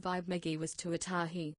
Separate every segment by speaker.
Speaker 1: Vibe Miggy was Tuatahi.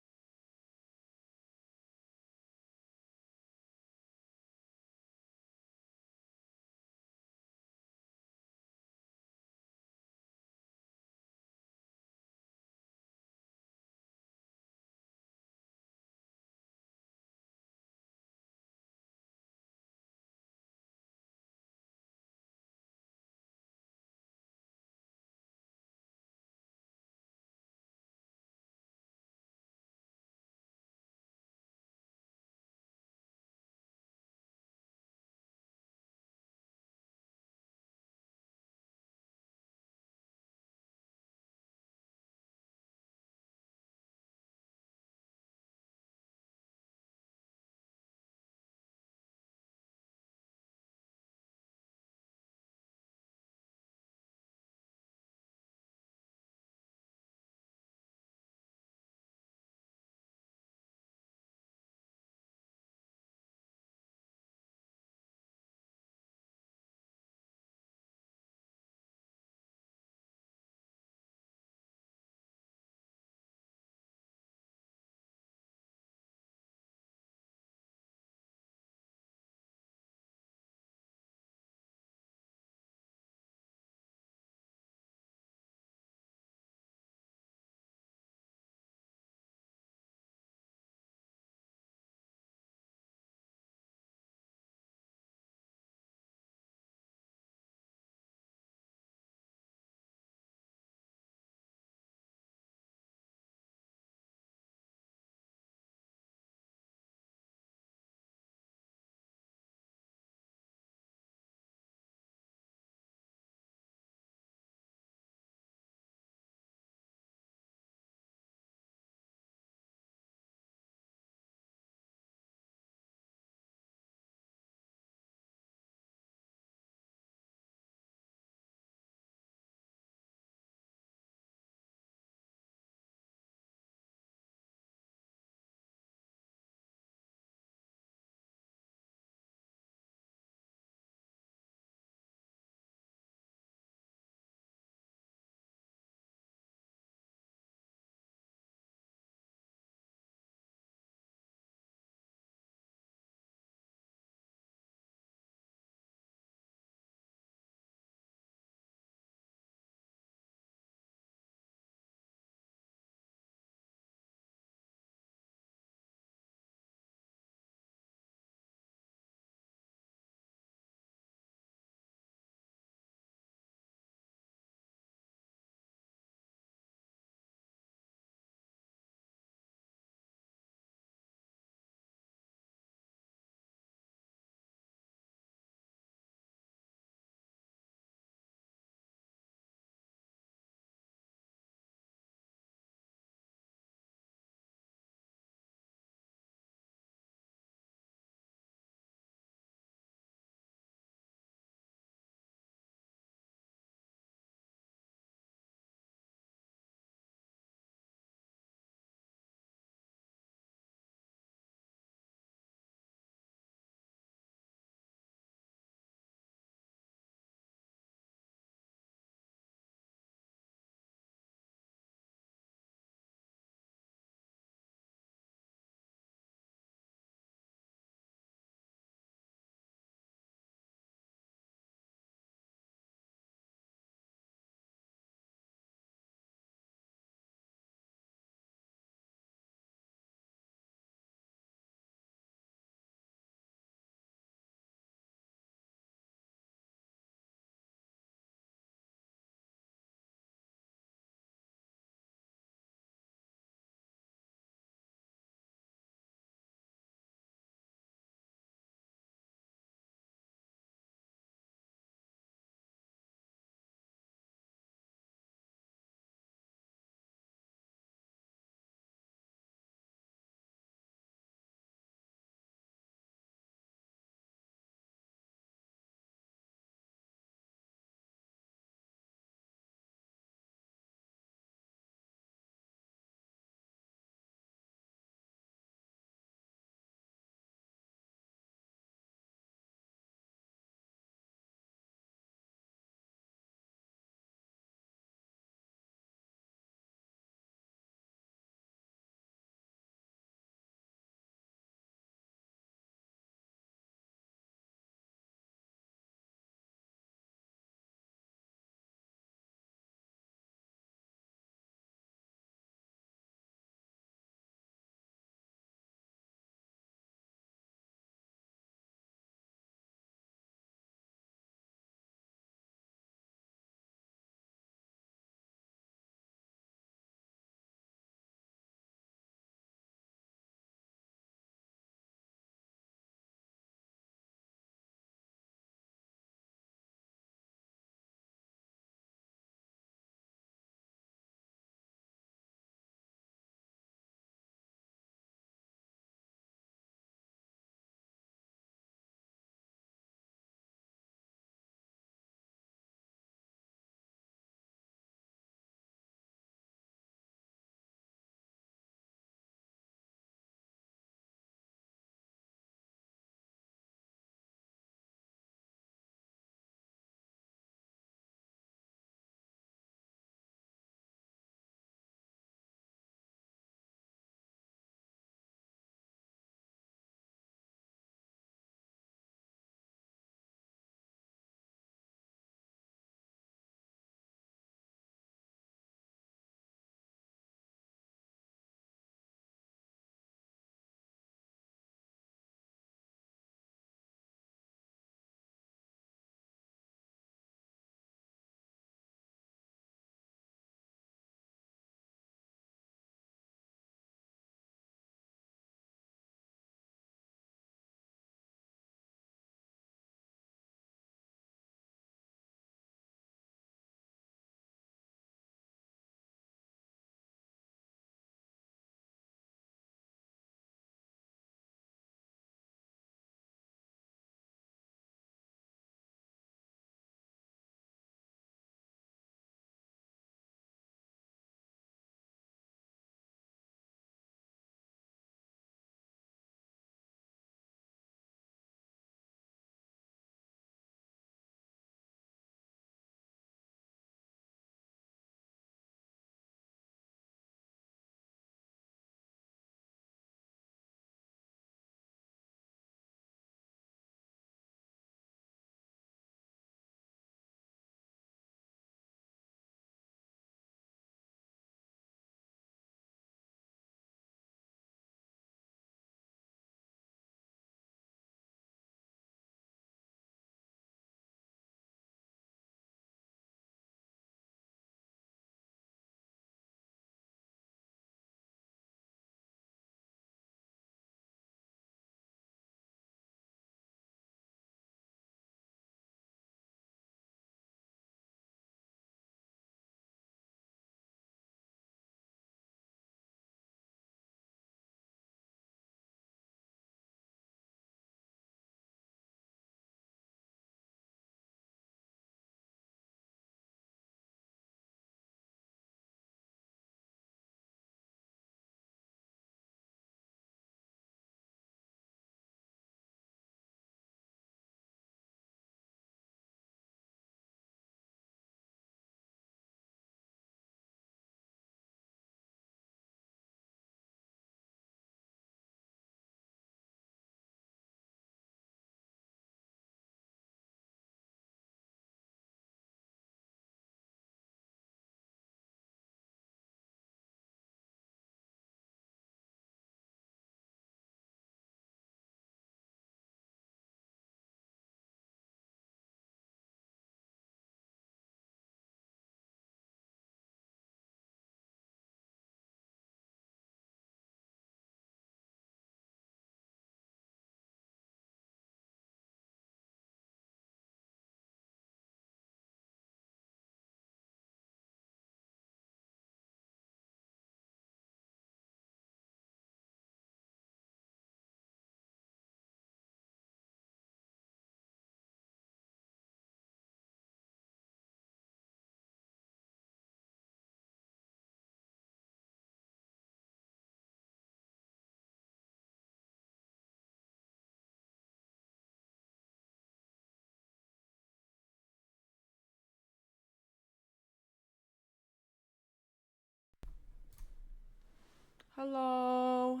Speaker 2: Hello.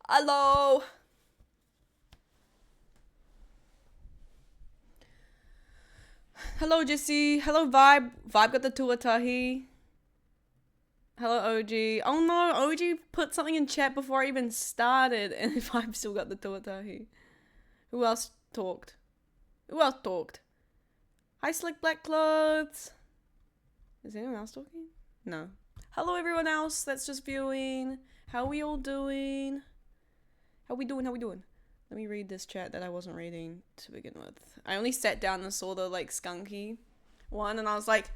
Speaker 2: Hello. Hello, Jesse. Hello, Vibe. Vibe got the tuatahi. Hello, OG. Oh no, OG put something in chat before I even started, and Vibe still got the tuatahi. Who else talked? Who else talked? Hi, Slick Black Clothes. Is anyone else talking? No. Hello, everyone else that's just viewing. How we all doing? How we doing? How we doing? Let me read this chat that I wasn't reading to begin with. I only sat down and saw the like skunky one, and I was like,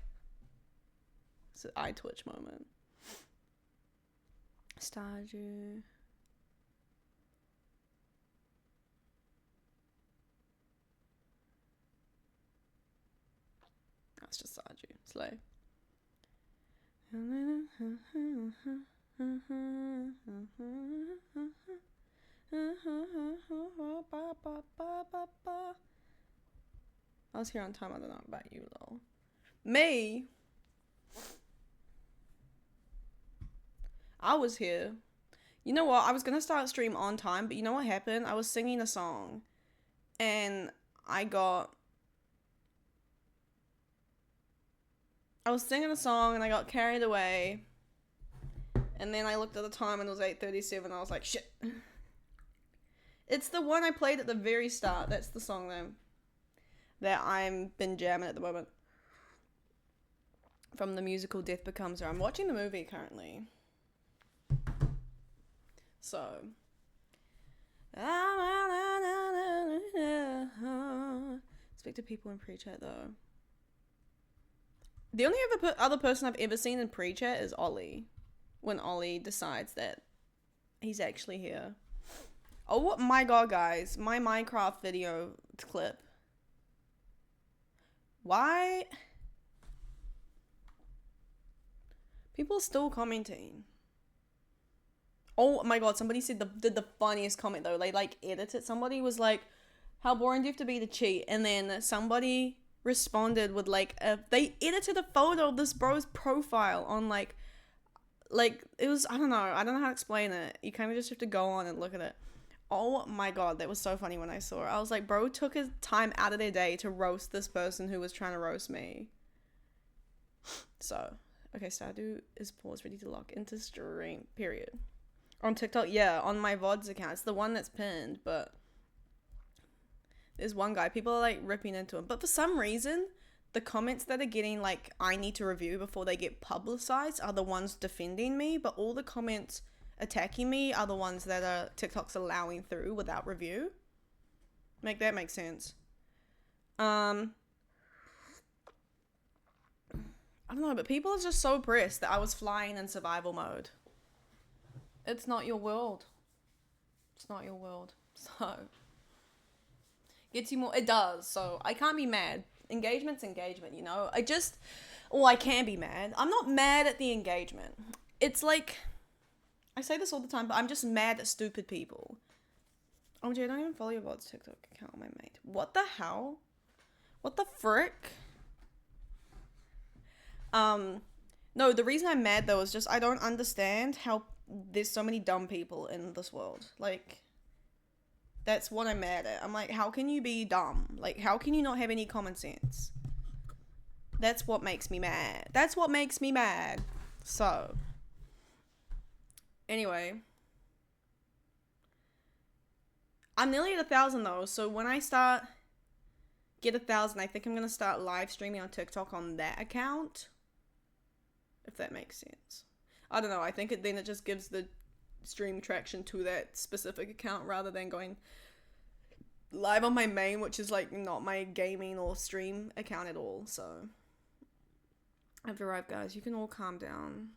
Speaker 2: it's an eye twitch moment. Stardew. That's just Stardew. Slow. I was here on time. I don't know about you, though. Me? I was here. You know what? I was gonna start stream on time, but you know what happened? I was singing a song, and I was singing a song, and I got carried away, and then I looked at the time, and it was 8:37. I was like, shit. It's the one I played at the very start. That's the song that I'm been jamming at the moment. From the musical Death Becomes Her. I'm watching the movie currently. So. Speak to people in pre-chat though. The only other person I've ever seen in pre-chat is Ollie. When Ollie decides that he's actually here. Oh my god, guys. My Minecraft video clip. Why? People are still commenting. Oh my god, somebody did the funniest comment though. They like edited. Somebody was like, how boring do you have to be to cheat? And then somebody responded with like, they edited a photo of this bro's profile on like it was, I don't know how to explain it. You kind of just have to go on and look at it. Oh my god, that was so funny when I saw it. I was like, bro took his time out of their day to roast this person who was trying to roast me. So, okay, Stardew is paused, ready to lock into stream, period. On TikTok, yeah, on my VODs account. It's the one that's pinned, but there's one guy, people are like ripping into him. But for some reason, the comments that are getting like, I need to review before they get publicized are the ones defending me, but all the comments attacking me are the ones that are TikTok's allowing through without review. Make that make sense. I don't know, but people are just so pressed that I was flying in survival mode. It's not your world. It's not your world. So gets you more. It does. So I can't be mad. Engagement's engagement, you know. I can be mad. I'm not mad at the engagement. It's like, I say this all the time, but I'm just mad at stupid people. Oh, Jay, don't even follow your VOD's TikTok account, my mate. What the hell? What the frick? No, the reason I'm mad though is just I don't understand how there's so many dumb people in this world. Like, that's what I'm mad at. I'm like, how can you be dumb? Like, how can you not have any common sense? That's what makes me mad. That's what makes me mad. So, anyway. I'm nearly at 1,000 though, so when I get 1,000, I think I'm gonna start live streaming on TikTok on that account. If that makes sense. I don't know, I think then it just gives the stream traction to that specific account rather than going live on my main, which is like not my gaming or stream account at all. So I've arrived, guys. You can all calm down.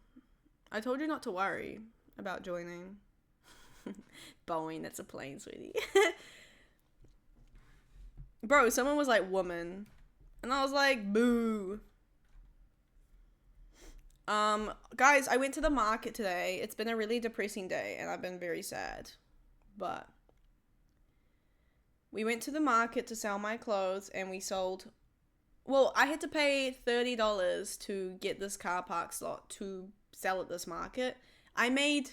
Speaker 2: I told you not to worry about joining. Boeing, that's a plane, sweetie. Bro, someone was like, woman. And I was like, boo. Guys, I went to the market today. It's been a really depressing day, and I've been very sad. But we went to the market to sell my clothes, and we sold... Well, I had to pay $30 to get this car park slot to sell at this market. I made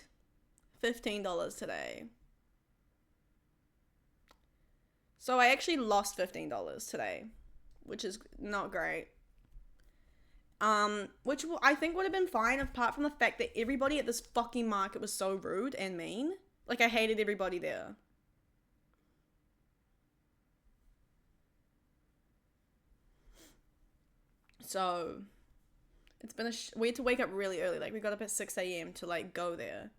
Speaker 2: $15 today. So I actually lost $15 today, which is not great. Which I think would have been fine apart from the fact that everybody at this fucking market was so rude and mean. Like, I hated everybody there. So, it's been we had to wake up really early. Like, we got up at 6 a.m. to, like, go there.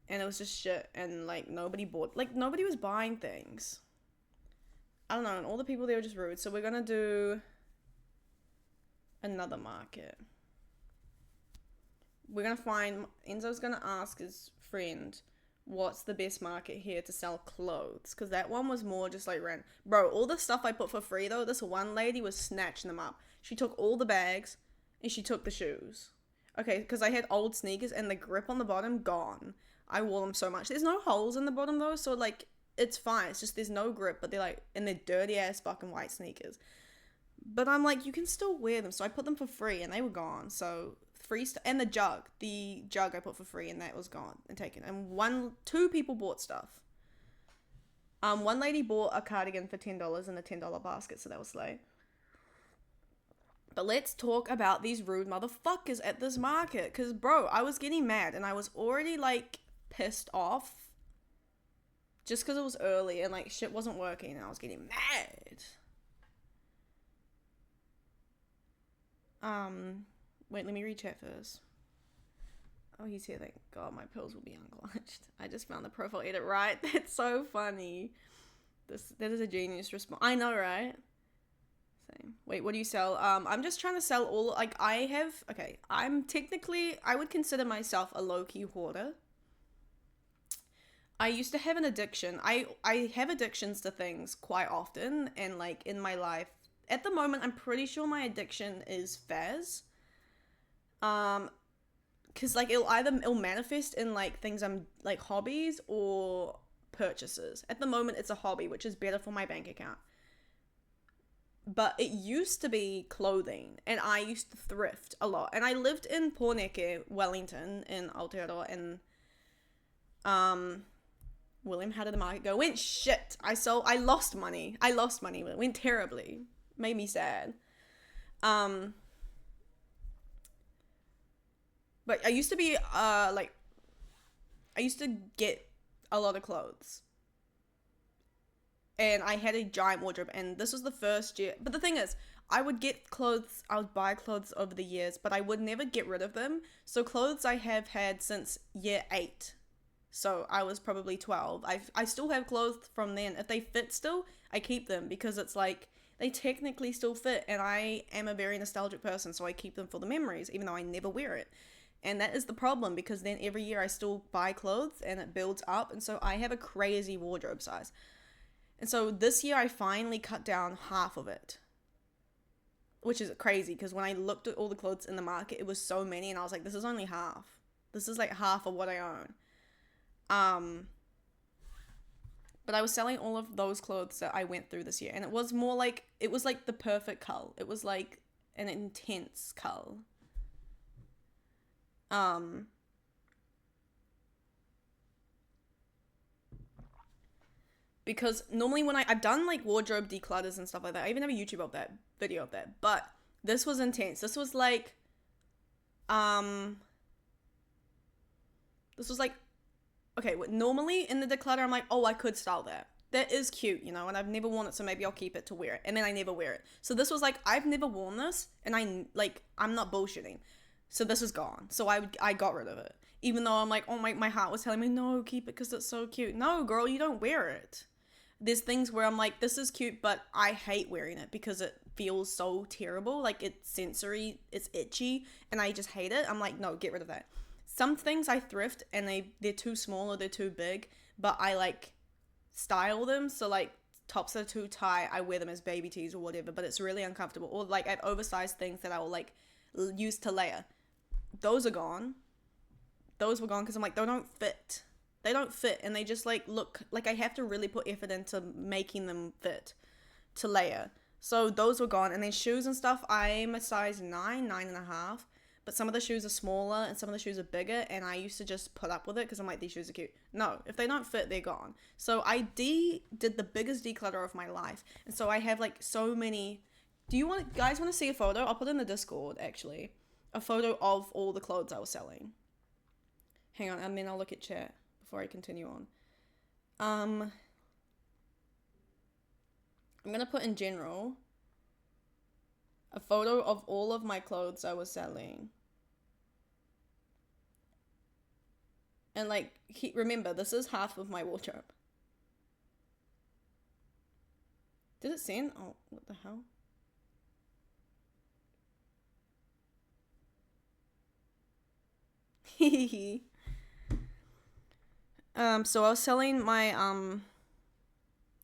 Speaker 2: And it was just shit. And, like, nobody was buying things. I don't know. And all the people there were just rude. So, we're gonna do another market. We're gonna find... Enzo's gonna ask his friend, what's the best market here to sell clothes? Because that one was more just, like, random. Bro, all the stuff I put for free, though, this one lady was snatching them up. She took all the bags, and she took the shoes. Okay, because I had old sneakers, and the grip on the bottom, gone. I wore them so much. There's no holes in the bottom, though, so, like, it's fine. It's just there's no grip, but they're, like, and they're dirty-ass fucking white sneakers. But I'm like, you can still wear them, so I put them for free, and they were gone, so... and the jug I put for free, and that was gone and taken. And two people bought stuff. One lady bought a cardigan for $10 in a $10 basket, so that was slay. But let's talk about these rude motherfuckers at this market. Because, bro, I was getting mad. And I was already, like, pissed off. Just because it was early and, like, shit wasn't working. And I was getting mad. Wait, let me read chat first. Oh, he's here. Thank God my pills will be unclutched. I just found the profile edit right. That's so funny. That is a genius response. I know, right? Same. Wait, what do you sell? I'm just trying to sell all, like, I would consider myself a low-key hoarder. I used to have an addiction. I have addictions to things quite often, and, like, in my life. At the moment, I'm pretty sure my addiction is Faz. Cause, like, it'll manifest in, like, things like, hobbies or purchases. At the moment, it's a hobby, which is better for my bank account. But it used to be clothing, and I used to thrift a lot. And I lived in Porneke, Wellington, in Aotearoa, and, William, how did the market go? It went shit. I lost money. It went terribly. Made me sad. But I used to be, I used to get a lot of clothes. And I had a giant wardrobe, and this was the first year. But the thing is, I would buy clothes over the years, but I would never get rid of them. So clothes I have had since year 8. So I was probably 12. I still have clothes from then. If they fit still, I keep them because it's like, they technically still fit, and I am a very nostalgic person, so I keep them for the memories, even though I never wear it. And that is the problem, because then every year I still buy clothes, and it builds up, and so I have a crazy wardrobe size. And so this year I finally cut down half of it, which is crazy, because when I looked at all the clothes in the market, it was so many, and I was like, this is only half. This is like half of what I own. But I was selling all of those clothes that I went through this year, and it was like the perfect cull. It was like an intense cull. Because normally when I've done, like, wardrobe declutters and stuff like that. I even have a YouTube video of that. But this was intense. This was like, okay, normally in the declutter, I'm like, oh, I could style that. That is cute, you know, and I've never worn it, so maybe I'll keep it to wear it. And then I never wear it. So this was like, I've never worn this, and I'm not bullshitting. So this is gone. So I got rid of it. Even though I'm like, oh, my heart was telling me, no, keep it because it's so cute. No, girl, you don't wear it. There's things where I'm like, this is cute, but I hate wearing it because it feels so terrible. Like, it's sensory, it's itchy, and I just hate it. I'm like, no, get rid of that. Some things I thrift, and they're too small or they're too big, but I, like, style them. So, like, tops that are too tight, I wear them as baby tees or whatever, but it's really uncomfortable. Or, like, I have oversized things that I will, like, use to layer. Those are gone. Those were gone because I'm like, they don't fit. They don't fit, and they just, like, look like I have to really put effort into making them fit to layer. So those were gone. And then shoes and stuff, I'm a size 9.5. but some of the shoes are smaller and some of the shoes are bigger, and I used to just put up with it because I'm like, these shoes are cute. No, if they don't fit, they're gone. So I did the biggest declutter of my life, and so I have like so many. Do you guys want to see a photo? I'll put it in the Discord, actually, a photo of all the clothes I was selling. Hang on, and then I'll look at chat before I continue on. I'm gonna put in general a photo of all of my clothes I was selling. And like, remember, this is half of my wardrobe. Did it send? Oh, what the hell? So I was selling my,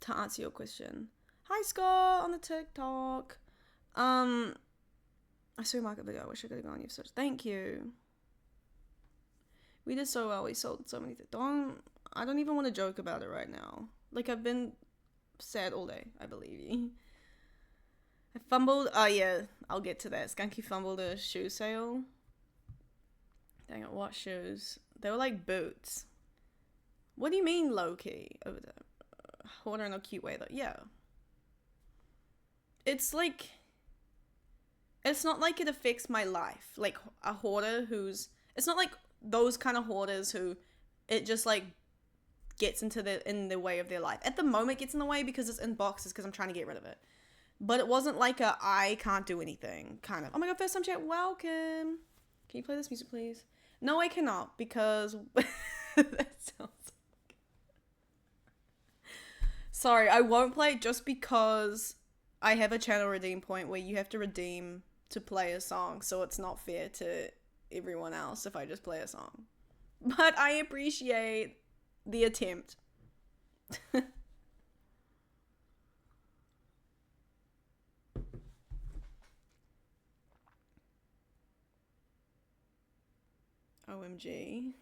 Speaker 2: to answer your question. Hi, Scott, on the TikTok. I saw your market video. I wish I could have gone. You've such. Thank you. We did so well. We sold so many things. I don't even want to joke about it right now. Like, I've been sad all day. I believe you. I fumbled. Oh, yeah. I'll get to that. Skunky fumbled a shoe sale. Dang it. What shoes? They were like boots. What do you mean low-key? Over there. Hoarder in a cute way, though. Yeah. It's like... It's not like it affects my life. Like, a hoarder who's... It's not like those kind of hoarders who it just, like, gets in the way of their life. At the moment, it gets in the way because it's in boxes because I'm trying to get rid of it. But it wasn't like a I can't do anything kind of... Oh my god, first time chat. Welcome. Can you play this music, please? No, I cannot because... that sounds... Sorry, I won't play it just because I have a channel redeem point where you have to redeem to play a song, so it's not fair to everyone else if I just play a song. But I appreciate the attempt. OMG.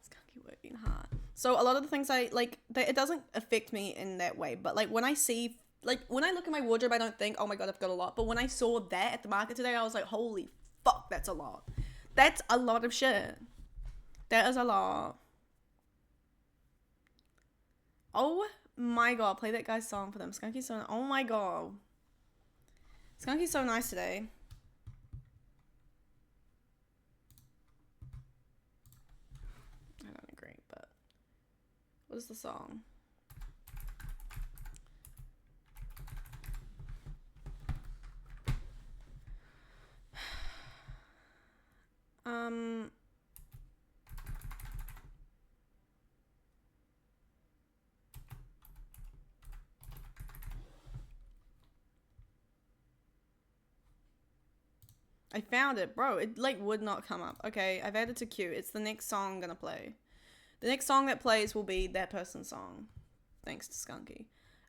Speaker 2: Skunky working hard. So a lot of the things I like, it doesn't affect me in that way, but like when I see, like when I look at my wardrobe, I don't think, oh my god, I've got a lot. But when I saw that at the market today, I was like, holy fuck, that's a lot. That's a lot of shit. That is a lot. Oh my god, play that guy's song for them. Skunky's so, oh my god. Skunky's so nice today. I don't agree, but what is the song? I found it, bro. It like would not come up. Okay, I've added to queue. It's the next song I'm gonna play. The next song that plays will be that person's song. Thanks to Skunky.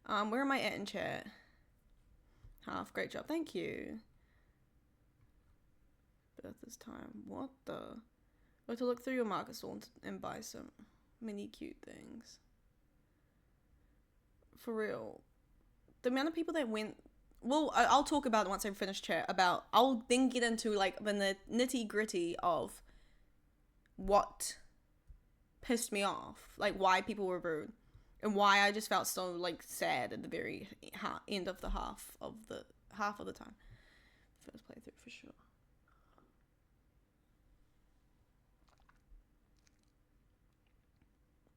Speaker 2: Where am I at in chat? Half. Great job. Thank you. Birth this time. What the? Got to look through your market stall and buy some mini cute things. For real. The amount of people that went... Well, I'll talk about it once I finish chat. I'll then get into like the nitty gritty of what pissed me off. Like why people were rude. And why I just felt so like sad at the very end of the half of the time. First playthrough for sure.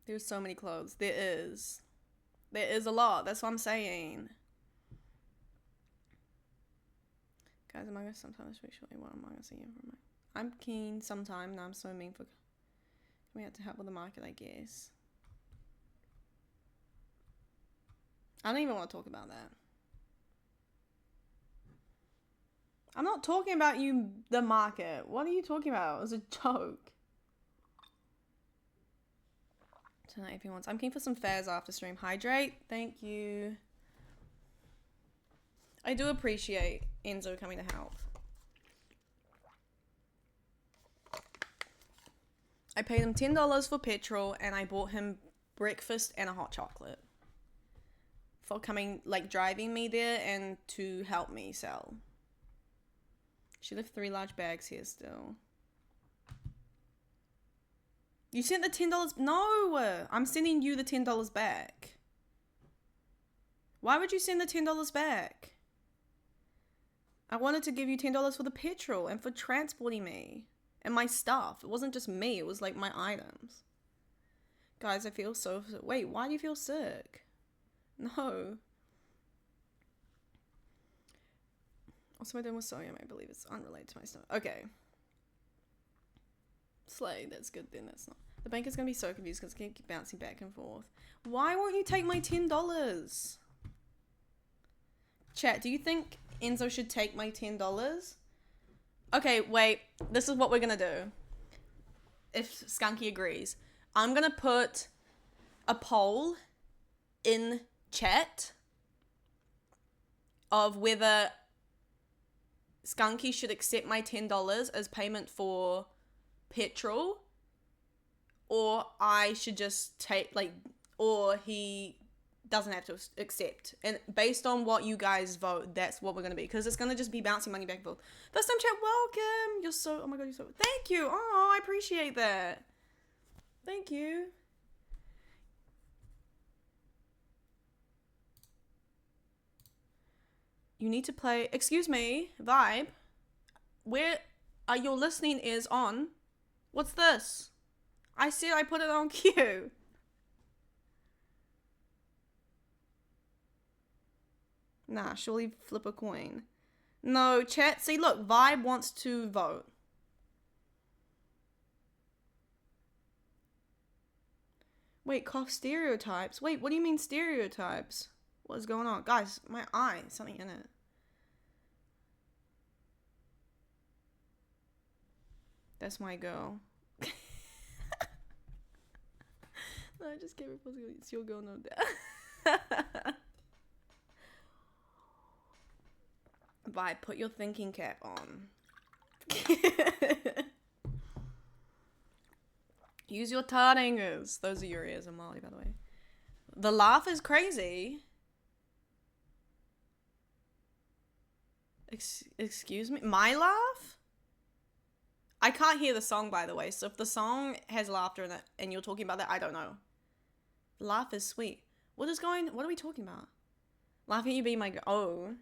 Speaker 2: There's so many clothes. There is a lot. That's what I'm saying. Guys, Among Us sometimes actually want Among Us again from me. I'm keen sometime. No, I'm so mean for coming out to help with the market, I guess. I don't even want to talk about that. I'm not talking about you, the market. What are you talking about? It was a joke. Tonight, if he wants. I'm keen for some fares after stream. Hydrate. Thank you. I do appreciate Enzo coming to help. I paid him $10 for petrol and I bought him breakfast and a hot chocolate. For coming, like, driving me there and to help me sell. She left 3 large bags here still. You sent the $10. No, I'm sending you the $10 back. Why would you send the $10 back? I wanted to give you $10 for the petrol and for transporting me and my stuff. It wasn't just me. It was like my items. Guys, I feel so... Wait, why do you feel sick? No. Also, my dad was sodium. I believe it's unrelated to my stomach. Okay. Slay. That's good then. That's not. The bank is going to be so confused because it's going to keep bouncing back and forth. Why won't you take my $10? Chat, do you think Enzo should take my $10? Okay, wait. This is what we're going to do. If Skunky agrees. I'm going to put a poll in chat of whether Skunky should accept my $10 as payment for petrol, or I should just take, like, or he doesn't have to accept. And based on what you guys vote, that's what we're going to be. Because it's going to just be bouncing money back and forth. First time chat, welcome. You're so, oh my God, you're so, thank you. Oh, I appreciate that. Thank you. You need to play, excuse me, Vibe. Where are your listening ears on? What's this? I said I put it on cue. Nah, surely flip a coin. No, chat. See, look, Vibe wants to vote. Wait, cough stereotypes. Wait, what do you mean stereotypes? What is going on? Guys, my eye, something in it. That's my girl. No, I just can't repose. It's your girl, no doubt. Bye, put your thinking cap on. Use your tardingers. Those are your ears, Molly, by the way. The laugh is crazy. Excuse me? My laugh? I can't hear the song, by the way. So if the song has laughter in it and you're talking about that, I don't know. The laugh is sweet. What are we talking about? Laughing at you being my girl. Oh.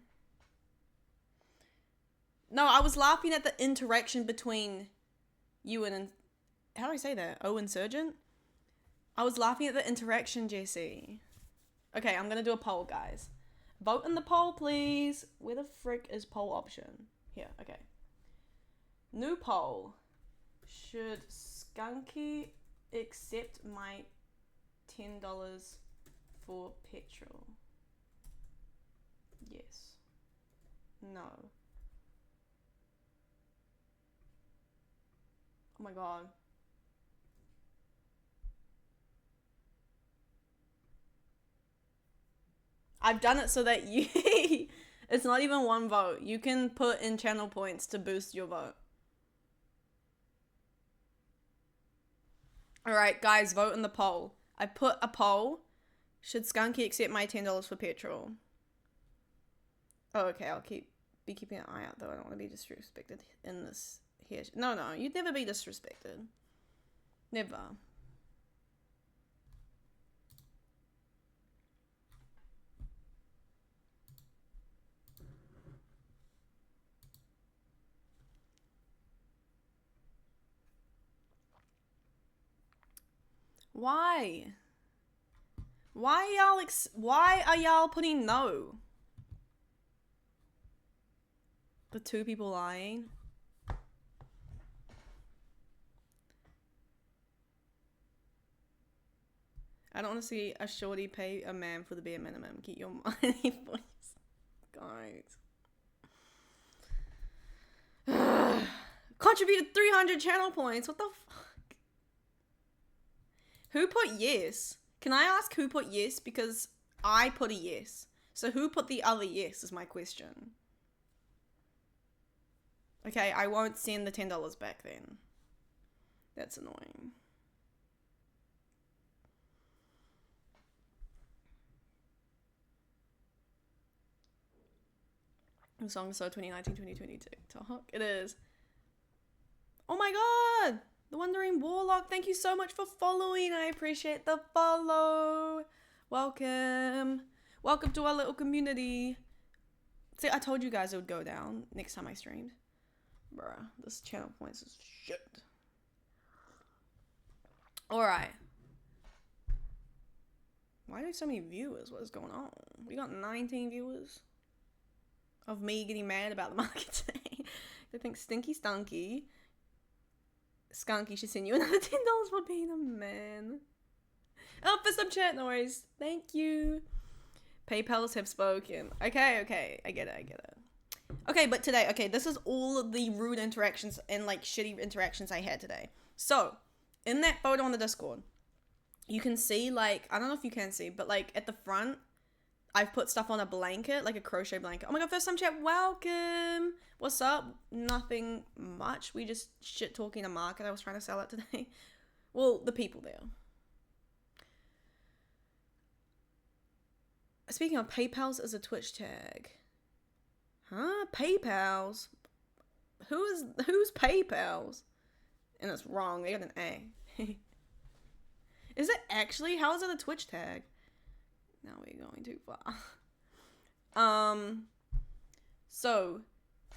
Speaker 2: No, I was laughing at the interaction between you and... How do I say that? Oh, Insurgent? I was laughing at the interaction, Jesse. Okay, I'm going to do a poll, guys. Vote in the poll, please. Where the frick is poll option? Here, okay. New poll. Should Skunky accept my $10 for petrol? Yes. No. Oh my God. I've done it so that you... It's not even one vote. You can put in channel points to boost your vote. Alright, guys, vote in the poll. I put a poll. Should Skunky accept my $10 for petrol? Oh, okay, I'll be keeping an eye out, though. I don't want to be disrespected in this here. No, you'd never be disrespected. Never. Why? Why are y'all putting no? The two people lying? I don't want to see a shorty pay a man for the bare minimum. Keep your money, boys. Guys. Contributed 300 channel points. What the fuck? Who put yes? Can I ask who put yes? Because I put a yes. So who put the other yes is my question. Okay, I won't send the $10 back then. That's annoying. The song is so 2019-2020 TikTok. It is. Oh my god! The Wandering Warlock, thank you so much for following. I appreciate the follow. Welcome. Welcome to our little community. See, I told you guys it would go down next time I streamed. Bruh, this channel points is shit. Alright. Why do so many viewers? What is going on? We got 19 viewers of me getting mad about the market today. They think stinky stunky. Skunky should send you another $10 for being a man. Oh, for some chat noise. Thank you. PayPals have spoken. Okay. I get it. Okay, but today, this is all of the rude interactions and like shitty interactions I had today. So, in that photo on the Discord, you can see like, I don't know if you can see, but like at the front, I've put stuff on a blanket, like a crochet blanket. Oh my god, first time chat, welcome. What's up? Nothing much. We just shit talking a market I was trying to sell it today. Well, the people there. Speaking of, PayPal's is a Twitch tag. Huh? PayPal's? Who's PayPal's? And it's wrong. They got an A. Is it actually? How is it a Twitch tag? Now we're going too far. So,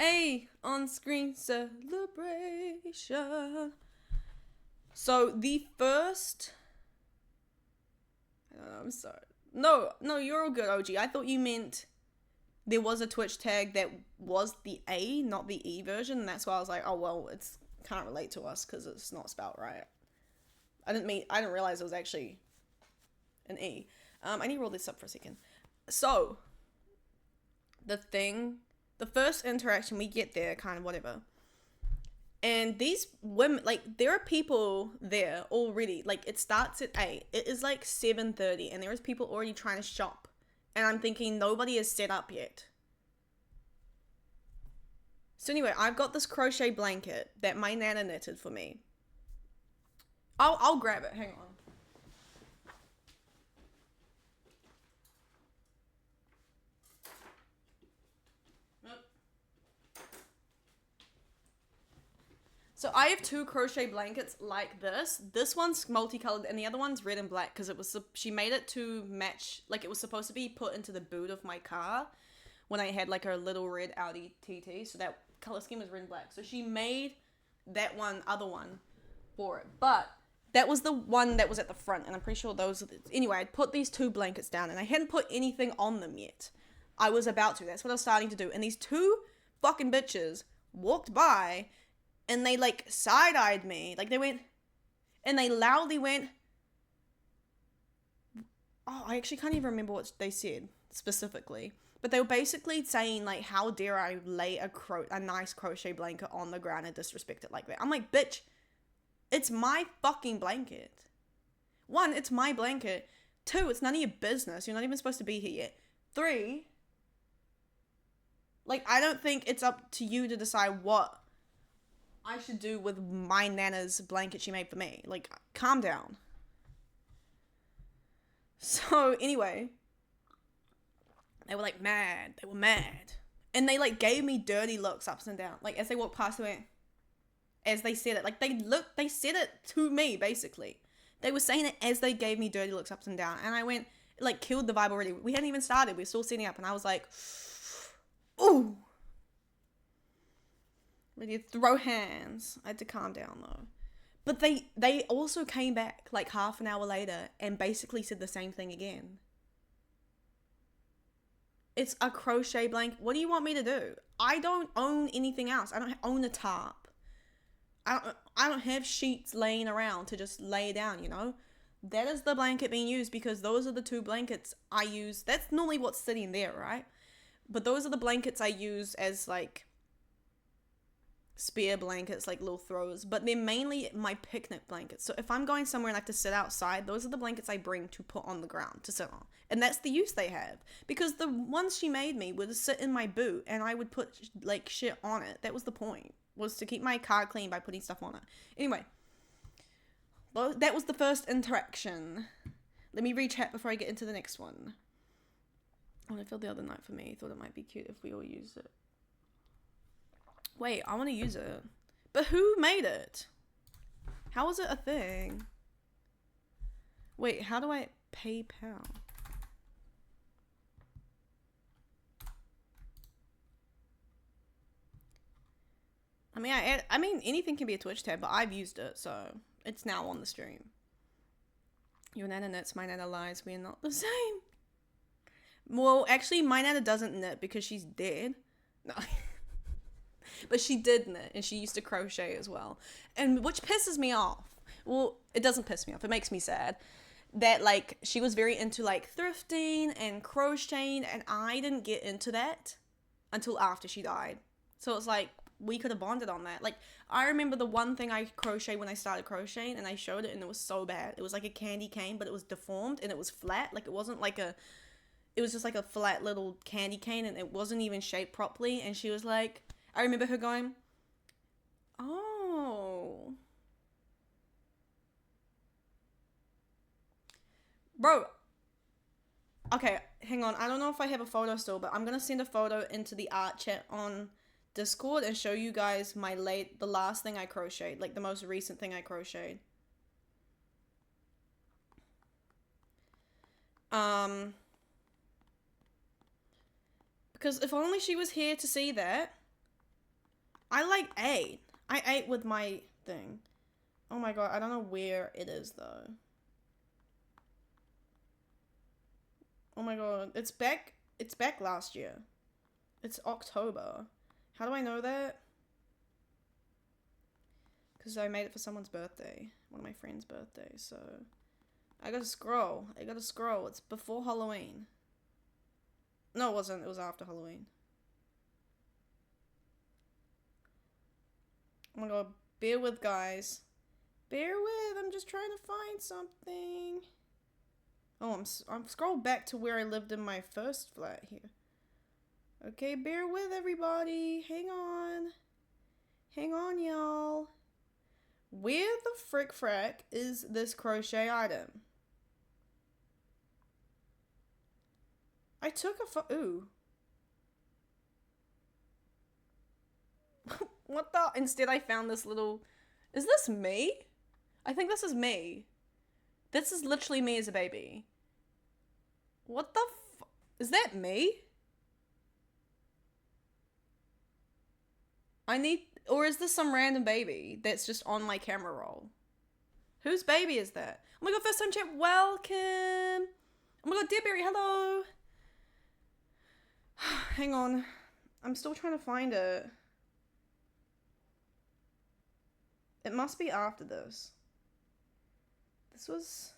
Speaker 2: A on screen celebration. So the first, I don't know, I'm sorry. No, you're all good, OG. I thought you meant there was a Twitch tag that was the A, not the E version. And that's why I was like, oh, well, it's can't relate to us because it's not spelled right. I didn't realize it was actually an E. I need to roll this up for a second. So, the first interaction we get there, kind of whatever. And these women, like, there are people there already. Like, it starts at 8. It is like 7:30, and there is people already trying to shop. And I'm thinking, nobody is set up yet. So anyway, I've got this crochet blanket that my nana knitted for me. I'll grab it. Hang on. So I have 2 crochet blankets like this. This one's multicolored and the other one's red and black because she made it to match, like it was supposed to be put into the boot of my car when I had like a little red Audi TT. So that color scheme was red and black. So she made that other one for it. But that was the one that was at the front, and I'm pretty sure those are anyway, I'd put these 2 blankets down and I hadn't put anything on them yet. I was about to. That's what I was starting to do. And these 2 fucking bitches walked by and they like side-eyed me. Like they went, and they loudly went, oh, I actually can't even remember what they said specifically. But they were basically saying like, how dare I lay a nice crochet blanket on the ground and disrespect it like that. I'm like, bitch, it's my fucking blanket. 1, it's my blanket. 2, it's none of your business. You're not even supposed to be here yet. 3, like, I don't think it's up to you to decide what I should do with my nana's blanket she made for me. Like, calm down. So, anyway, they were, like, mad. They were mad. And they, like, gave me dirty looks up and down. Like, as they walked past, they went, as they said it. Like, they said it to me, basically. They were saying it as they gave me dirty looks up and down. And I went, like, killed the vibe already. We hadn't even started. We were still sitting up. And I was like, ooh. Ready to throw hands. I had to calm down though. But they also came back like half an hour later and basically said the same thing again. It's a crochet blanket. What do you want me to do? I don't own anything else. I don't own a tarp. I don't have sheets laying around to just lay down, you know? That is the blanket being used because those are the 2 blankets I use. That's normally what's sitting there, right? But those are the blankets I use as like spare blankets, like little throws, but they're mainly my picnic blankets. So if I'm going somewhere and I have to sit outside, those are the blankets I bring to put on the ground to sit on. And that's the use they have. Because the ones she made me would sit in my boot and I would put like shit on it. That was the point, was to keep my car clean by putting stuff on it. Anyway, that was the first interaction. Let me read chat before I get into the next one. Oh, I filled the other night for me. Thought it might be cute if we all used it. Wait, I want to use it. But who made it? How is it a thing? Wait, how do I PayPal? I mean anything can be a Twitch tab, but I've used it, so it's now on the stream. Your nana knits, my nana lies, we are not the same. Well, actually, my nana doesn't knit because she's dead. No. But she did knit, and she used to crochet as well. And which pisses me off. Well, it doesn't piss me off. It makes me sad. That, like, she was very into, like, thrifting and crocheting, and I didn't get into that until after she died. So it's like, we could have bonded on that. Like, I remember the one thing I crocheted when I started crocheting, and I showed it, and it was so bad. It was like a candy cane, but it was deformed, and it was flat. Like, it wasn't like a... It was just like a flat little candy cane, and it wasn't even shaped properly, and she was like... I remember her going, oh. Bro. Okay, hang on. I don't know if I have a photo still, but I'm going to send a photo into the art chat on Discord and show you guys the last thing I crocheted. Like, the most recent thing I crocheted. Because if only she was here to see that. I ate. I ate with my thing. Oh my god, I don't know where it is though. Oh my god, it's back last year. It's October. How do I know that? Because I made it for someone's birthday. One of my friend's birthdays, so... I gotta scroll. It's before Halloween. No, it wasn't. It was after Halloween. Oh my god, bear with, guys. Bear with, I'm just trying to find something. Oh, I'm scrolled back to where I lived in my first flat here. Okay, bear with, everybody. Hang on. Hang on, y'all. Where the frick frack is this crochet item? I took a ooh. What the? Instead, I found this little... Is this me? I think this is me. This is literally me as a baby. What the Is that me? Or is this some random baby that's just on my camera roll? Whose baby is that? Oh my god, first time chat, welcome! Oh my god, Dearberry, hello! Hang on. I'm still trying to find it. It must be after this. This was...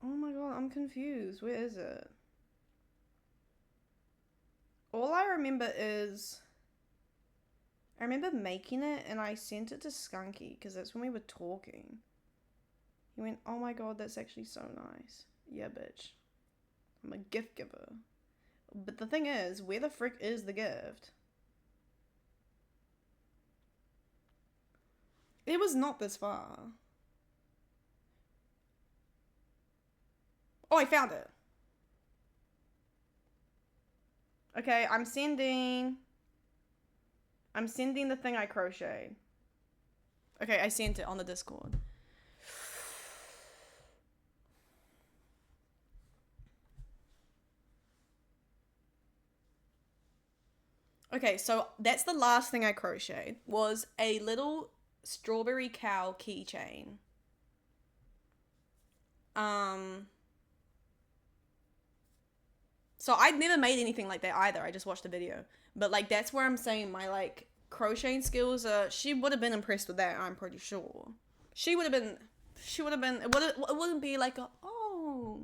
Speaker 2: Oh my god, I'm confused. Where is it? All I remember is... I remember making it and I sent it to Skunky because that's when we were talking. He went, oh my god, that's actually so nice. Yeah, bitch. I'm a gift giver. But the thing is, where the frick is the gift? It was not this far. Oh, I found it. Okay, I'm sending the thing I crocheted. Okay, I sent it on the Discord. Okay, so that's the last thing I crocheted, was a little strawberry cow keychain. So I'd never made anything like that either. I just watched the video. But, like, that's where I'm saying my, like, crocheting skills are... She would have been impressed with that, I'm pretty sure. It wouldn't be like a, oh.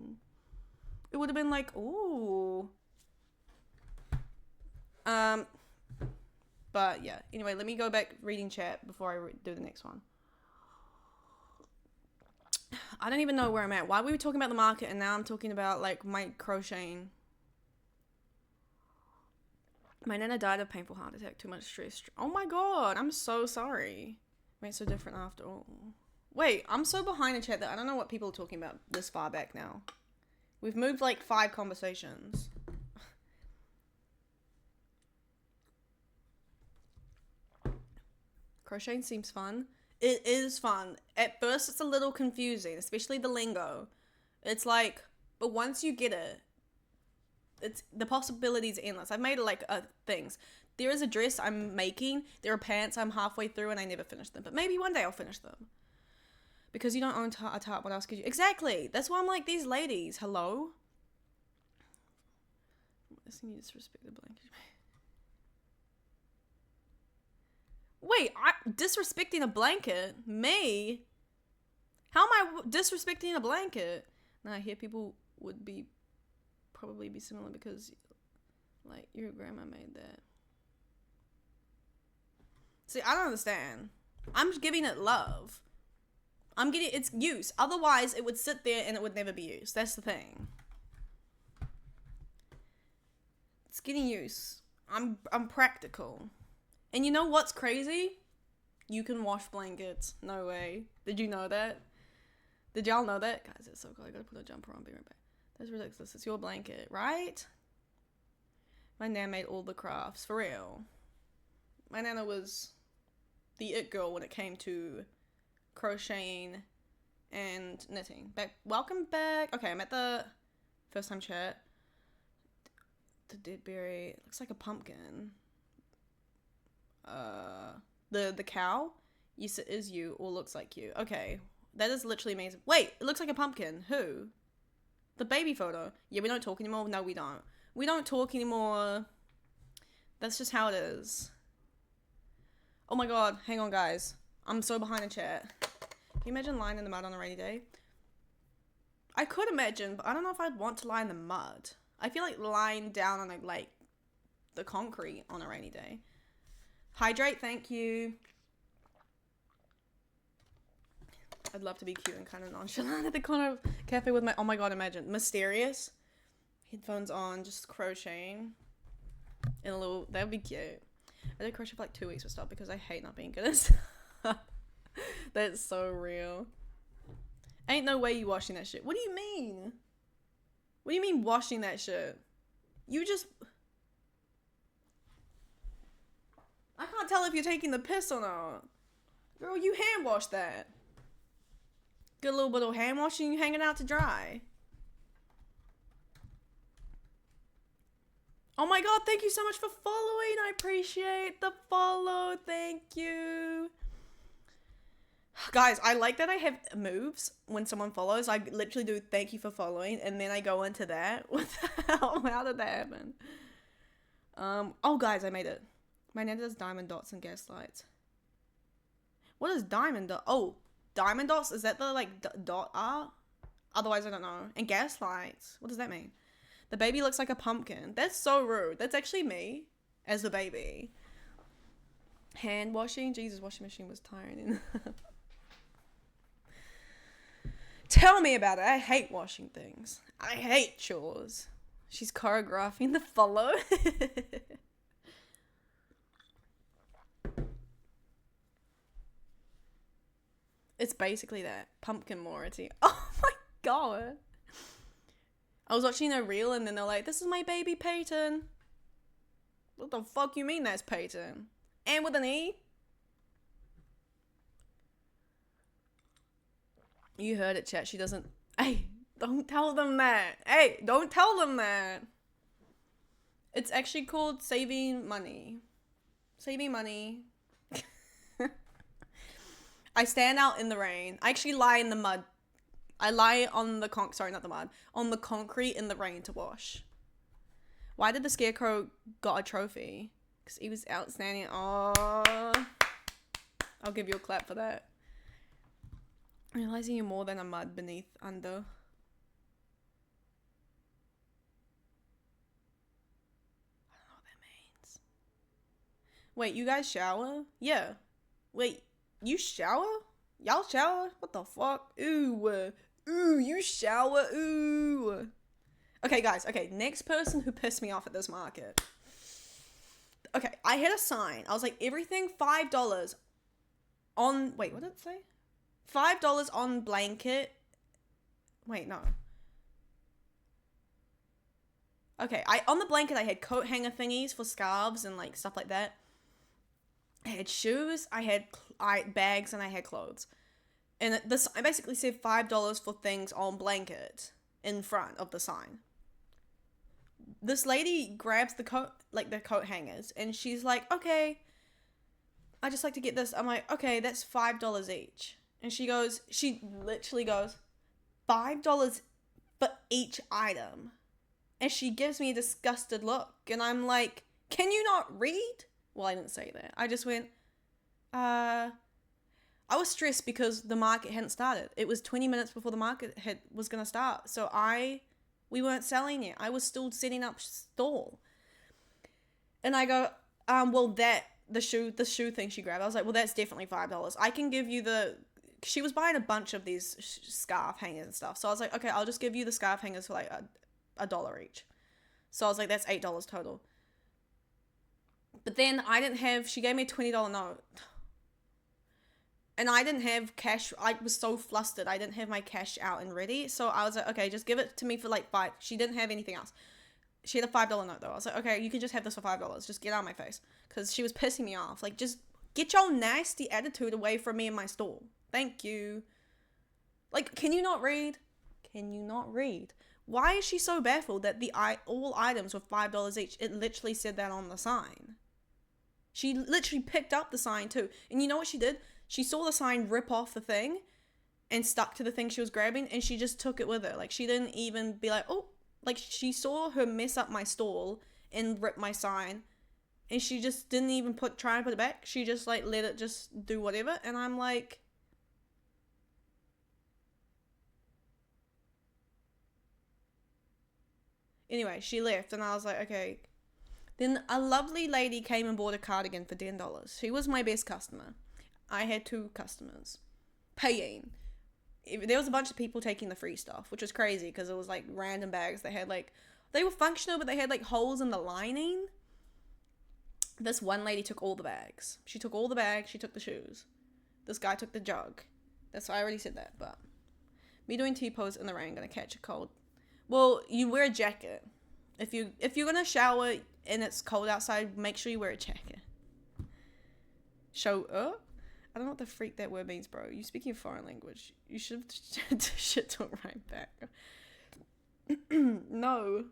Speaker 2: It would have been like, ooh. But, yeah. Anyway, let me go back reading chat before I do the next one. I don't even know where I'm at. Why were we talking about the market and now I'm talking about, like, my crocheting? My nana died of painful heart attack, too much stress. Oh my god, I'm so sorry. Wait, so different after all. Wait, I'm so behind in chat that I don't know what people are talking about this far back now. We've moved like 5 conversations. Crocheting seems fun. It is fun. At first, it's a little confusing, especially the lingo. It's like, but once you get it, it's the possibilities are endless. I've made like things. There is a dress I'm making. There are pants I'm halfway through and I never finished them. But maybe one day I'll finish them. Because you don't own a tarp, what else could you? Exactly. That's why I'm like, these ladies, hello? Listen, you disrespect the blanket. Wait, disrespecting a blanket? Me? How am I disrespecting a blanket? Nah, I hear people would probably be similar because, like, your grandma made that. See, I don't understand. I'm just giving it love. I'm getting its use. Otherwise, it would sit there and it would never be used. That's the thing. It's getting use. I'm practical. And you know what's crazy? You can wash blankets. No way. Did you know that? Did y'all know that? Guys, it's so cool. I gotta put a jumper on. Be right back. That's ridiculous. It's your blanket, right? My nan made all the crafts. For real. My nana was the it girl when it came to crocheting and knitting. Welcome back. Okay, I'm at the first time chat. The dead berry. It looks like a pumpkin. The cow. Yes, it is you, or looks like you. Okay, that is literally amazing. Wait, it looks like a pumpkin. Who? The baby photo. Yeah, we don't talk anymore. No, we don't. We don't talk anymore. That's just how it is. Oh my god, hang on, guys. I'm so behind in chat. Can you imagine lying in the mud on a rainy day? I could imagine, but I don't know if I'd want to lie in the mud. I feel like lying down on like the concrete on a rainy day. Hydrate, thank you. I'd love to be cute and kind of nonchalant at the corner of cafe with my, oh my god, imagine, mysterious. Headphones on, just crocheting. In a little, that would be cute. I did crochet for like 2 weeks with stuff because I hate not being good at stuff. That's so real. Ain't no way you washing that shit. What do you mean? What do you mean washing that shit? You just... I can't tell if you're taking the piss or not. Girl, you hand wash that. Get a little bit of hand washing, hanging out to dry. Oh my god, thank you so much for following. I appreciate the follow. Thank you. Guys, I like that I have moves when someone follows. I literally do thank you for following, and then I go into that. What the hell? How did that happen? Oh, guys, I made it. My name does diamond dots and gaslights. What is diamond dot? Oh, diamond dots? Is that the, like, dot art? Otherwise, I don't know. And gaslights. What does that mean? The baby looks like a pumpkin. That's so rude. That's actually me as the baby. Hand washing? Jesus, washing machine was tiring. Tell me about it. I hate washing things. I hate chores. She's choreographing the follow. It's basically that. Peytonmorete. Oh my god. I was watching a reel and then they're like, this is my baby Peyton. What the fuck you mean that's Peyton? And with an E? You heard it, chat. She doesn't... Hey, don't tell them that. Hey, don't tell them that. It's actually called saving money. Saving money. I stand out in the rain. I actually lie in the mud. I lie on the sorry, not the mud. On the concrete in the rain to wash. Why did the scarecrow got a trophy? Because he was outstanding. Oh, I'll give you a clap for that. Realizing you're more than a mud beneath under. I don't know what that means. Wait, you guys shower? Yeah. Wait, you shower? Y'all shower? What the fuck? Ooh. Ooh, you shower? Ooh. Okay, guys. Okay, next person who pissed me off at this market. Okay, I had a sign. I was like, everything $5 on... Wait, what did it say? $5 on blanket. Wait, no. Okay, on the blanket I had coat hanger thingies for scarves and like stuff like that. I had shoes, I had bags, and I had clothes. And I basically said $5 for things on blanket in front of the sign. This lady grabs the coat, like the coat hangers, and she's like, okay, I just like to get this. I'm like, okay, that's $5 each. And she literally goes, $5 for each item. And she gives me a disgusted look. And I'm like, can you not read? Well, I didn't say that. I just went, I was stressed because the market hadn't started. It was 20 minutes before the market was going to start. So we weren't selling it. I was still setting up stall. And I go, well, the shoe thing she grabbed, I was like, well, that's definitely $5. I can give you she was buying a bunch of these scarf hangers and stuff. So I was like, okay, I'll just give you the scarf hangers for like $1 each. So I was like, that's $8 total. But then she gave me a $20 note. And I didn't have cash. I was so flustered. I didn't have my cash out and ready. So I was like, okay, just give it to me for like $5. She didn't have anything else. She had a $5 note though. I was like, okay, you can just have this for $5. Just get out of my face. Because she was pissing me off. Like, just get your nasty attitude away from me in my store. Thank you. Like, can you not read? Can you not read? Why is she so baffled that all items were $5 each? It literally said that on the sign. She literally picked up the sign too. And you know what she did? She saw the sign rip off the thing and stuck to the thing she was grabbing, and she just took it with her. Like, she didn't even be like, oh, like, she saw her mess up my stall and rip my sign, and she just didn't even try and put it back. She just, like, let it just do whatever, and I'm like, anyway, she left, and I was like, okay. Then a lovely lady came and bought a cardigan for $10. She was my best customer. I had 2 customers paying. There was a bunch of people taking the free stuff, which was crazy because it was like random bags. They were functional, but they had like holes in the lining. This one lady took all the bags. She took all the bags. She took the shoes. This guy took the jug. That's why I already said that. But me doing T-pose in the rain, gonna catch a cold. Well, you wear a jacket. If you're gonna shower and it's cold outside, make sure you wear a jacket. Show up. I don't know what the freak that word means, bro. You speaking a foreign language. You should shit talk right back. No.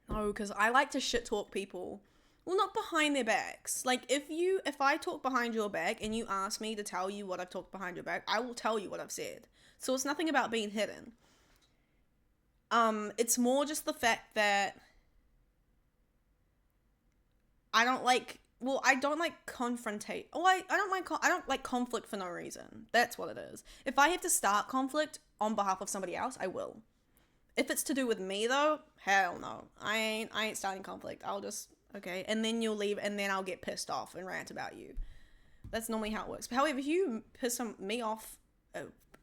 Speaker 2: No, because I like to shit talk people. Well, not behind their backs. Like, if I talk behind your back and you ask me to tell you what I've talked behind your back, I will tell you what I've said. So it's nothing about being hidden. It's more just the fact that I don't like confrontate. Oh, I don't like conflict for no reason. That's what it is. If I have to start conflict on behalf of somebody else, I will. If it's to do with me though, hell no. I ain't starting conflict. I'll just, okay, and then you'll leave and then I'll get pissed off and rant about you. That's normally how it works. However, if you piss me off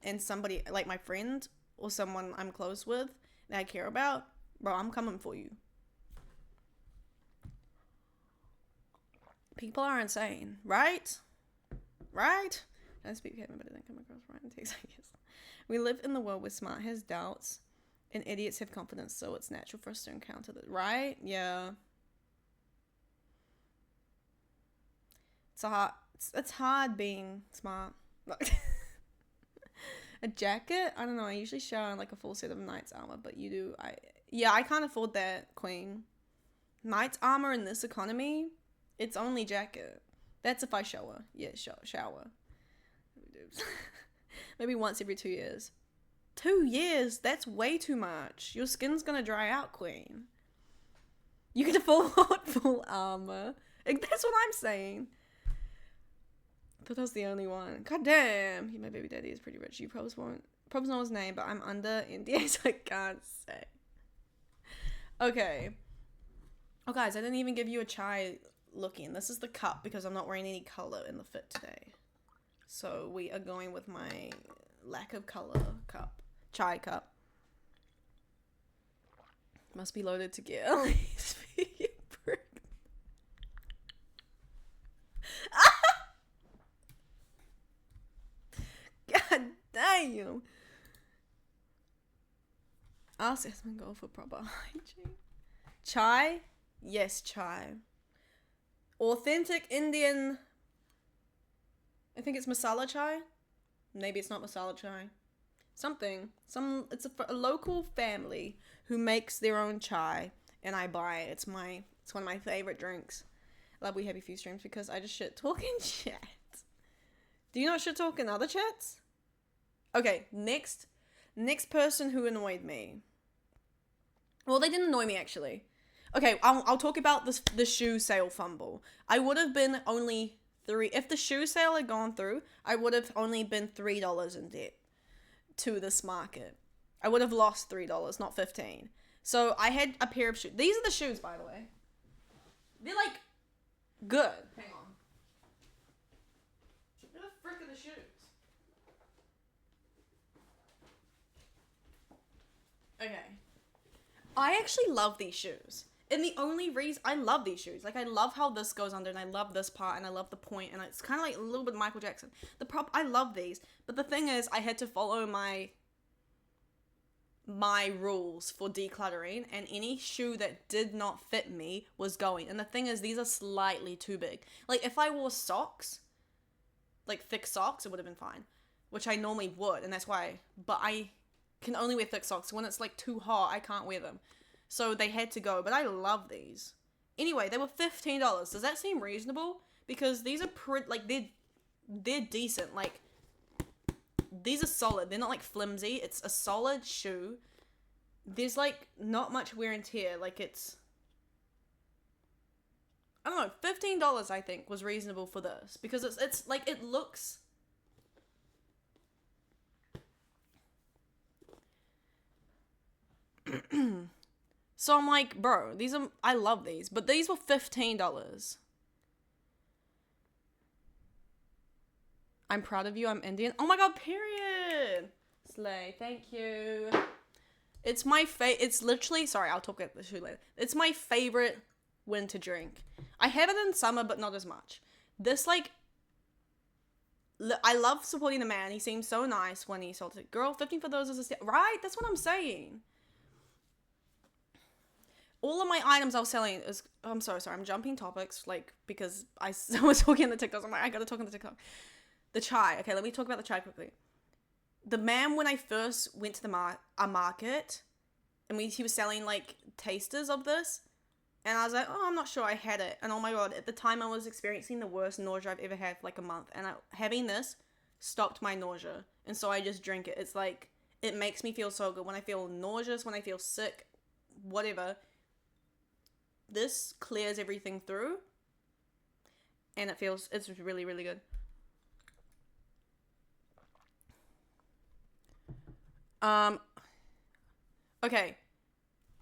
Speaker 2: and somebody, like my friend or someone I'm close with, that I care about, bro, I'm coming for you. People are insane, right? Right? I speak Kevin, but I didn't come across right in Texas. We live in the world where smart has doubts and idiots have confidence, so it's natural for us to encounter that, right? Yeah. It's hard being smart. A jacket? I don't know. I usually shower in like a full set of knight's armor, but you do. I can't afford that, queen. Knight's armor in this economy, it's only jacket. That's if I shower. Yeah, shower. Maybe once every 2 years. 2 years? That's way too much. Your skin's gonna dry out, queen. You can afford full armor. That's what I'm saying. I thought that was the only one. God damn. My baby daddy is pretty rich. You probably know his name, but I'm under NDA, so I can't say. Okay. Oh, guys, I didn't even give you a chai look-in. This is the cup because I'm not wearing any color in the fit today. So we are going with my lack of color cup. Chai cup. Must be loaded to get at least God damn. ask Esmond Gold for proper hygiene. Chai? Yes, chai. Authentic Indian. I think it's masala chai. Maybe it's not masala chai. It's a local family who makes their own chai, and I buy it. It's one of my favorite drinks. I love We Happy Few streams because I just shit talk in chat. Do you not shit talk in other chats? Okay, next person who annoyed me. Well, they didn't annoy me actually. Okay, I'll talk about the shoe sale fumble. I would have been only if the shoe sale had gone through, I would have only been $3 in debt to this market. I would have lost $3, not 15. So I had a pair of shoes. These are the shoes, by the way. They're like good. Hang on. Where the frick are the shoes? Okay. I actually love these shoes. And the only reason I love these shoes, like I love how this goes under, and I love this part, and I love the point, and it's kind of like a little bit Michael Jackson. I love these, but the thing is, I had to follow my rules for decluttering, and any shoe that did not fit me was going. And the thing is, these are slightly too big. Like if I wore socks, like thick socks, it would have been fine, which I normally would, and that's why. But I can only wear thick socks when it's like too hot. I can't wear them. So they had to go, but I love these. Anyway, they were $15. Does that seem reasonable? Because these are they're decent. Like, these are solid. They're not like flimsy. It's a solid shoe. There's like not much wear and tear. Like it's, I don't know, $15 I think was reasonable for this. Because it's like, it looks... So I'm like, bro, I love these, but these were $15. I'm proud of you, I'm Indian. Oh my god, period. Slay, thank you. It's my it's literally, sorry, I'll talk about the shoe later. It's my favorite winter drink. I have it in summer, but not as much. This, like, I love supporting the man. He seems so nice when he sold it. Girl, 15 for those is a step. Right? That's what I'm saying. All of my items I was selling is... I'm so sorry. I'm jumping topics, like, because I was talking on the TikTok. I'm like, I gotta talk on the TikTok. The chai. Okay, let me talk about the chai quickly. The man, when I first went to the market, and he was selling, like, tasters of this, and I was like, oh, I'm not sure I had it. And oh my god, at the time I was experiencing the worst nausea I've ever had for, like, a month. And having this stopped my nausea. And so I just drink it. It's like, it makes me feel so good. When I feel nauseous, when I feel sick, whatever... This clears everything through, and it's really, really good. Okay,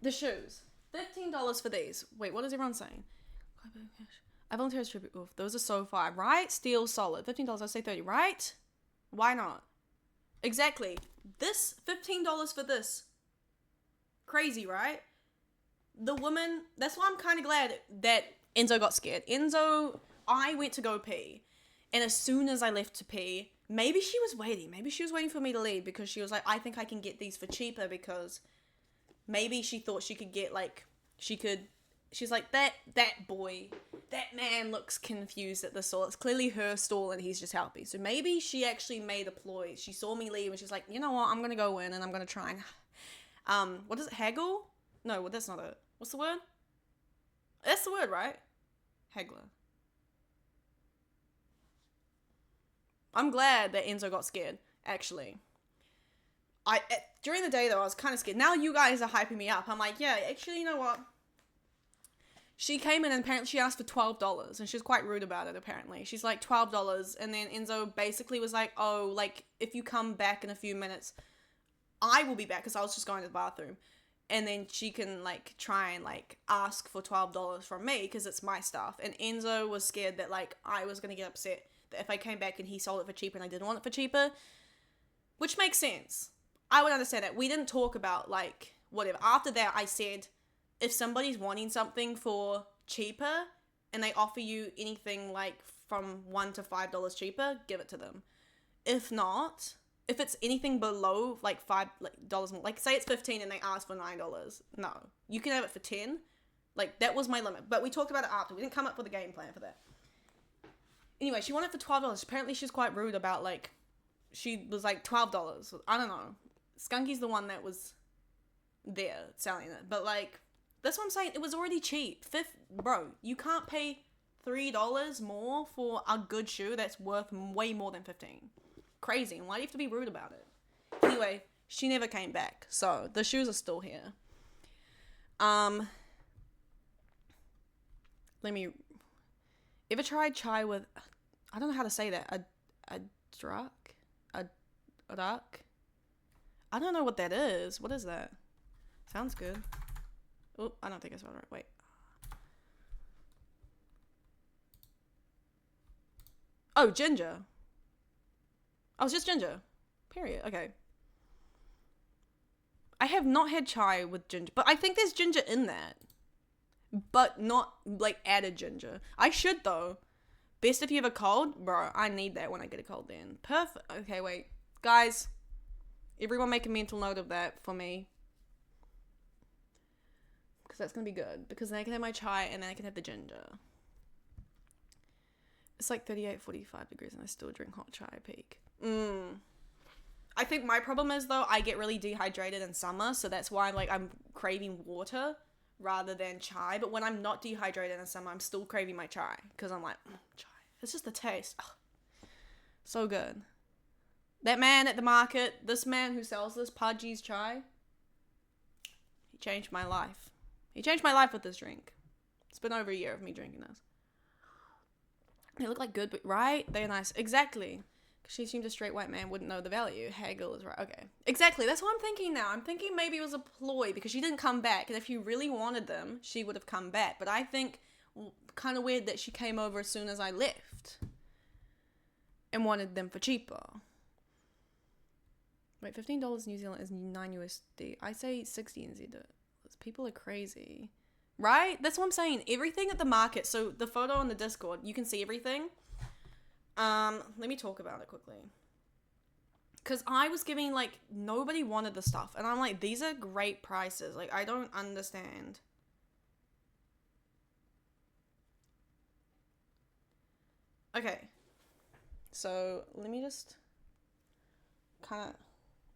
Speaker 2: the shoes, $15 for these. Wait, what is everyone saying? I volunteer as tribute. Oof, those are so far, right? Steel solid, $15. I say 30, right? Why not? Exactly. This $15 for this. Crazy, right? The woman, that's why I'm kind of glad that Enzo got scared. I went to go pee, and as soon as I left to pee, maybe she was waiting for me to leave, because she was like, I think I can get these for cheaper, because maybe she thought she could get, like, she's like, that man looks confused at the stall. It's clearly her stall, and he's just happy. So maybe she actually made a ploy. She saw me leave, and she's like, you know what, I'm gonna go in, and I'm gonna try and, what is it, haggle? No, well, that's not it. What's the word? That's the word, right? Haggler. I'm glad that Enzo got scared, actually. During the day, though, I was kind of scared. Now you guys are hyping me up. I'm like, yeah, actually, you know what? She came in and apparently she asked for $12, and she was quite rude about it, apparently. She's like, $12, and then Enzo basically was like, oh, like, if you come back in a few minutes, I will be back, because I was just going to the bathroom. And then she can, like, try and, like, ask for $12 from me, because it's my stuff. And Enzo was scared that, like, I was going to get upset that if I came back and he sold it for cheaper and I didn't want it for cheaper. Which makes sense. I would understand that. We didn't talk about, like, whatever. After that, I said, if somebody's wanting something for cheaper and they offer you anything, like, from $1 to $5 cheaper, give it to them. If not, if it's anything below like $5 more, like say it's 15 and they ask for $9, no, you can have it for 10. Like that was my limit, but we talked about it after. We didn't come up with a game plan for that. Anyway, she wanted it for $12. Apparently she's quite rude about like, she was like $12. I don't know. Skunky's the one that was there selling it, but like, that's what I'm saying. It was already cheap. Bro, you can't pay $3 more for a good shoe that's worth way more than 15. Crazy. And why do you have to be rude about it? Anyway, she never came back, so the shoes are still here. Let me. Ever tried chai with? I don't know how to say that. A duck. I don't know what that is. What is that? Sounds good. Oh, I don't think I spelled it right. Wait. Oh, ginger. Oh, it's just ginger. Period. Okay. I have not had chai with ginger, but I think there's ginger in that. But not, like, added ginger. I should, though. Best if you have a cold? Bro, I need that when I get a cold then. Perfect. Okay, wait. Guys, everyone make a mental note of that for me. Because that's going to be good. Because then I can have my chai and then I can have the ginger. It's like 38, 45 degrees and I still drink hot chai peak. I think my problem is, though, I get really dehydrated in summer. So that's why I'm craving water rather than chai. But when I'm not dehydrated in summer, I'm still craving my chai. Because I'm like, chai. It's just the taste. Ugh. So good. That man at the market, this man who sells this Pudgy's chai, he changed my life. He changed my life with this drink. It's been over a year of me drinking this. They look like good, but right? They're nice. Exactly. She assumed a straight white man wouldn't know the value. Haggle is right. Okay. Exactly. That's what I'm thinking now. I'm thinking maybe it was a ploy because she didn't come back. And if she really wanted them, she would have come back. But I think kind of weird that she came over as soon as I left and wanted them for cheaper. Wait, $15 New Zealand is 9 USD. I say 60 NZ. People are crazy. Right? That's what I'm saying. Everything at the market. So the photo on the Discord, you can see everything. Let me talk about it quickly. Because I was giving, like, nobody wanted the stuff. And I'm like, these are great prices. Like, I don't understand. Okay. So, let me just kind of,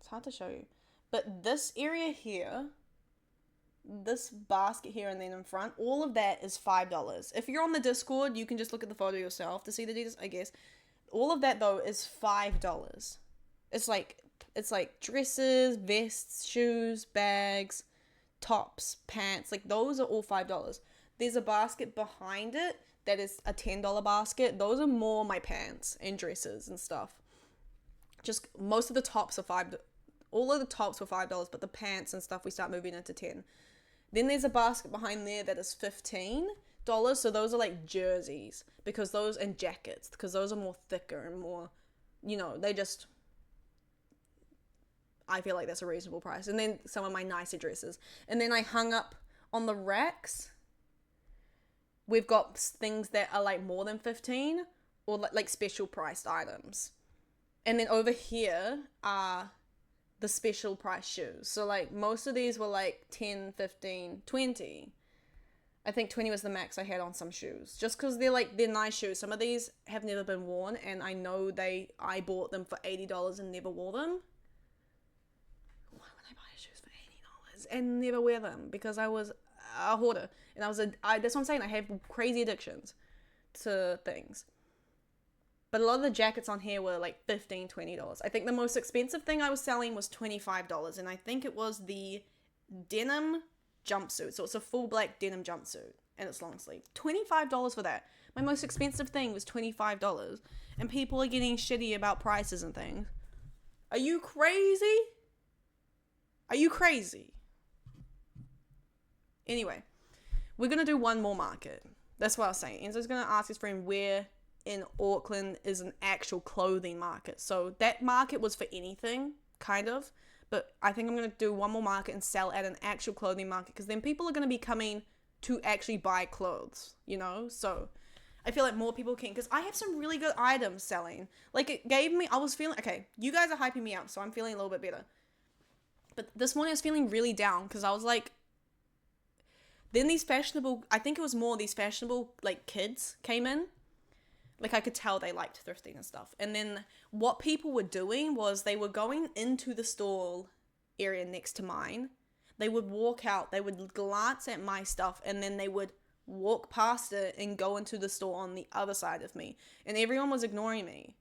Speaker 2: it's hard to show you. But this area here, this basket here and then in front, all of that is $5. If you're on the Discord, you can just look at the photo yourself to see the details, I guess. All of that, though, is $5. It's like dresses, vests, shoes, bags, tops, pants. Like, those are all $5. There's a basket behind it that is a $10 basket. Those are more my pants and dresses and stuff. Just most of the tops are $5. All of the tops were $5, but the pants and stuff we start moving into $10. Then there's a basket behind there that is $15. So those are like jerseys because those and jackets because those are more thicker and more, you know, I feel like that's a reasonable price. And then some of my nicer dresses. And then I hung up on the racks. We've got things that are like more than 15 or like special priced items. And then over here are the special price shoes. So like most of these were like 10, 15, 20. I think 20 was the max I had on some shoes. Just because they're nice shoes. Some of these have never been worn and I know I bought them for $80 and never wore them. Why would I buy shoes for $80 and never wear them? Because I was a hoarder. And that's what I'm saying. I have crazy addictions to things. But a lot of the jackets on here were like $15, $20. I think the most expensive thing I was selling was $25. And I think it was the denim jumpsuit. So it's a full black denim jumpsuit. And it's long sleeve. $25 for that. My most expensive thing was $25. And people are getting shitty about prices and things. Are you crazy? Are you crazy? Anyway. We're going to do one more market. That's what I was saying. Enzo's going to ask his friend where in Auckland is an actual clothing market. So that market was for anything, kind of. But I think I'm going to do one more market and sell at an actual clothing market. Because then people are going to be coming to actually buy clothes, you know? So I feel like more people can, because I have some really good items selling. Like, it gave me, I was feeling, okay, you guys are hyping me up, so I'm feeling a little bit better. But this morning I was feeling really down, because I was like, then these fashionable, I think it was more these fashionable, like, kids came in. Like, I could tell they liked thrifting and stuff. And then what people were doing was they were going into the stall area next to mine. They would walk out, they would glance at my stuff, and then they would walk past it and go into the store on the other side of me, and everyone was ignoring me.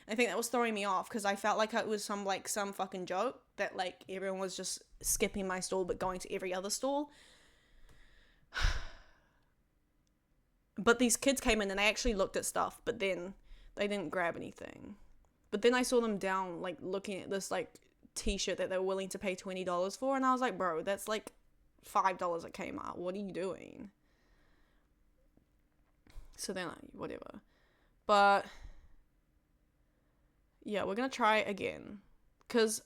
Speaker 2: I think that was throwing me off, because I felt like it was some fucking joke that, like, everyone was just skipping my stall but going to every other stall. But these kids came in and they actually looked at stuff, but then they didn't grab anything. But then I saw them down, like, looking at this, like, t-shirt that they were willing to pay $20 for, and I was like, bro, that's like $5 at Kmart. What are you doing? So then, whatever. But yeah, we're gonna try again, because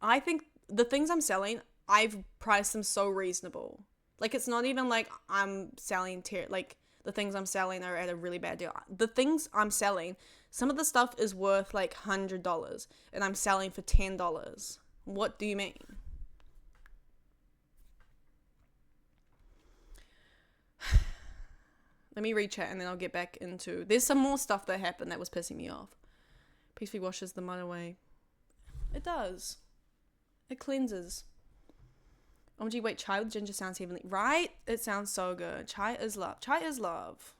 Speaker 2: I think the things I'm selling, I've priced them so reasonable. Like, it's not even like I'm selling like, the things I'm selling are at a really bad deal. The things I'm selling, some of the stuff is worth like $100, and I'm selling for $10. What do you mean? Let me read chat and then I'll get back into... There's some more stuff that happened that was pissing me off. Peacefully washes the mud away. It does. It cleanses. OMG, wait, chai with ginger sounds heavenly. Right? It sounds so good. Chai is love. Chai is love.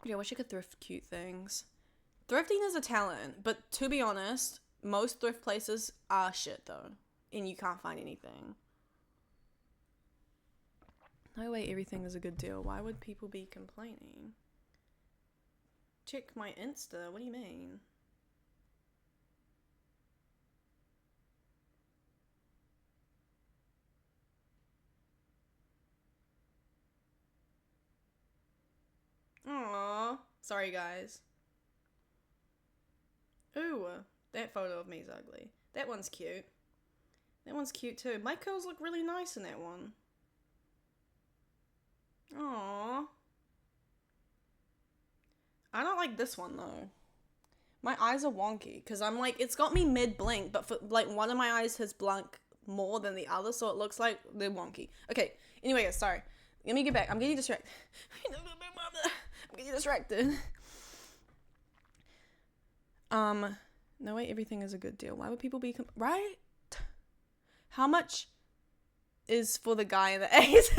Speaker 2: Yeah, I wish I could thrift cute things. Thrifting is a talent, but to be honest, most thrift places are shit though. And you can't find anything. No way everything is a good deal. Why would people be complaining? Check my Insta. What do you mean? Aww. Sorry, guys. Ooh, that photo of me is ugly. That one's cute. That one's cute too. My curls look really nice in that one. Aww. I don't like this one though. My eyes are wonky because I'm like, it's got me mid-blink, but for like one of my eyes has blunk more than the other, so it looks like they're wonky. Okay, anyway, guys, sorry. Let me get back. I'm getting distracted. I'm getting distracted. No way everything is a good deal. Why would people be right? How much is for the guy in the A's?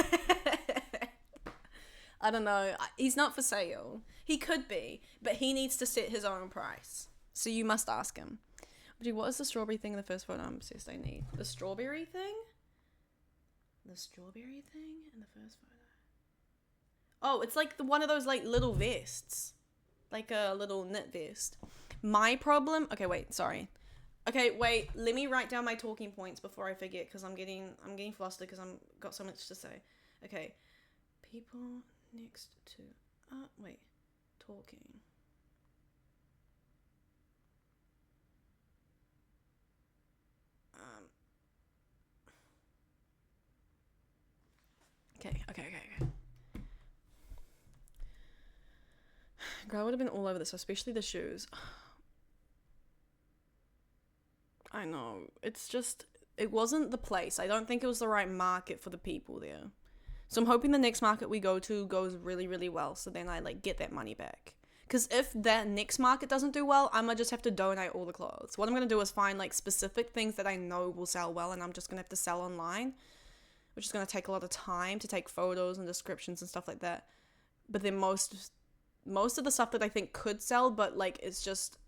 Speaker 2: I don't know. He's not for sale. He could be, but he needs to set his own price. So you must ask him. Gee, what is the strawberry thing in the first photo? I'm obsessed. I need the strawberry thing. The strawberry thing in the first photo. Oh, it's like one of those like little vests, like a little knit vest. My problem. Okay, wait. Sorry. Okay, wait. Let me write down my talking points before I forget, because I'm getting flustered because I'm got so much to say. Okay, people next to. Wait. Talking. Okay. Girl, I would have been all over this, especially the shoes. I know. It's just, it wasn't the place. I don't think it was the right market for the people there. So I'm hoping the next market we go to goes really, really well, so then I like get that money back. Because if that next market doesn't do well, I'm going to just have to donate all the clothes. What I'm going to do is find like specific things that I know will sell well, and I'm just going to have to sell online, which is going to take a lot of time to take photos and descriptions and stuff like that. But then most of the stuff that I think could sell, but like it's just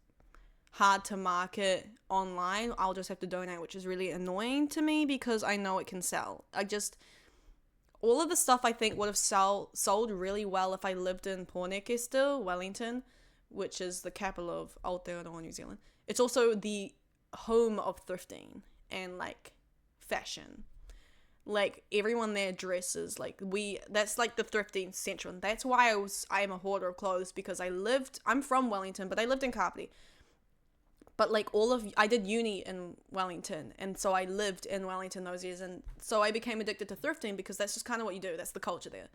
Speaker 2: hard to market online, I'll just have to donate, which is really annoying to me because I know it can sell. All of the stuff I think would have sold really well if I lived in Porneke still, Wellington, which is the capital of Aotearoa, New Zealand. It's also the home of thrifting and like fashion. Like everyone there dresses like that's like the thrifting central. And that's why I am a hoarder of clothes, because I'm from Wellington, but I lived in Kapiti. But like I did uni in Wellington, and so I lived in Wellington those years, and so I became addicted to thrifting because that's just kind of what you do. That's the culture there.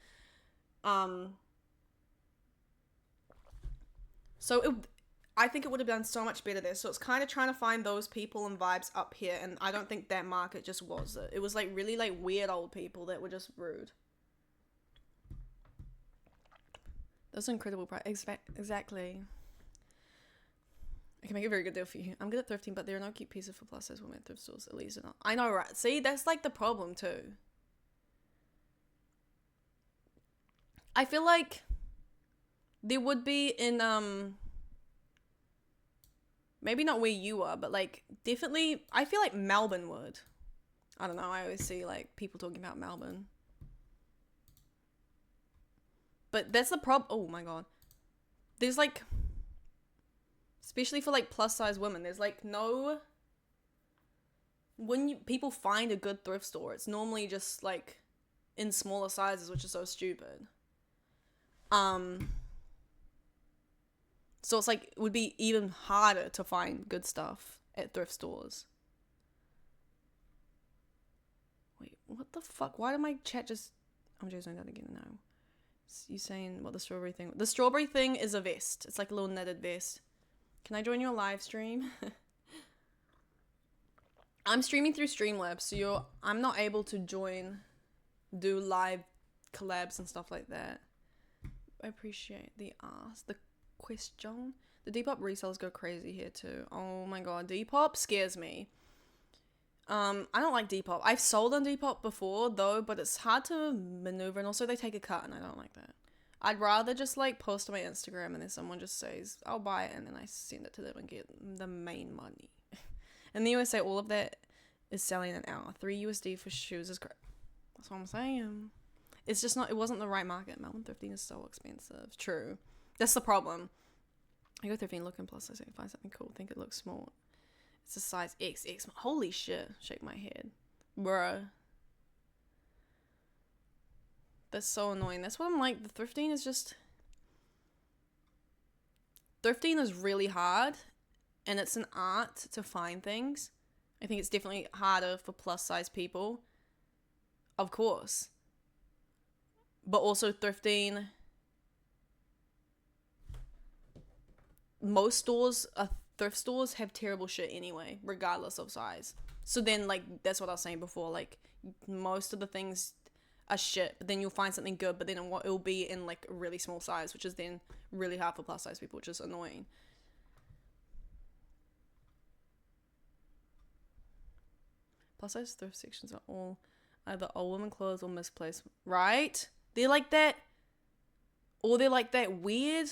Speaker 2: So I think it would have done so much better there. So it's kind of trying to find those people and vibes up here, and I don't think that market just was it. It was like really like weird old people that were just rude. That's an incredible price. Exactly. I can make a very good deal for you. I'm good at thrifting, but there are no cute pieces for plus size women at thrift stores, at least not. I know, right? See, that's like the problem too. I feel like there would be in maybe not where you are, but like definitely I feel like Melbourne would. I don't know, I always see like people talking about Melbourne. But that's the problem. Oh my god. There's like, especially for like plus size women, there's like no, when people find a good thrift store, it's normally just like in smaller sizes, which is so stupid. So it's like, it would be even harder to find good stuff at thrift stores. Wait, what the fuck? Why did my chat just, I'm just doing that again now. You saying what the strawberry thing? The strawberry thing is a vest. It's like a little knitted vest. Can I join your live stream? I'm streaming through Streamlabs, so I'm not able to do live collabs and stuff like that. I appreciate the question. The Depop resellers go crazy here too. Oh my god, Depop scares me. I don't like Depop. I've sold on Depop before though, but it's hard to maneuver, and also they take a cut, and I don't like that. I'd rather just like post on my Instagram and then someone just says, I'll buy it, and then I send it to them and get the main money. In the USA, all of that is selling an hour. $3 for shoes is great. That's what I'm saying. It's just not, it wasn't the right market. Melbourne thrifting is so expensive. True. That's the problem. I go thrifting looking plus size, find something cool, think it looks small. It's a size XX. Holy shit. Shake my head. Bruh. That's so annoying. That's what I'm like. The thrifting is just... Thrifting is really hard. And it's an art to find things. I think it's definitely harder for plus size people. Of course. But also thrifting... Most stores are... Thrift stores have terrible shit anyway, regardless of size. So then, like, that's what I was saying before. Like, most of the things are shit, but then you'll find something good, but then it'll be in, like, a really small size, which is then really hard for plus size people, which is annoying. Plus size thrift sections are all either old woman clothes or misplaced, right? They're like that, or they're like that weird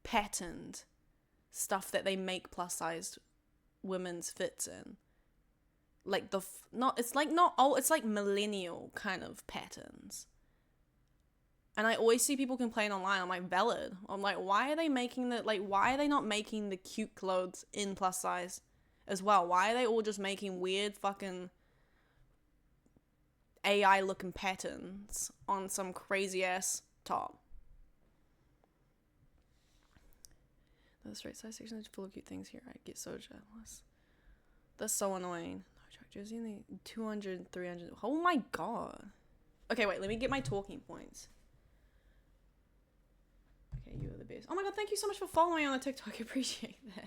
Speaker 2: patterned stuff that they make plus sized women's fits in, like it's like millennial kind of patterns. And I always see people complain online. I'm like, valid. I'm like, why are they making why are they not making the cute clothes in plus size as well? Why are they all just making weird fucking AI looking patterns on some crazy ass top? The straight size section is full of cute things here. I get so jealous. That's so annoying. No joke, Jersey, only 200, 300. Oh my god. Okay, wait, let me get my talking points. Okay, you are the best. Oh my god, thank you so much for following me on the TikTok. I appreciate that.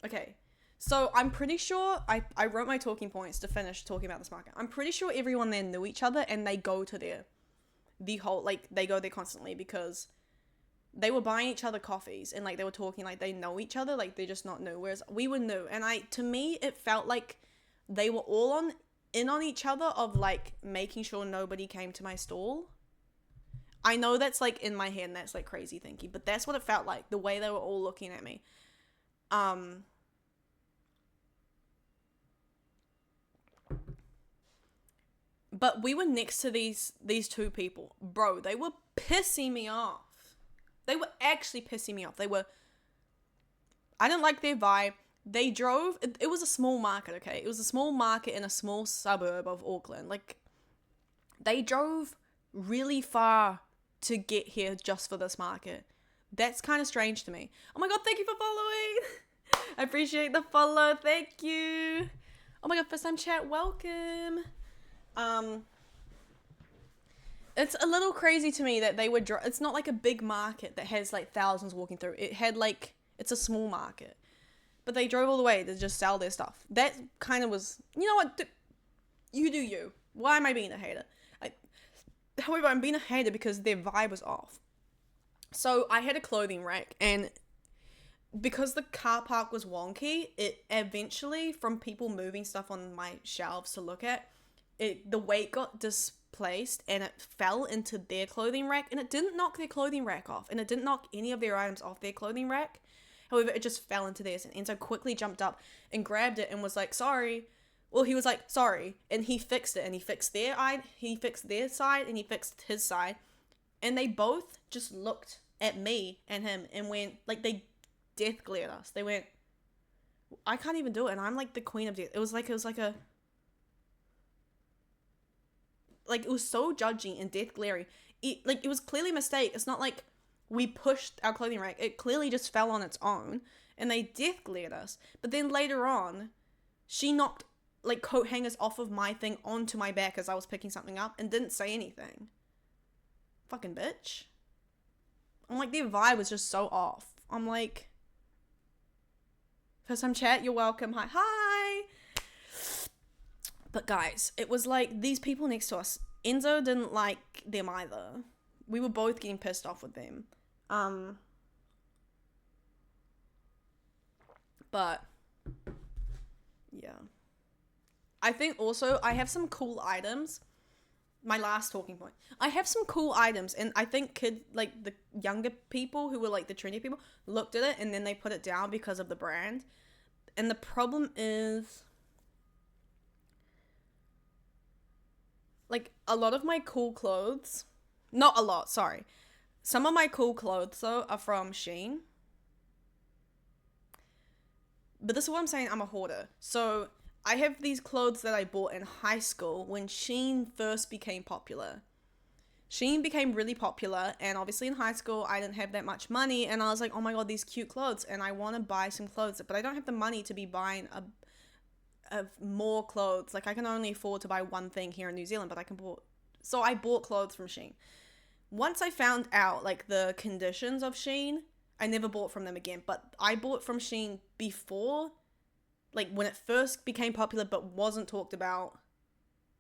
Speaker 2: Okay. So I'm pretty sure I wrote my talking points to finish talking about this market. I'm pretty sure everyone there knew each other, and they go to there. They go there constantly because they were buying each other coffees, and like they were talking like they know each other, like they're just not new, whereas we were new. And to me it felt like they were all in on each other of like making sure nobody came to my stall. I know that's like in my head and that's like crazy thinking, but that's what it felt like, the way they were all looking at me. But we were next to these two people. Bro, they were pissing me off. They were actually pissing me off. I didn't like their vibe. They drove, it was a small market, okay? It was a small market in a small suburb of Auckland. Like, they drove really far to get here just for this market. That's kind of strange to me. Oh my god, thank you for following. I appreciate the follow. Thank you. Oh my god, first time chat, welcome. It's a little crazy to me that they would it's not like a big market that has like thousands walking through. It had like, it's a small market. But they drove all the way to just sell their stuff. That kind of was, you know what, you do you. Why am I being a hater? However, I'm being a hater because their vibe was off. So I had a clothing rack, and because the car park was wonky, it eventually, from people moving stuff on my shelves to look at, the weight got displaced and it fell into their clothing rack, and it didn't knock their clothing rack off, and it didn't knock any of their items off their clothing rack. However, it just fell into theirs, and Enzo quickly jumped up and grabbed it and was like, sorry. Well, he was like, sorry, and he fixed it, and he fixed their side, and he fixed his side, and they both just looked at me and him and went, like, they death glared us. They went, I can't even do it, and I'm like the queen of death. It was like it was so judgy and death glary. It was clearly a mistake. It's not like we pushed our clothing rack. It clearly just fell on its own, and they death glared us. But then later on, she knocked like coat hangers off of my thing onto my back as I was picking something up and didn't say anything. Fucking bitch. I'm like, their vibe was just so off. I'm like, first time chat, you're welcome. Hi. But guys, it was like these people next to us, Enzo didn't like them either. We were both getting pissed off with them. But yeah. I think also I have some cool items. My last talking point. I have some cool items, and I think the younger people who were like the trendy people looked at it and then they put it down because of the brand. And the problem is, like, a lot of my cool clothes, not a lot, sorry. Some of my cool clothes though are from Shein. But this is what I'm saying, I'm a hoarder. So I have these clothes that I bought in high school when Shein first became popular. Shein became really popular, and obviously in high school I didn't have that much money, and I was like, oh my god, these cute clothes, and I want to buy some clothes, but I don't have the money to be buying more clothes. Like, I can only afford to buy one thing here in New Zealand, but so I bought clothes from Shein. Once I found out like the conditions of Shein, I never bought from them again, but I bought from Shein before, like when it first became popular, but wasn't talked about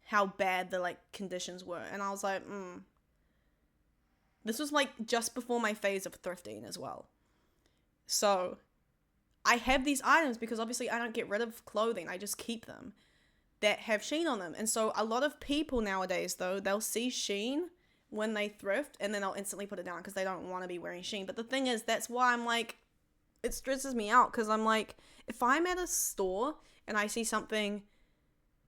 Speaker 2: how bad the like conditions were. And I was like, This was like just before my phase of thrifting as well. So I have these items because obviously I don't get rid of clothing. I just keep them that have Shein on them. And so a lot of people nowadays though, they'll see Shein when they thrift and then they'll instantly put it down because they don't want to be wearing Shein. But the thing is, that's why I'm like, it stresses me out, because I'm like, if I'm at a store and I see something,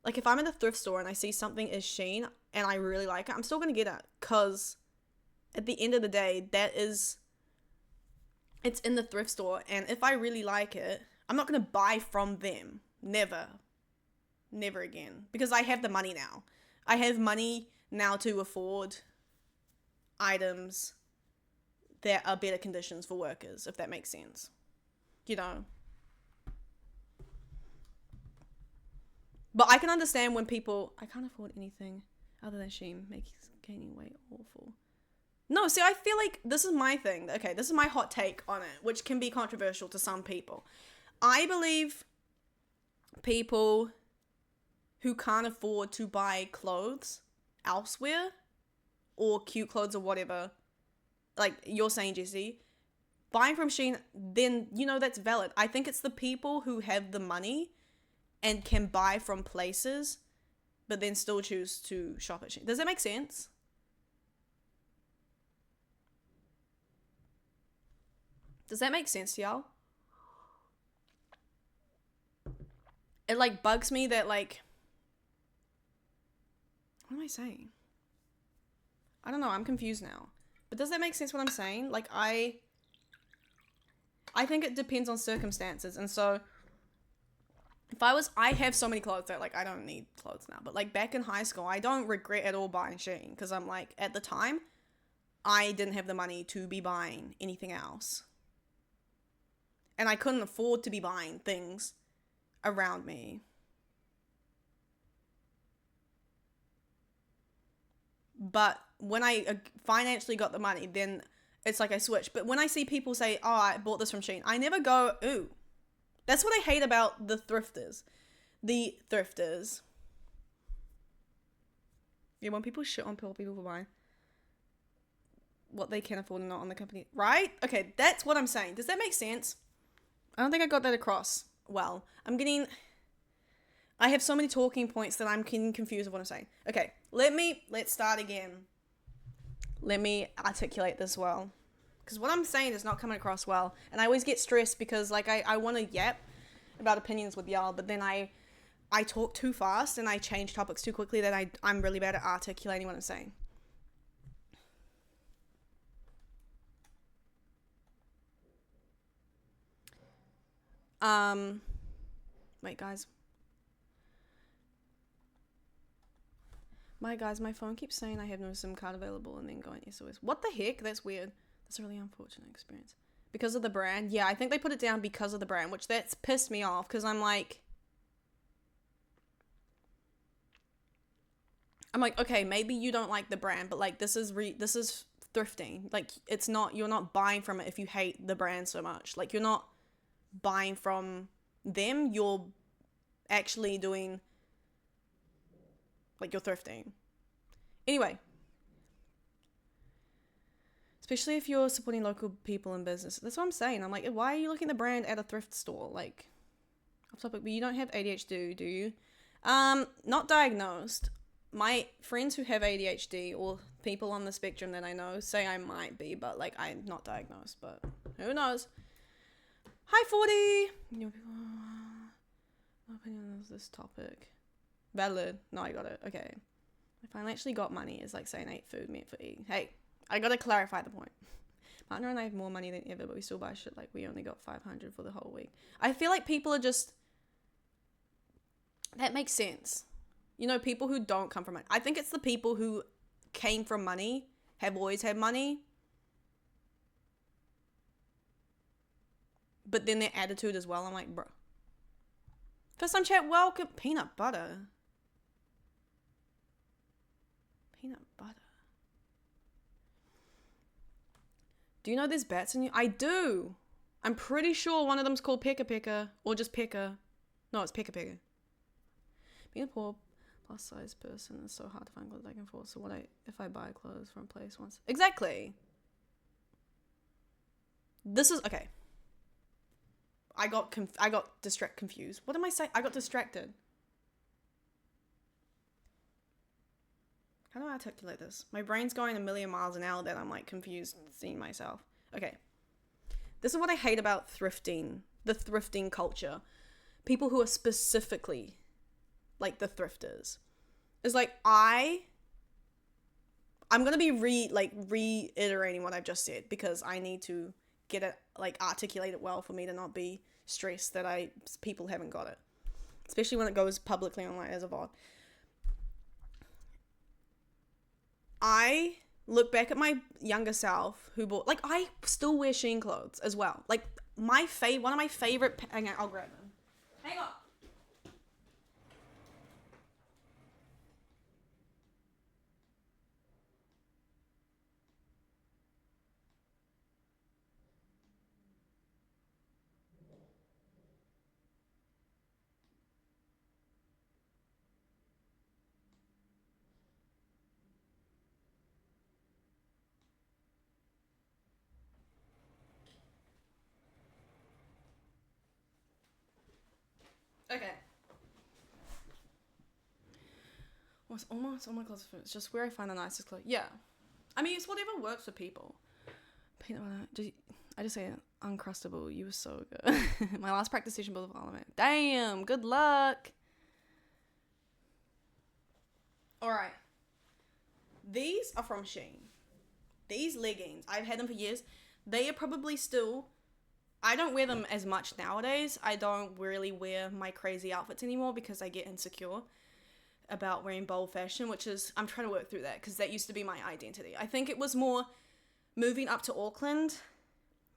Speaker 2: like if I'm at a thrift store and I see something is Shein and I really like it, I'm still going to get it, because at the end of the day, it's in the thrift store, and if I really like it, I'm not going to buy from them. Never again, because I have the money now. I have money now to afford items that are better conditions for workers, if that makes sense. You know. But I can understand when people, I can't afford anything other than Shein, makes gaining weight awful. No, see, I feel like this is my thing. Okay, this is my hot take on it, which can be controversial to some people. I believe people who can't afford to buy clothes elsewhere, or cute clothes or whatever, like you're saying, Jessie, buying from Shein, then, you know, that's valid. I think it's the people who have the money and can buy from places, but then still choose to shop at Shein. Does that make sense? Does that make sense to y'all? It, like, bugs me that, like, what am I saying? I don't know, I'm confused now. But does that make sense what I'm saying? Like, I think it depends on circumstances. And so, I have so many clothes that, like, I don't need clothes now. But, like, back in high school, I don't regret at all buying Shein. Because I'm like, at the time, I didn't have the money to be buying anything else. And I couldn't afford to be buying things around me. But when I financially got the money, then it's like I switched. But when I see people say, oh, I bought this from Shein, I never go, ooh. That's what I hate about the thrifters. The thrifters. Yeah, when people shit on poor people for buying what they can afford and not on the company. Right? Okay, that's what I'm saying. Does that make sense? I don't think I got that across well. I have so many talking points that I'm getting confused with what I'm saying. Okay, let's start again. Let me articulate this well. Because what I'm saying is not coming across well. And I always get stressed because like I want to yap about opinions with y'all, but then I talk too fast and I change topics too quickly that I'm really bad at articulating what I'm saying. Wait, guys. My phone keeps saying I have no SIM card available and then going SOS. What the heck? That's weird. That's a really unfortunate experience. Because of the brand? Yeah, I think they put it down because of the brand, which that's pissed me off because I'm like, okay, maybe you don't like the brand, but like this is thrifting. Like you're not buying from it if you hate the brand so much. Like you're not buying from them, you're actually doing like you're thrifting. Anyway, especially if you're supporting local people and business. That's what I'm saying. I'm like, why are you looking at the brand at a thrift store? Like, off topic, but you don't have ADHD, do you? Not diagnosed. My friends who have ADHD or people on the spectrum that I know say I might be, but like I'm not diagnosed, but who knows? Hi 40! My opinion on this topic. Valid. No, I got it. Okay. I finally actually got money. It's like saying I ate food meant for eating. Hey, I gotta clarify the point. Partner and I have more money than ever, but we still buy shit like we only got $500 for the whole week. I feel like people are just... That makes sense. You know, people who don't come from money. I think it's the people who came from money, have always had money, but then their attitude as well. I'm like, bro. First time chat, welcome. Peanut butter. Peanut butter. Do you know there's bats in you? I do. I'm pretty sure one of them's called Pekka Pekka. Or just Pekka. No, it's Pekka Pekka. Being a poor plus size person is so hard to find clothes I can afford. So if I buy clothes from a place once? Exactly. This is... Okay. I got confused. What am I saying? I got distracted. How do I articulate this? My brain's going a million miles an hour that I'm like confused seeing myself. Okay. This is what I hate about thrifting. The thrifting culture. People who are specifically like the thrifters. It's like I'm going to be reiterating what I've just said because I need to get it, like articulate it well for me to not be stressed that people haven't got it. Especially when it goes publicly online as a VOD. I look back at my younger self who bought, like, I still wear Shein clothes as well. Like, one of my favorite, hang on, I'll grab them. Hang on. Okay. What's almost all my clothes? It's just where I find the nicest clothes. Yeah. I mean, it's whatever works for people. Peanut butter. I just say Uncrustable. You were so good. My last practice session built of element. Damn. Good luck. Alright. These are from Shein. These leggings, I've had them for years. They are probably still... I don't wear them as much nowadays. I don't really wear my crazy outfits anymore because I get insecure about wearing bold fashion, which is... I'm trying to work through that because that used to be my identity. I think it was more moving up to Auckland,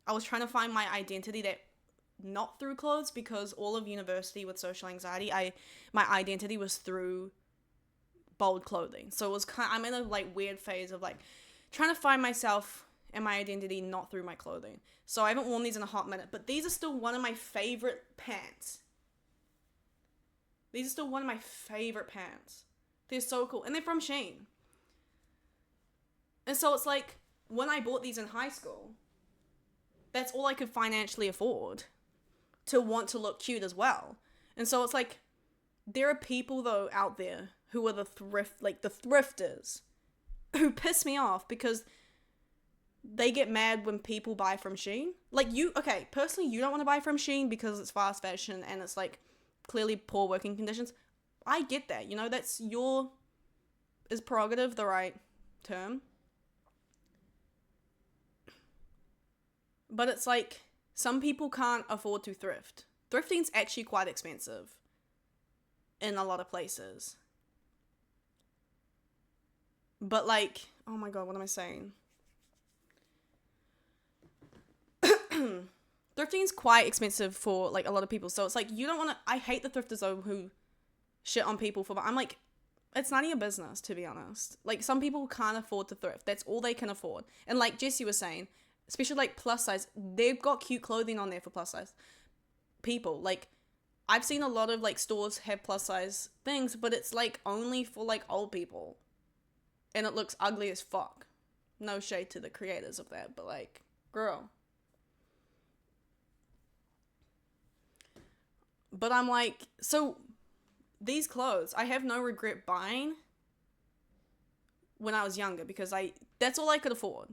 Speaker 2: I was trying to find my identity that not through clothes, because all of university with social anxiety, my identity was through bold clothing. So it was I'm in a like weird phase of like trying to find myself and my identity not through my clothing. So I haven't worn these in a hot minute, but these are still one of my favorite pants. These are still one of my favorite pants. They're so cool. And they're from Shein. And so it's like, when I bought these in high school, that's all I could financially afford to want to look cute as well. And so it's like, there are people though out there who are the thrifters, who piss me off because they get mad when people buy from Shein. Like personally, you don't want to buy from Shein because it's fast fashion and it's like clearly poor working conditions. I get that, that's is prerogative the right term? But it's like, some people can't afford to thrift. Thrifting's actually quite expensive in a lot of places. But like, oh my god, what am I saying? Thrifting is quite expensive for like a lot of people. So it's like, you don't want to, I hate the thrifters though who shit on people for, but I'm like, it's none of your business, to be honest. Like, some people can't afford to thrift. That's all they can afford. And like Jessie was saying, especially like plus size, they've got cute clothing on there for plus size people. Like, I've seen a lot of like stores have plus size things, but it's like only for like old people. And it looks ugly as fuck. No shade to the creators of that, but like, girl. But I'm like, so these clothes, I have no regret buying when I was younger because that's all I could afford.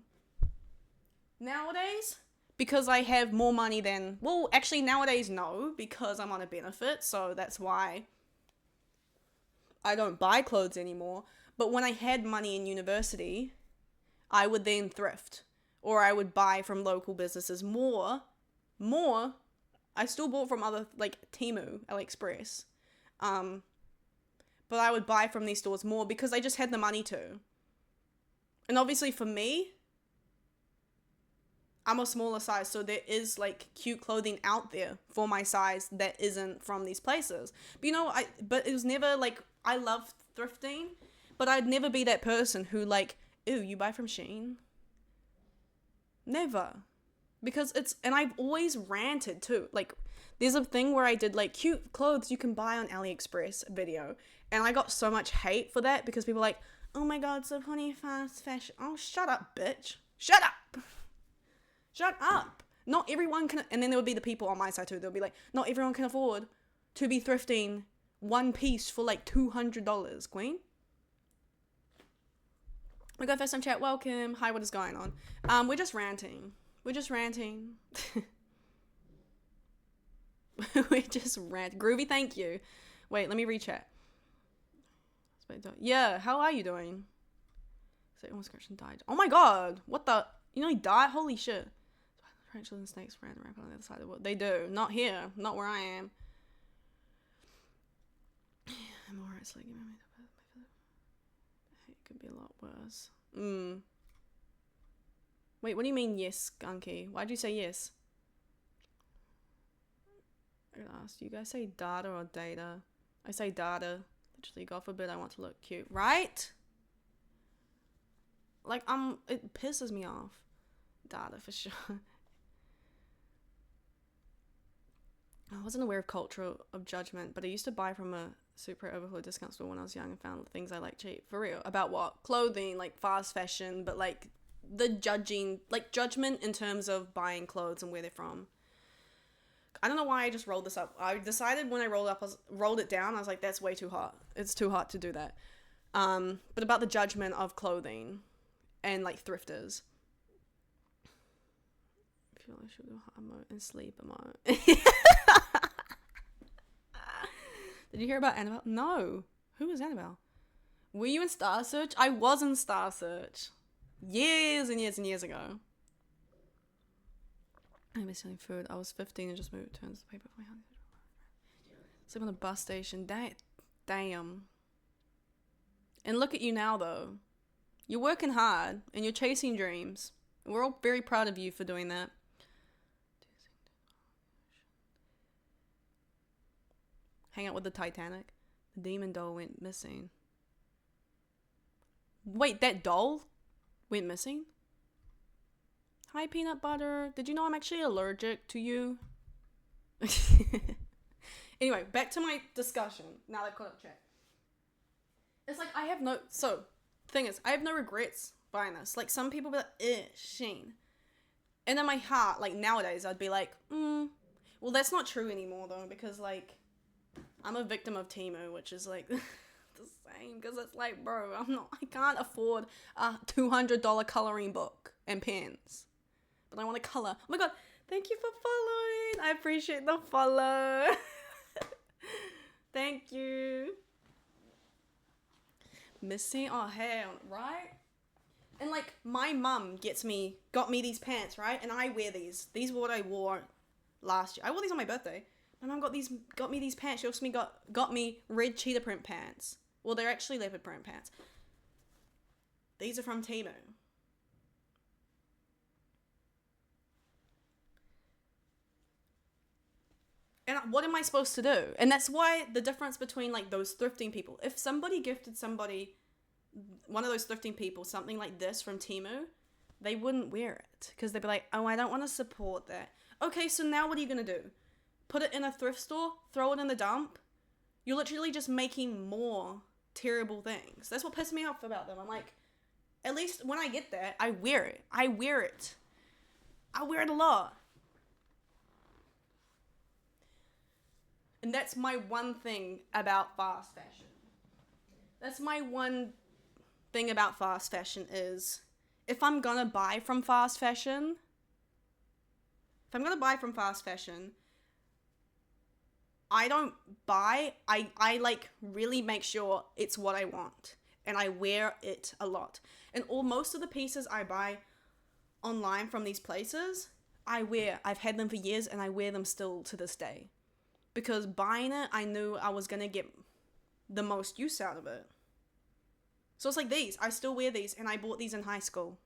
Speaker 2: Nowadays, because I have more money than, well, actually nowadays no, because I'm on a benefit, so that's why I don't buy clothes anymore. But when I had money in university, I would then thrift, or I would buy from local businesses more. I still bought from other, like Temu, AliExpress. But I would buy from these stores more because I just had the money to. And obviously for me, I'm a smaller size, so there is like cute clothing out there for my size that isn't from these places. But but it was never like, I love thrifting, but I'd never be that person who like, ew, you buy from Shein? Never. Because and I've always ranted too. Like, there's a thing where I did like cute clothes you can buy on AliExpress video. And I got so much hate for that because people are like, oh my god, so funny fast fashion. Oh, shut up, bitch. Shut up. Shut up. Not everyone can, and then there would be the people on my side too. They'll be like, not everyone can afford to be thrifting one piece for like $200, queen. We got first time chat. Welcome. Hi, what is going on? We're just ranting. We're just ranting. We're just rant. Groovy, thank you. Wait, let me rechat. Yeah, how are you doing? So almost scratched and died. Oh my god, what the? You know he died? Holy shit. Tarantulas and snakes ran around on the other side of the world. They do. Not here. Not where I am. I'm alright, so it could be a lot worse. Wait, what do you mean yes, Gunky? Why'd you say yes? I asked, do you guys say data or data? I say data. Literally, God forbid I want to look cute. Right? Like, it pisses me off. Data, for sure. I wasn't aware of culture of judgment, but I used to buy from a super overhaul discount store when I was young and found things I like cheap. For real. About what? Clothing, like fast fashion, but like the judgment in terms of buying clothes and where they're from. I don't know why I just rolled this up. I decided when I rolled it down, I was like, that's way too hot. It's too hot to do that. But about the judgment of clothing and like thrifters. I feel like I should go hot mode and sleep mode. Did you hear about Annabelle? No. Who was Annabelle? Were you in Star Search? I was in Star Search. Years and years and years ago. I was selling food. I was 15 and just moved turns of paper for my hand. Sleep on the bus station. Damn. And look at you now, though. You're working hard and you're chasing dreams. We're all very proud of you for doing that. Hang out with the Titanic. The demon doll went missing. Wait, that doll went missing? Hi, peanut butter. Did you know I'm actually allergic to you? Anyway, back to my discussion. Now that I've caught up chat. It's like I have no... So, thing is, I have no regrets buying this. Like, some people be like, Shein. And in my heart, like, nowadays, I'd be like, Well, that's not true anymore, though, because, like, I'm a victim of Temu, which is, like, the same. Because it's like, bro, I can't afford a $200 coloring book and pens. But I want to color. Oh my god, thank you for following. I appreciate the follow. Thank you. Missing? Oh, hell, right? And, like, my mum got me these pants, right? And I wear these. These were what I wore last year. I wore these on my birthday. My mum got me these pants. She also got me red cheetah print pants. Well, they're actually leopard print pants. These are from Temu. And what am I supposed to do? And that's why the difference between, like, those thrifting people. If somebody gifted one of those thrifting people, something like this from Temu, they wouldn't wear it. Because they'd be like, oh, I don't want to support that. Okay, so now what are you going to do? Put it in a thrift store? Throw it in the dump? You're literally just making more terrible things. That's what pissed me off about them. I'm like, at least when I get that, I wear it. I wear it a lot. And that's my one thing about fast fashion. That's my one thing about fast fashion is, if I'm gonna buy from fast fashion, I don't buy, I like really make sure it's what I want. And I wear it a lot. And most of the pieces I buy online from these places, I've had them for years and I wear them still to this day. Because buying it, I knew I was going to get the most use out of it. So it's like these. I still wear these, and I bought these in high school.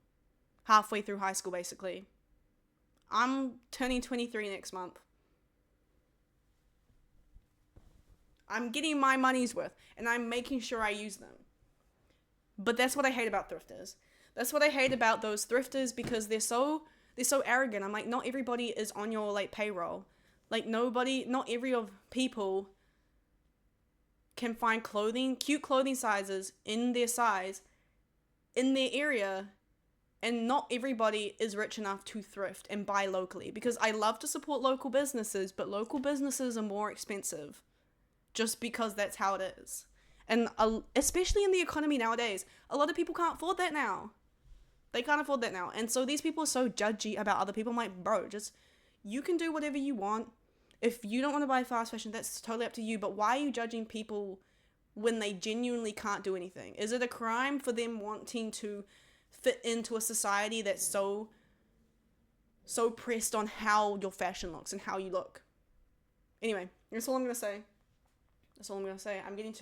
Speaker 2: Halfway through high school, basically. I'm turning 23 next month. I'm getting my money's worth, and I'm making sure I use them. But that's what I hate about thrifters. That's what I hate about those thrifters, because they're so arrogant. I'm like, not everybody is on your, like, payroll. Like, not every of people can find cute clothing sizes in their size, in their area, and not everybody is rich enough to thrift and buy locally. Because I love to support local businesses, but local businesses are more expensive, just because that's how it is. And especially in the economy nowadays, a lot of people can't afford that now. They can't afford that now. And so these people are so judgy about other people. I'm like, bro, you can do whatever you want. If you don't want to buy fast fashion, that's totally up to you. But why are you judging people when they genuinely can't do anything? Is it a crime for them wanting to fit into a society that's so pressed on how your fashion looks and how you look? Anyway, that's all I'm going to say. I'm getting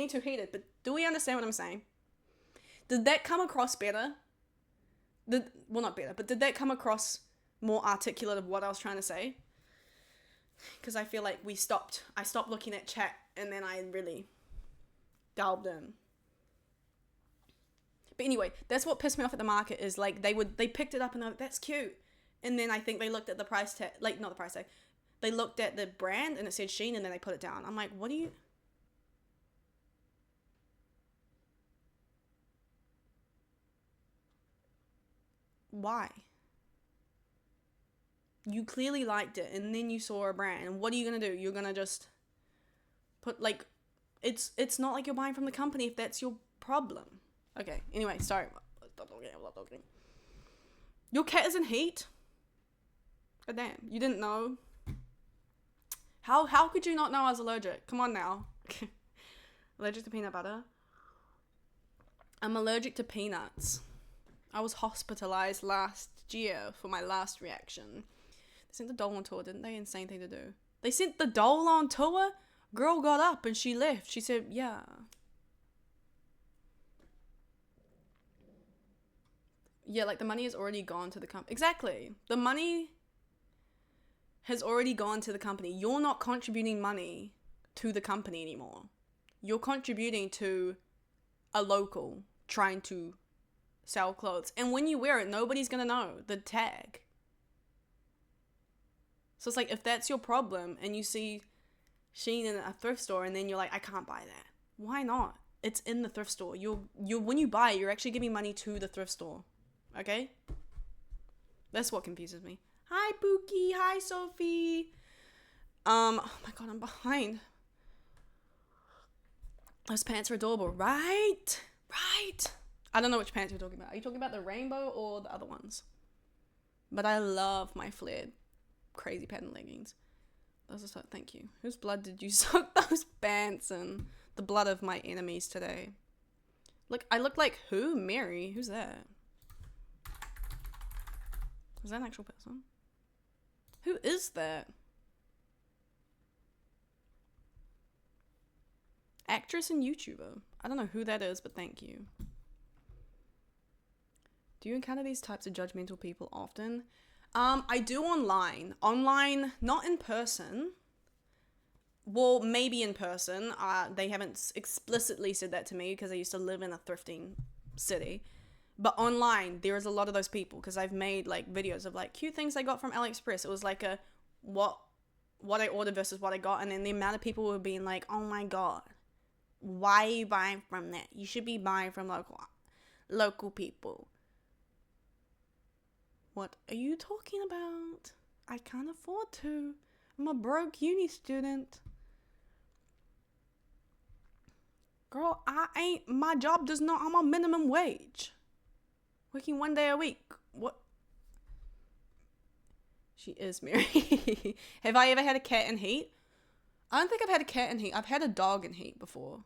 Speaker 2: too heated. But do we understand what I'm saying? Did that come across better? Well, not better, but did that come across more articulate of what I was trying to say? Because I feel like I stopped looking at chat and then I really delved in. But anyway, that's what pissed me off at the market is, like, they picked it up and they're like, that's cute. And then I think they looked at the price tag, like, not the price tag. They looked at the brand and it said Shein and then they put it down. I'm like, what do you... Why? You clearly liked it and then you saw a brand. And what are you going to do? You're going to just put, like, it's not like you're buying from the company if that's your problem. Okay, anyway, sorry. Stop talking. Your cat is in heat? God damn, you didn't know? How could you not know I was allergic? Come on now. Allergic to peanut butter? I'm allergic to peanuts. I was hospitalized last year for my last reaction. They sent the doll on tour, didn't they? Insane thing to do. They sent the doll on tour? Girl got up and she left. She said, yeah. Yeah, like the money has already gone to the company. Exactly. The money has already gone to the company. You're not contributing money to the company anymore. You're contributing to a local trying to sell clothes. And when you wear it, nobody's going to know the tag. So it's like, if that's your problem and you see Shein in a thrift store and then you're like, I can't buy that. Why not? It's in the thrift store. You're when you buy it, you're actually giving money to the thrift store. Okay? That's what confuses me. Hi, Pookie. Hi, Sophie. Oh my god, I'm behind. Those pants are adorable. Right? I don't know which pants you're talking about. Are you talking about the rainbow or the other ones? But I love my flared crazy pattern leggings. Those are so, thank you. Whose blood did you soak those pants in? The blood of my enemies today. Look, I look like who? Mary? Who's that? Is that an actual person? Who is that? Actress and YouTuber. I don't know who that is, but thank you. Do you encounter these types of judgmental people often? I do online. Online, not in person. Well, maybe in person. They haven't explicitly said that to me because I used to live in a thrifting city. But online, there is a lot of those people because I've made like videos of like cute things I got from AliExpress. It was like a what I ordered versus what I got, and then the amount of people were being like, "Oh my god, why are you buying from that? You should be buying from local people." What are you talking about? I can't afford to. I'm a broke uni student. Girl, my job does not, I'm on minimum wage. Working 1 day a week. What? She is Mary. Have I ever had a cat in heat? I don't think I've had a cat in heat. I've had a dog in heat before.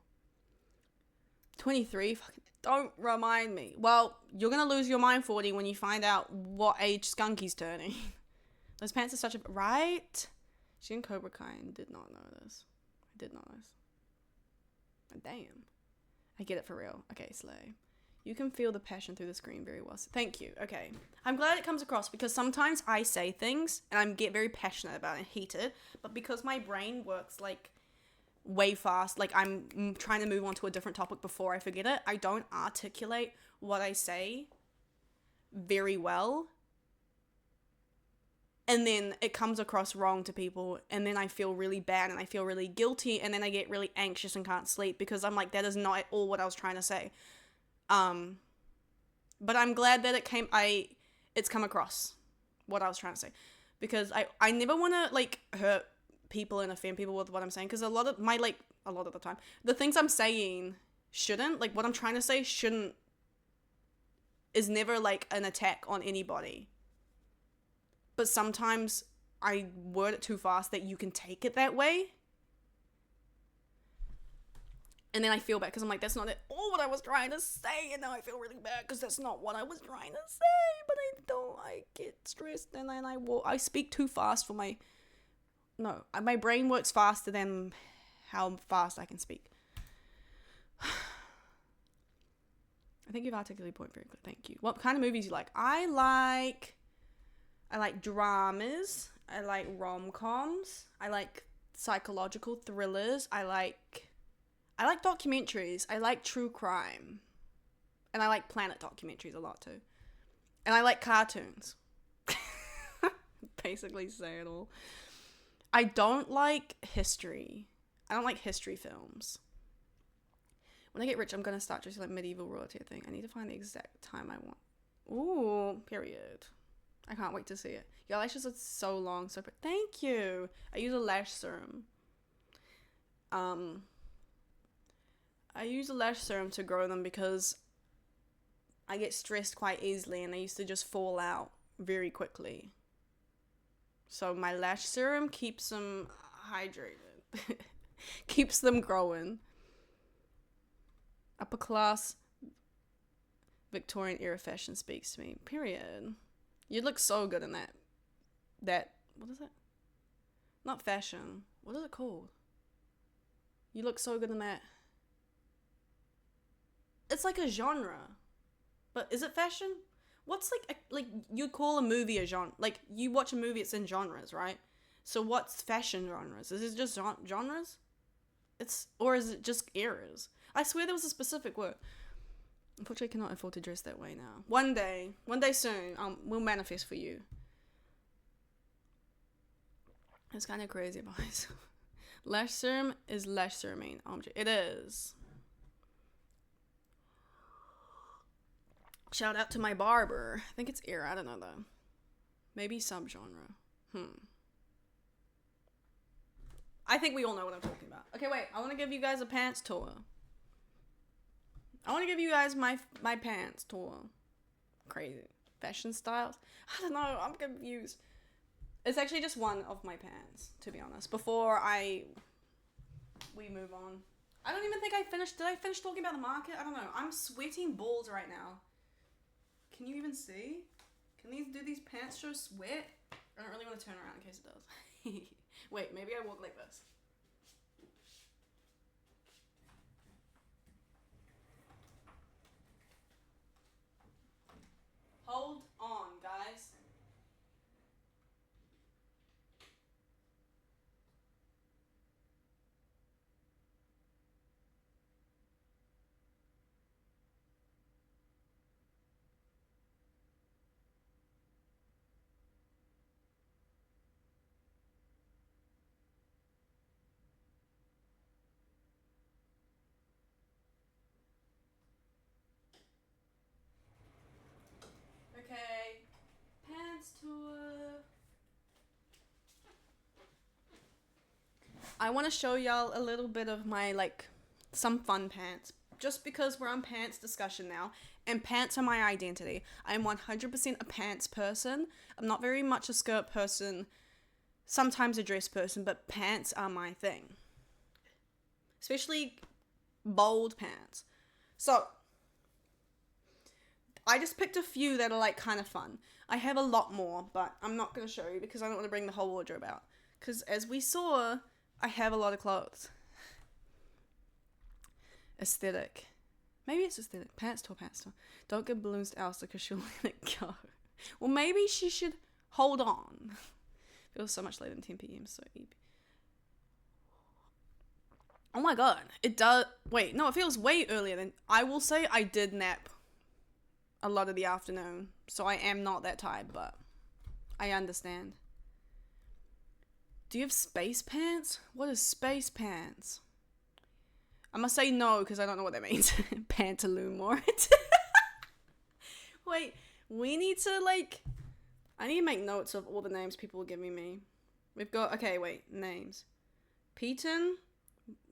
Speaker 2: 23, fucking don't remind me. Well, you're gonna lose your mind, 40, when you find out what age Skunky's turning. Those pants are such a... Right? She and Cobra Kai did not know this. I did not know this. Damn. I get it for real. Okay, Slay. You can feel the passion through the screen very well. Thank you. Okay. I'm glad it comes across because sometimes I say things and I get very passionate about it and heated, but because my brain works like way fast, like I'm trying to move on to a different topic before I forget it, I don't articulate what I say very well. And then it comes across wrong to people, and then I feel really bad and I feel really guilty, and then I get really anxious and can't sleep because I'm like, that is not at all what I was trying to say. But I'm glad that it's come across what I was trying to say, because I never want to like hurt people and offend people with what I'm saying, because a lot of the time, the things I'm saying shouldn't, like what I'm trying to say is never like an attack on anybody. But sometimes I word it too fast that you can take it that way. And then I feel bad because I'm like, that's not at all what I was trying to say. And now I feel really bad because that's not what I was trying to say. But I get stressed and then I speak too fast for my brain works faster than how fast I can speak. I think you've articulated your point very clear. Thank you. What kind of movies you like? I like dramas. I like rom-coms. I like psychological thrillers. I like documentaries. I like true crime. And I like planet documentaries a lot too. And I like cartoons. Basically say it all. I don't like history. I don't like history films. When I get rich, I'm going to start just like medieval royalty thing. I need to find the exact time I want. Ooh, period. I can't wait to see it. Your lashes are so long, so thank you. I use a lash serum. I use a lash serum to grow them because I get stressed quite easily and they used to just fall out very quickly. So my lash serum keeps them hydrated. Keeps them growing. Upper class Victorian era fashion speaks to me. Period. You look so good in that, what is it? Not fashion. What is it called? You look so good in that. It's like a genre. But is it fashion? what's like you'd call a movie a genre? Like you watch a movie, it's in genres, right? So what's fashion genres? Is it just genres? Or is it just eras? I swear there was a specific word. Unfortunately, I cannot afford to dress that way now. One day soon, we'll manifest for you. It's kind of crazy, guys. Lash serum is lash serum. It is. Shout out to my barber. I think it's era. I don't know though. Maybe subgenre. I think we all know what I'm talking about. Okay, wait. I want to give you guys a pants tour. I want to give you guys my pants tour. Crazy. Fashion styles. I don't know. I'm confused. It's actually just one of my pants, to be honest. Before we move on. I don't even think I finished. Did I finish talking about the market? I don't know. I'm sweating balls right now. Can you even see? Do these pants show sweat? I don't really want to turn around in case it does. Wait, maybe I walk like this. Hold on, guys. Okay, pants tour. I want to show y'all a little bit of my, some fun pants. Just because we're on pants discussion now, and pants are my identity. I am 100% a pants person. I'm not very much a skirt person, sometimes a dress person, but pants are my thing. Especially bold pants. So, I just picked a few that are kind of fun. I have a lot more, but I'm not going to show you because I don't want to bring the whole wardrobe out. Because as we saw, I have a lot of clothes. Aesthetic. Maybe it's aesthetic. Pants tour. Don't give balloons to Elsa because she'll let it go. Well, maybe she should hold on. Feels so much later than 10 p.m. So EP. Oh my god. It does. Wait, no, it feels way earlier than. I will say I did nap a lot of the afternoon, so I am not that tired, but I understand. Do you have space pants? What is space pants? I must say no, because I don't know what that means. Pantaloon-morete. Wait, we need to, I need to make notes of all the names people are giving me. We've got, okay, wait, names. Peyton?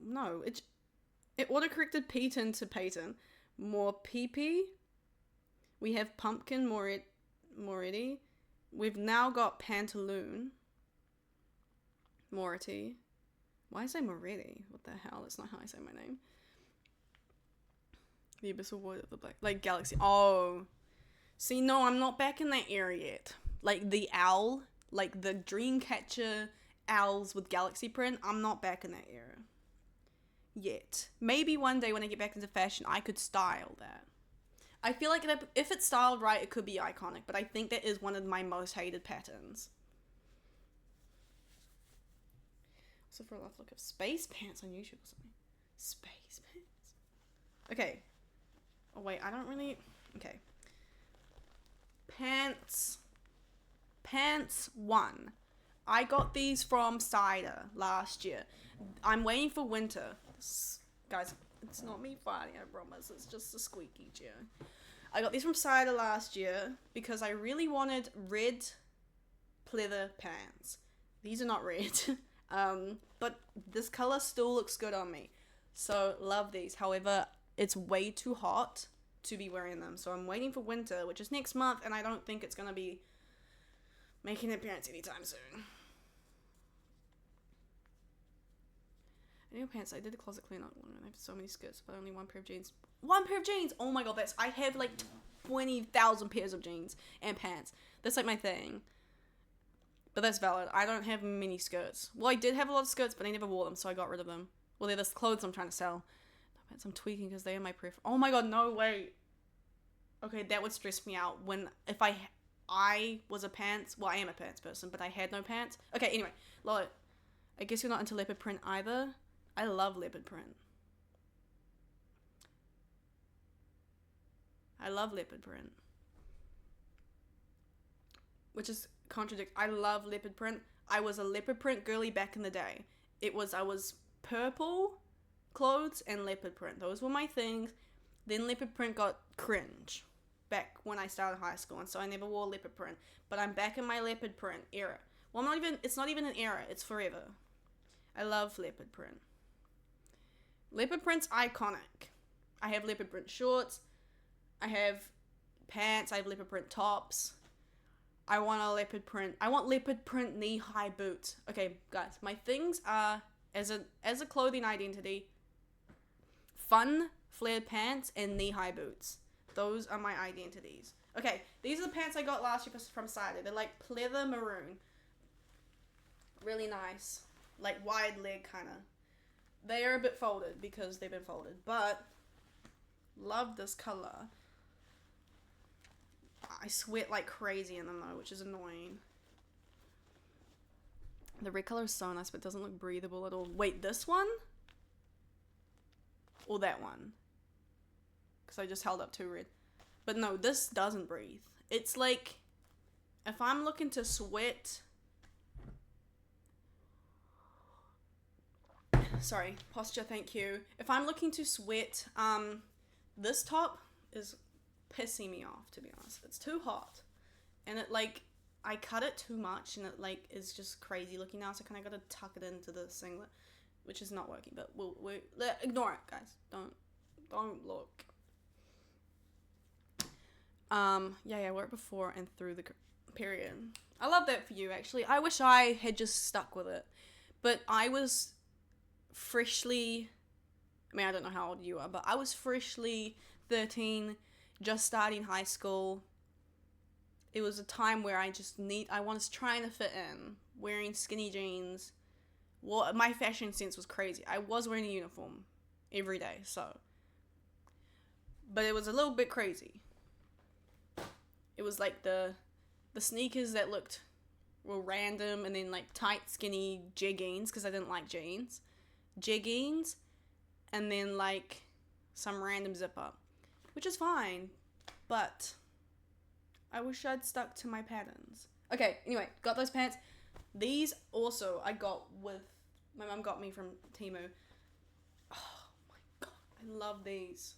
Speaker 2: No, it autocorrected Peyton to Peyton. More PP. We have Pumpkin Morete. We've now got Pantaloon Morete. Why is I Morete? What the hell? That's not how I say my name. The Abyssal Void of the Black Galaxy. Oh. See, no, I'm not back in that era yet. The owl, the Dreamcatcher owls with galaxy print, I'm not back in that era yet. Maybe one day when I get back into fashion, I could style that. I feel like if it's styled right, it could be iconic, but I think that is one of my most hated patterns. So for a left look of space pants on YouTube or something. Space pants. Okay. Oh wait, I don't really. Okay. Pants 1. I got these from Cider last year. I'm waiting for winter. Guys, it's not me fighting, I promise. It's just a squeaky chair. I got these from Cider last year because I really wanted red pleather pants. These are not red. But this color still looks good on me. So, love these. However, it's way too hot to be wearing them. So, I'm waiting for winter, which is next month, and I don't think it's going to be making an appearance anytime soon. New pants. I did the closet clean up. I have so many skirts, but only one pair of jeans. One pair of jeans! Oh my god, I have 20,000 pairs of jeans and pants. That's my thing. But that's valid. I don't have many skirts. Well, I did have a lot of skirts, but I never wore them, so I got rid of them. Well, they're the clothes I'm trying to sell. No pants, I'm tweaking because they are my preference. Oh my god, no, wait. Okay, that would stress me out if I was a pants. Well, I am a pants person, but I had no pants. Okay, anyway, Lola, I guess you're not into leopard print either. I love leopard print. I love leopard print. Which is contradict. I love leopard print. I was a leopard print girly back in the day. I was purple clothes and leopard print. Those were my things. Then leopard print got cringe back when I started high school, and so I never wore leopard print. But I'm back in my leopard print era. Well, it's not even an era, it's forever. I love leopard print. Leopard print's iconic. I have leopard print shorts. I have pants. I have leopard print tops. I want leopard print knee-high boots. Okay, guys, my things are, as a clothing identity, fun flared pants and knee-high boots. Those are my identities. Okay, these are the pants I got last year from Cider. They're like pleather maroon. Really nice. Like wide leg kind of. They are a bit folded because they've been folded, but love this color. I sweat like crazy in them though, which is annoying. The red color is so nice, but it doesn't look breathable at all. Wait, this one? Or that one? Because I just held up two red. But no, this doesn't breathe. It's like, if I'm looking to sweat... Sorry, posture, thank you. If I'm looking to sweat, this top is pissing me off, to be honest. It's too hot. And it, like, I cut it too much, and it, like, is just crazy looking now, so I kind of gotta tuck it into the singlet, which is not working, but we'll ignore it, guys. Don't look. Yeah, I wore it before and through the period. I love that for you, actually. I wish I had just stuck with it. But I was freshly, I don't know how old you are, but I was freshly 13, just starting high school. It was a time where I was trying to fit in, wearing skinny jeans. Well, my fashion sense was crazy. I was wearing a uniform every day, so. But it was a little bit crazy. It was like the sneakers that were random, and then like tight, skinny jeggings, because I didn't like jeans. Jeggings, and then like some random zip up, which is fine, but I wish I'd stuck to my patterns. Okay, anyway, got those pants. These also I got my mum got me from Temu. Oh my god, I love these.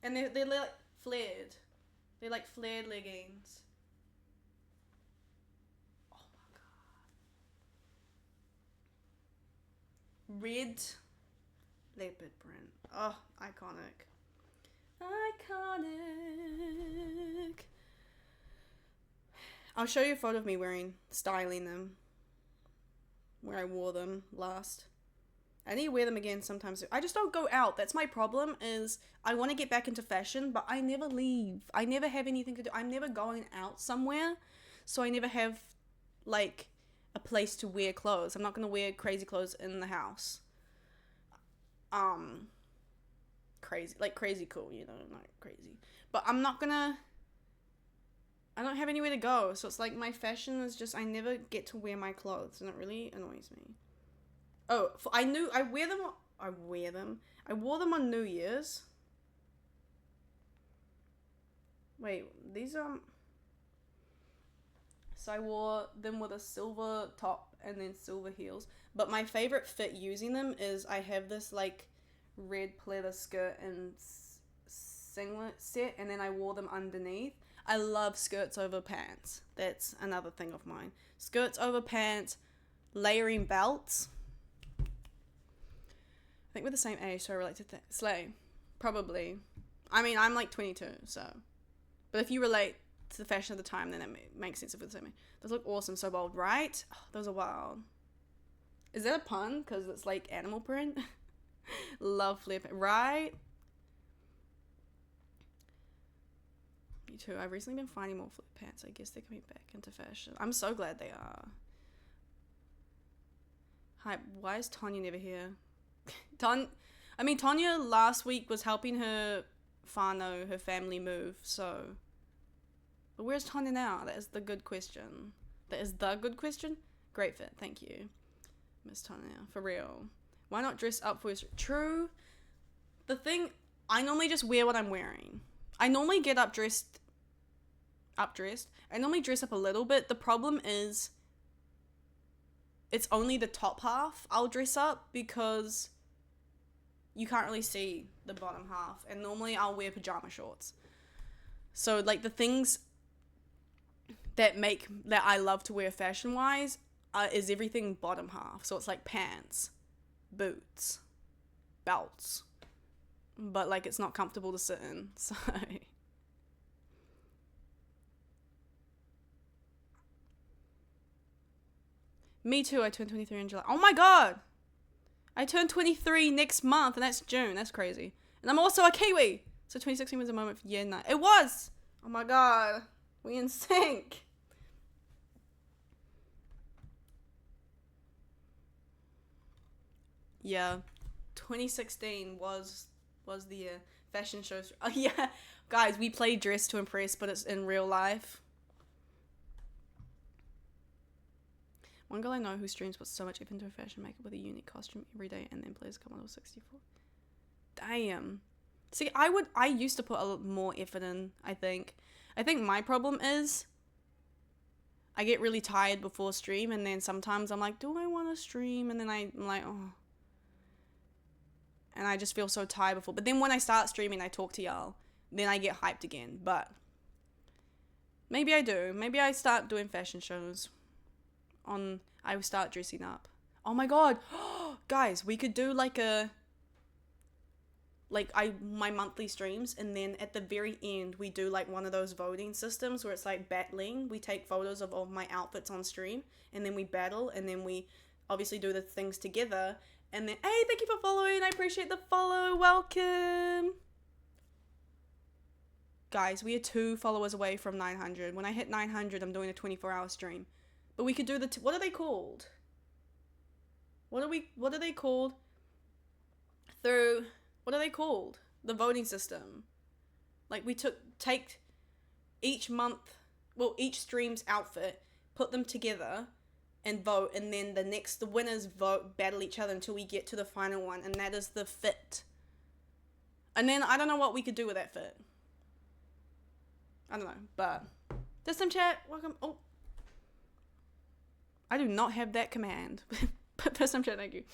Speaker 2: And they're like flared. They're like flared leggings. Oh my god. Red leopard print. Oh, iconic. Iconic. I'll show you a photo of me styling them. Where I wore them last. I need to wear them again sometimes. I just don't go out. That's my problem, is I want to get back into fashion, but I never leave. I never have anything to do. I'm never going out somewhere, so I never have, like, a place to wear clothes. I'm not going to wear crazy clothes in the house. Crazy cool, not crazy. But I don't have anywhere to go, so it's like my fashion is just, I never get to wear my clothes, and it really annoys me. Oh, I wore them on New Year's. Wait, these are... So I wore them with a silver top and then silver heels. But my favorite fit using them is I have this, like, red pleather skirt and singlet set, and then I wore them underneath. I love skirts over pants. That's another thing of mine. Skirts over pants, layering belts. I think we're the same age, so I relate to Slay. Probably. I mean, I'm like 22, so. But if you relate to the fashion of the time, then it makes sense if we're the same age. Those look awesome, so bold, right? Oh, those are wild. Is that a pun? Because it's like animal print? Love flip, right? Me too. I've recently been finding more flip pants. I guess they're coming back into fashion. I'm so glad they are. Hi, why is Tonya never here? Tonya last week was helping her whānau, her family move, so... But where's Tonya now? That is the good question. Great fit, thank you. Miss Tonya, for real. Why not dress up for... True. The thing, I normally just wear what I'm wearing. I normally get dressed. I normally dress up a little bit. The problem is... It's only the top half I'll dress up because you can't really see the bottom half. And normally I'll wear pajama shorts. So, like, the things that I love to wear fashion-wise is everything bottom half. So it's like pants, boots, belts. But, like, it's not comfortable to sit in. So... Me too, I turned 23 in July. Oh my god! I turned 23 next month, and that's June. That's crazy. And I'm also a Kiwi! So 2016 was a moment for year 9. It was! Oh my god. We in sync. Yeah. 2016 was the year. Fashion shows. Oh yeah. Guys, we play Dress to Impress, but it's in real life. One girl I know who streams puts so much effort into her fashion makeup with a unique costume every day and then plays Commodore 64. Damn. See, I used to put a lot more effort in, I think. I think my problem is I get really tired before stream and then sometimes I'm like, do I want to stream? And then I'm like, oh. And I just feel so tired before. But then when I start streaming, I talk to y'all. Then I get hyped again. But maybe I do. Maybe I start doing fashion shows. I will start dressing up. Oh my god. Guys, we could do my monthly streams, and then at the very end we do like one of those voting systems where it's like battling. We take photos of all of my outfits on stream and then we battle, and then we obviously do the things together. And then, hey, thank you for following. I appreciate the follow. Welcome. Guys, we are 2 followers away from 900. When I hit 900, I'm doing a 24-hour stream. But we could do what are they called? What are they called? What are they called? The voting system. Like, we take each each stream's outfit, put them together, and vote, and then the winners battle each other until we get to the final one, and that is the fit. And then, I don't know what we could do with that fit. I don't know, but... System chat, welcome. Oh. I do not have that command. But system chat, thank you.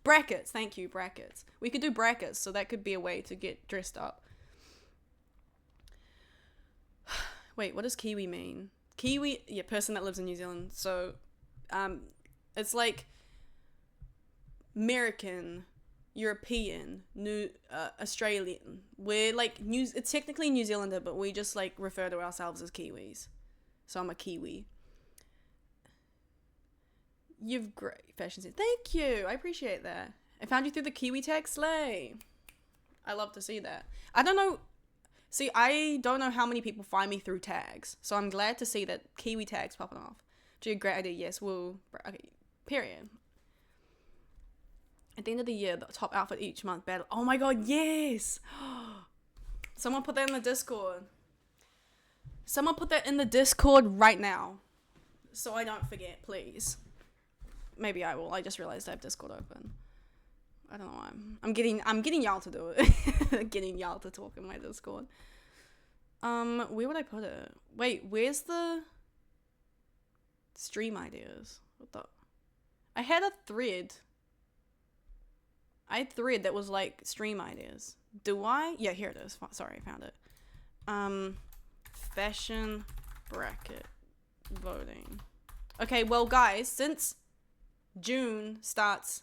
Speaker 2: Brackets, thank you, brackets. We could do brackets, so that could be a way to get dressed up. Wait, what does Kiwi mean? Kiwi, yeah, person that lives in New Zealand. So, it's like American, European, Australian. We're like, it's technically New Zealander, but we just like refer to ourselves as Kiwis. So I'm a Kiwi. You've great fashion sense. Thank you. I appreciate that. I found you through the Kiwi tag. Slay. I love to see that. I don't know. See, I don't know how many people find me through tags. So I'm glad to see that Kiwi tags popping off. Gee, great idea. Yes, we'll... Okay, period. At the end of the year, the top outfit each month battle. Oh my god, yes! Someone put that in the Discord. Someone put that in the Discord right now. So I don't forget, please. Maybe I will. I just realized I have Discord open. I don't know why. I'm getting y'all to do it. Getting y'all to talk in my Discord. Where would I put it? Wait, where's the stream ideas? What the? I had a thread. I had a thread that was like stream ideas. Do I? Yeah, here it is. Sorry, I found it. Fashion bracket voting. Okay, well, guys, since June starts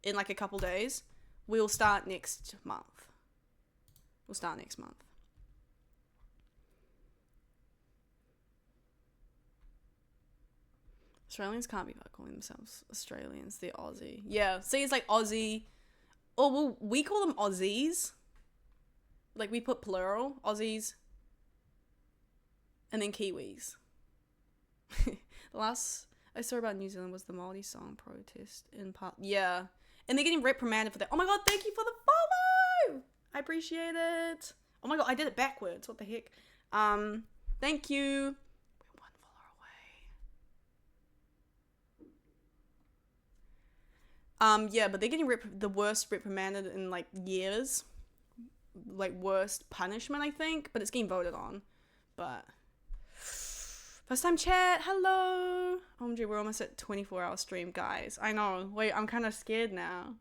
Speaker 2: in like a couple days, we'll start next month. Australians can't be calling themselves Australians. They're Aussie. Yeah, see, it's like Aussie. Or well, we call them Aussies. Like, we put plural, Aussies, and then Kiwis. I saw about New Zealand was the Māori song protest in part. Yeah. And they're getting reprimanded for that. Oh my god, thank you for the follow! I appreciate it. Oh my god, I did it backwards. What the heck? Thank you. We're 1 follower away. Yeah, but they're getting the worst reprimanded in like years. Like worst punishment, I think. But it's getting voted on. But first time chat, hello. OMG, we're almost at 24-hour stream, guys. I know. Wait, I'm kind of scared now.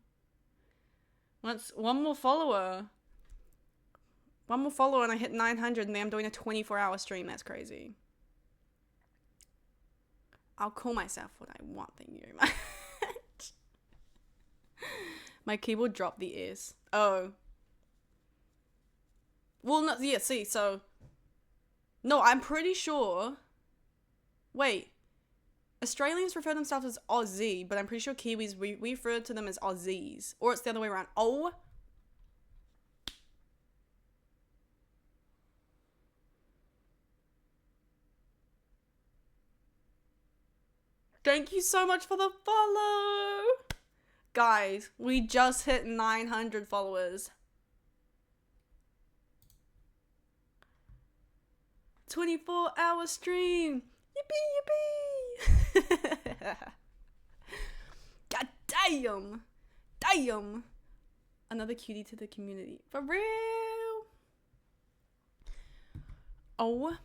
Speaker 2: One more follower. One more follower and I hit 900 and then I'm doing a 24-hour stream. That's crazy. I'll call myself what I want. Thank you very much. My keyboard dropped the S. Oh. Well, no, yeah, see, so. No, I'm pretty sure. Wait. Australians refer to themselves as Aussie, but I'm pretty sure Kiwis, we refer to them as Aussies. Or it's the other way around. Oh. Thank you so much for the follow. Guys, we just hit 900 followers. 24-hour stream. Yippee, yippee. God damn. Damn. Another cutie to the community. For real. Oh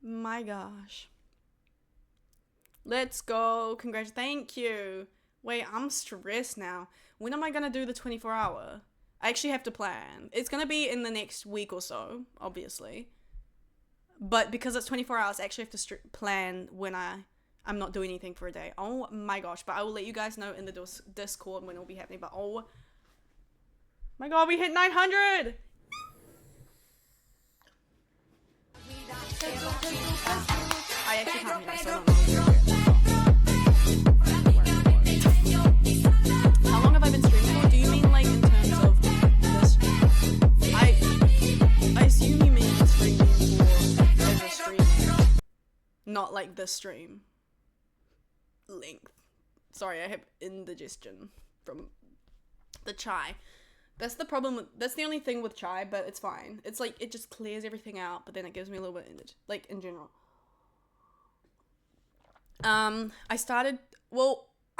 Speaker 2: my gosh. Let's go. Thank you. Wait, I'm stressed now. When am I going to do the 24-hour? I actually have to plan. It's going to be in the next week or so, obviously. But because it's 24 hours, I actually have to plan when I'm not doing anything for a day. Oh my gosh. But I will let you guys know in the Discord when it'll be happening. But oh my god, we hit 900! I actually can't hear so How long have I been streaming for? Do you mean like in terms of this? I assume you mean streaming for as a stream, not like this stream length. Sorry, I have indigestion from the chai. That's the problem that's the only thing with chai, but it's fine. It's like it just clears everything out, but then it gives me a little bit of energy, like in general.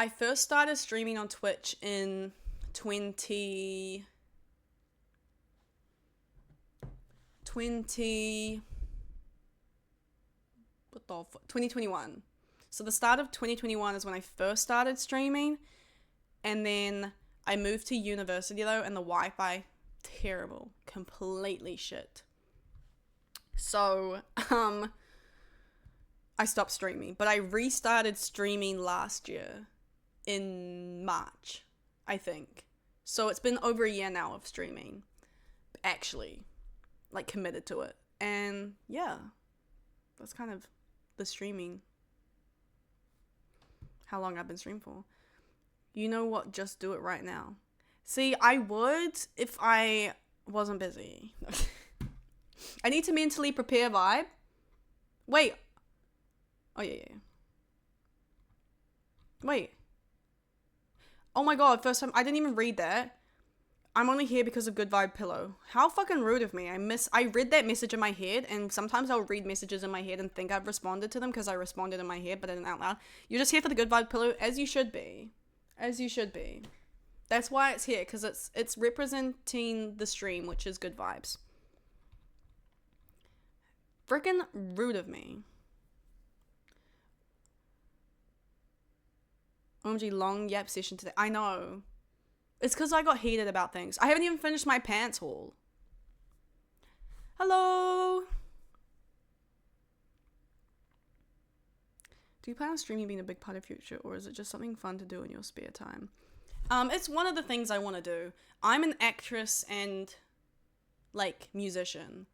Speaker 2: I first started streaming on Twitch in 2021. So the start of 2021 is when I first started streaming, and then I moved to university though, and the Wi-Fi, terrible, completely shit. So, I stopped streaming, but I restarted streaming last year in March, I think. So it's been over a year now of streaming, actually, like committed to it. And yeah, that's kind of the streaming, how long I've been streaming for. You know what? Just do it right now. See, I would if I wasn't busy. I need to mentally prepare, vibe. Wait. Oh, yeah. Wait. Oh my god, first time. I didn't even read that. I'm only here because of Good Vibe Pillow. How fucking rude of me. I read that message in my head, and sometimes I'll read messages in my head and think I've responded to them because I responded in my head, but I didn't out loud. You're just here for the Good Vibe Pillow, as you should be. As you should be. That's why it's here, because it's representing the stream, which is good vibes. Freaking rude of me. OMG, long yap session today. I know. It's because I got heated about things. I haven't even finished my pants haul. Hello. Do you plan on streaming being a big part of your future, or is it just something fun to do in your spare time? It's one of the things I want to do. I'm an actress and, like, musician.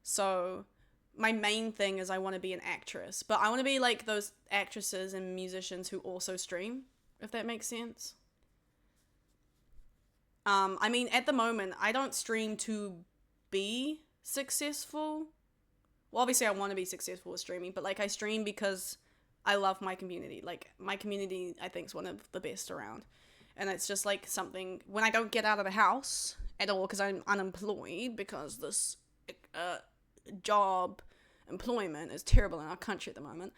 Speaker 2: So, my main thing is I want to be an actress. But I want to be, like, those actresses and musicians who also stream, if that makes sense. I mean, at the moment, I don't stream to be successful. Well, obviously, I want to be successful with streaming, but, like, I stream because I love my community. Like, my community, I think, is one of the best around. And it's just, like, something, when I don't get out of the house at all because I'm unemployed, because this job employment is terrible in our country at the moment,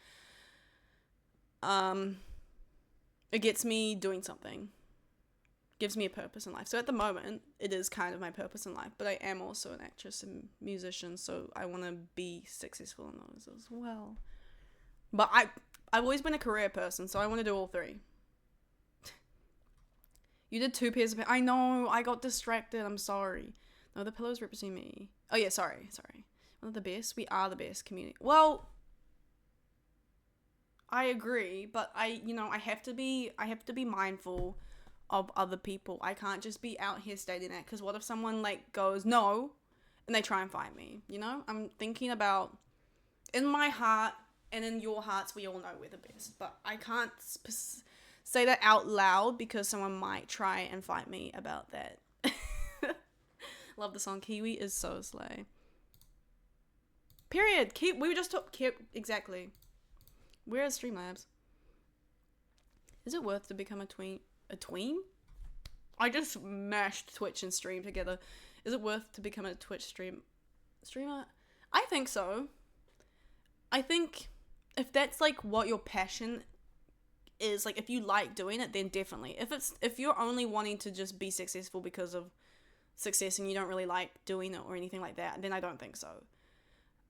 Speaker 2: it gets me doing something. Gives me a purpose in life. So at the moment, it is kind of my purpose in life, but I am also an actress and musician, so I want to be successful in those as well. But I've always been a career person, so I want to do all three. You did 2 pairs of I know, I got distracted, I'm sorry. No, the pillows represent me. Oh yeah, sorry. One of the best? We are the best community. Well, I agree, but I have to be mindful of other people. I can't just be out here stating that, because what if someone like goes no and they try and fight me, I'm thinking about, in my heart and in your hearts, we all know we're the best, but I can't say that out loud because someone might try and fight me about that. Love the song. Kiwi is so slay. Period. We were just talking. Exactly. Where is Streamlabs? Is it worth to become a tween? A tween? I just mashed Twitch and stream together. Is it worth to become a Twitch streamer? I think so. I think if that's like what your passion is, like if you like doing it, then definitely. If you're only wanting to just be successful because of success and you don't really like doing it or anything like that, then I don't think so.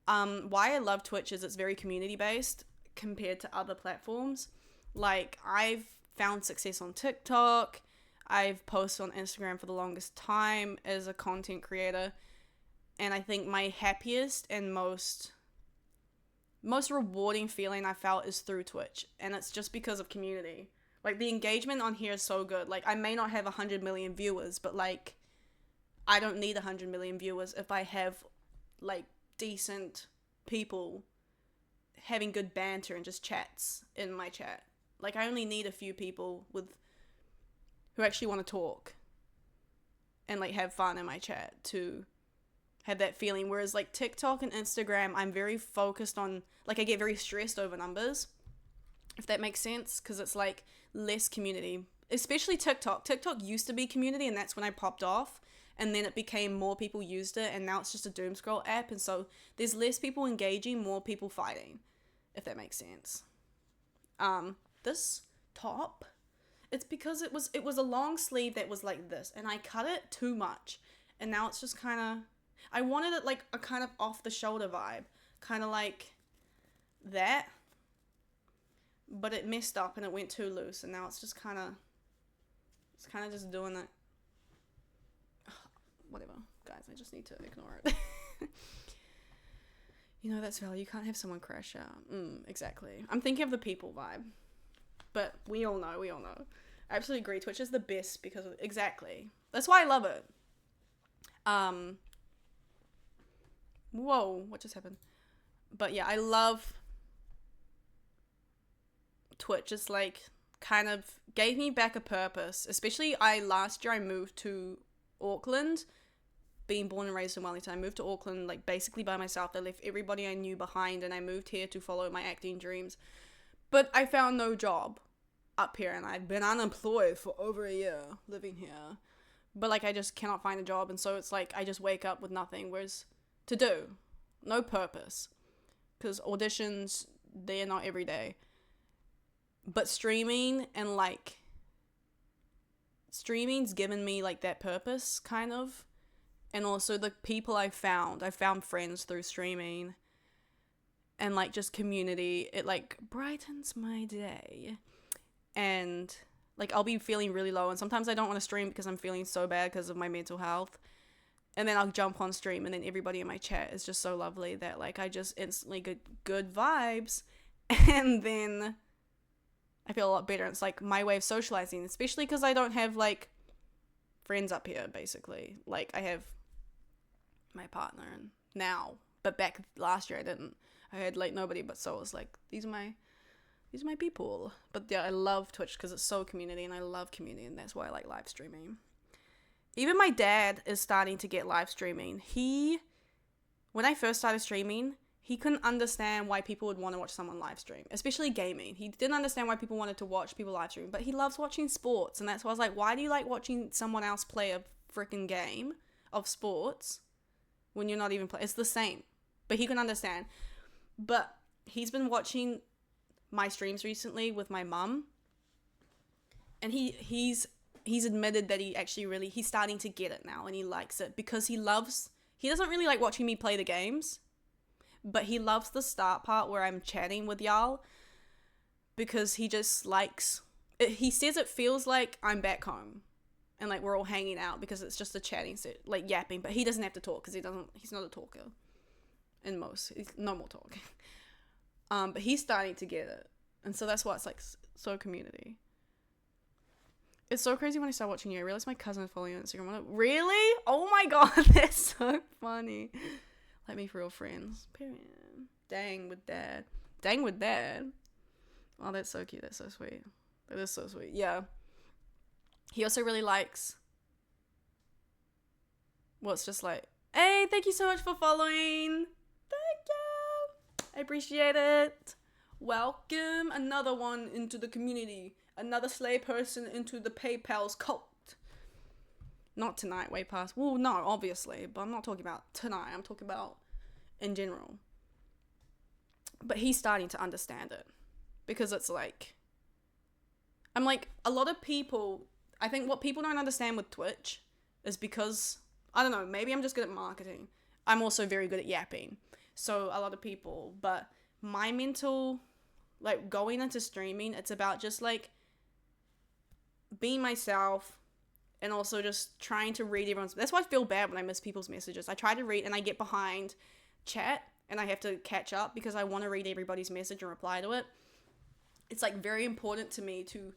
Speaker 2: Why I love Twitch is it's very community based compared to other platforms. Like, I've found success on TikTok. I've posted on Instagram for the longest time as a content creator. And I think my happiest and most rewarding feeling I felt is through Twitch. And it's just because of community. Like, the engagement on here is so good. Like, I may not have 100 million viewers, but, like, I don't need 100 million viewers if I have, like, decent people having good banter and just chats in my chat. Like, I only need a few people who actually want to talk and, like, have fun in my chat to have that feeling. Whereas, like, TikTok and Instagram, I'm very focused on, like, I get very stressed over numbers, if that makes sense, because it's, like, less community. Especially TikTok. TikTok used to be community, and that's when I popped off. And then it became more people used it, and now it's just a doom scroll app, and so there's less people engaging, more people fighting, if that makes sense. This top, it's because it was a long sleeve that was like this, and I cut it too much, and now it's just kind of, I wanted it like a kind of off the shoulder vibe, kind of like that, but it messed up and it went too loose, and now it's kind of just doing it. Whatever, guys, I just need to ignore it. That's valid. You can't have someone crash out. Exactly. I'm thinking of the people vibe. But we all know. I absolutely agree. Twitch is the best because of, exactly. That's why I love it. Whoa, what just happened? But yeah, I love Twitch. It's like kind of gave me back a purpose. Especially last year I moved to Auckland. Being born and raised in Wellington, I moved to Auckland like basically by myself. I left everybody I knew behind and I moved here to follow my acting dreams. But I found no job up here, and I'd been unemployed for over a year living here. But like I just cannot find a job, and so it's like I just wake up with nothing. Whereas to do, no purpose, because auditions, they're not every day. But streaming and like streaming's given me like that purpose kind of. And also the people I found friends through streaming and like just community. It like brightens my day. And like I'll be feeling really low, and sometimes I don't want to stream because I'm feeling so bad because of my mental health. And then I'll jump on stream, and then everybody in my chat is just so lovely that like I just instantly get good vibes. And then I feel a lot better. It's like my way of socializing, especially because I don't have like friends up here basically. Like I have my partner and now, but back last year I didn't. I had like nobody, but so I was like, these are my people. But yeah, I love Twitch because it's so community, and I love community, and that's why I like live streaming. Even my dad is starting to get live streaming. When I first started streaming, he couldn't understand why people would want to watch someone live stream, especially gaming. He didn't understand why people wanted to watch people live stream, but he loves watching sports. And that's why I was like, why do you like watching someone else play a freaking game of sports when you're not even playing? It's the same. But he can understand. But he's been watching my streams recently with my mum. And he's admitted that he's starting to get it now, and he likes it because he doesn't really like watching me play the games. But he loves the start part where I'm chatting with y'all because he just likes it. He says it feels like I'm back home and like we're all hanging out because it's just a chatting set, like yapping, but he doesn't have to talk because he's not a talker he's no more talking. But he's starting to get it. And so that's why it's like so community. It's so crazy when I start watching you. I realized my cousin is following you on Instagram. I'm like, really? Oh my god, that's so funny. Let me for real friends. Period. Dang with dad. Oh, that's so cute. That's so sweet. That is so sweet. Yeah. He also really likes... Well, it's just like, hey, thank you so much for following. Thank you. I appreciate it. Welcome another one into the community. Another slay person into the PayPal's cult. Not tonight, way past. Well, no, obviously. But I'm not talking about tonight. I'm talking about in general. But he's starting to understand it. Because it's like... I'm like, a lot of people... I think what people don't understand with Twitch is because... I don't know, maybe I'm just good at marketing. I'm also very good at yapping. So, a lot of people... But my mental... Like, going into streaming, it's about just, like... being myself... And also just trying to read everyone's... That's why I feel bad when I miss people's messages. I try to read and I get behind chat. And I have to catch up because I want to read everybody's message and reply to it. It's like very important to me to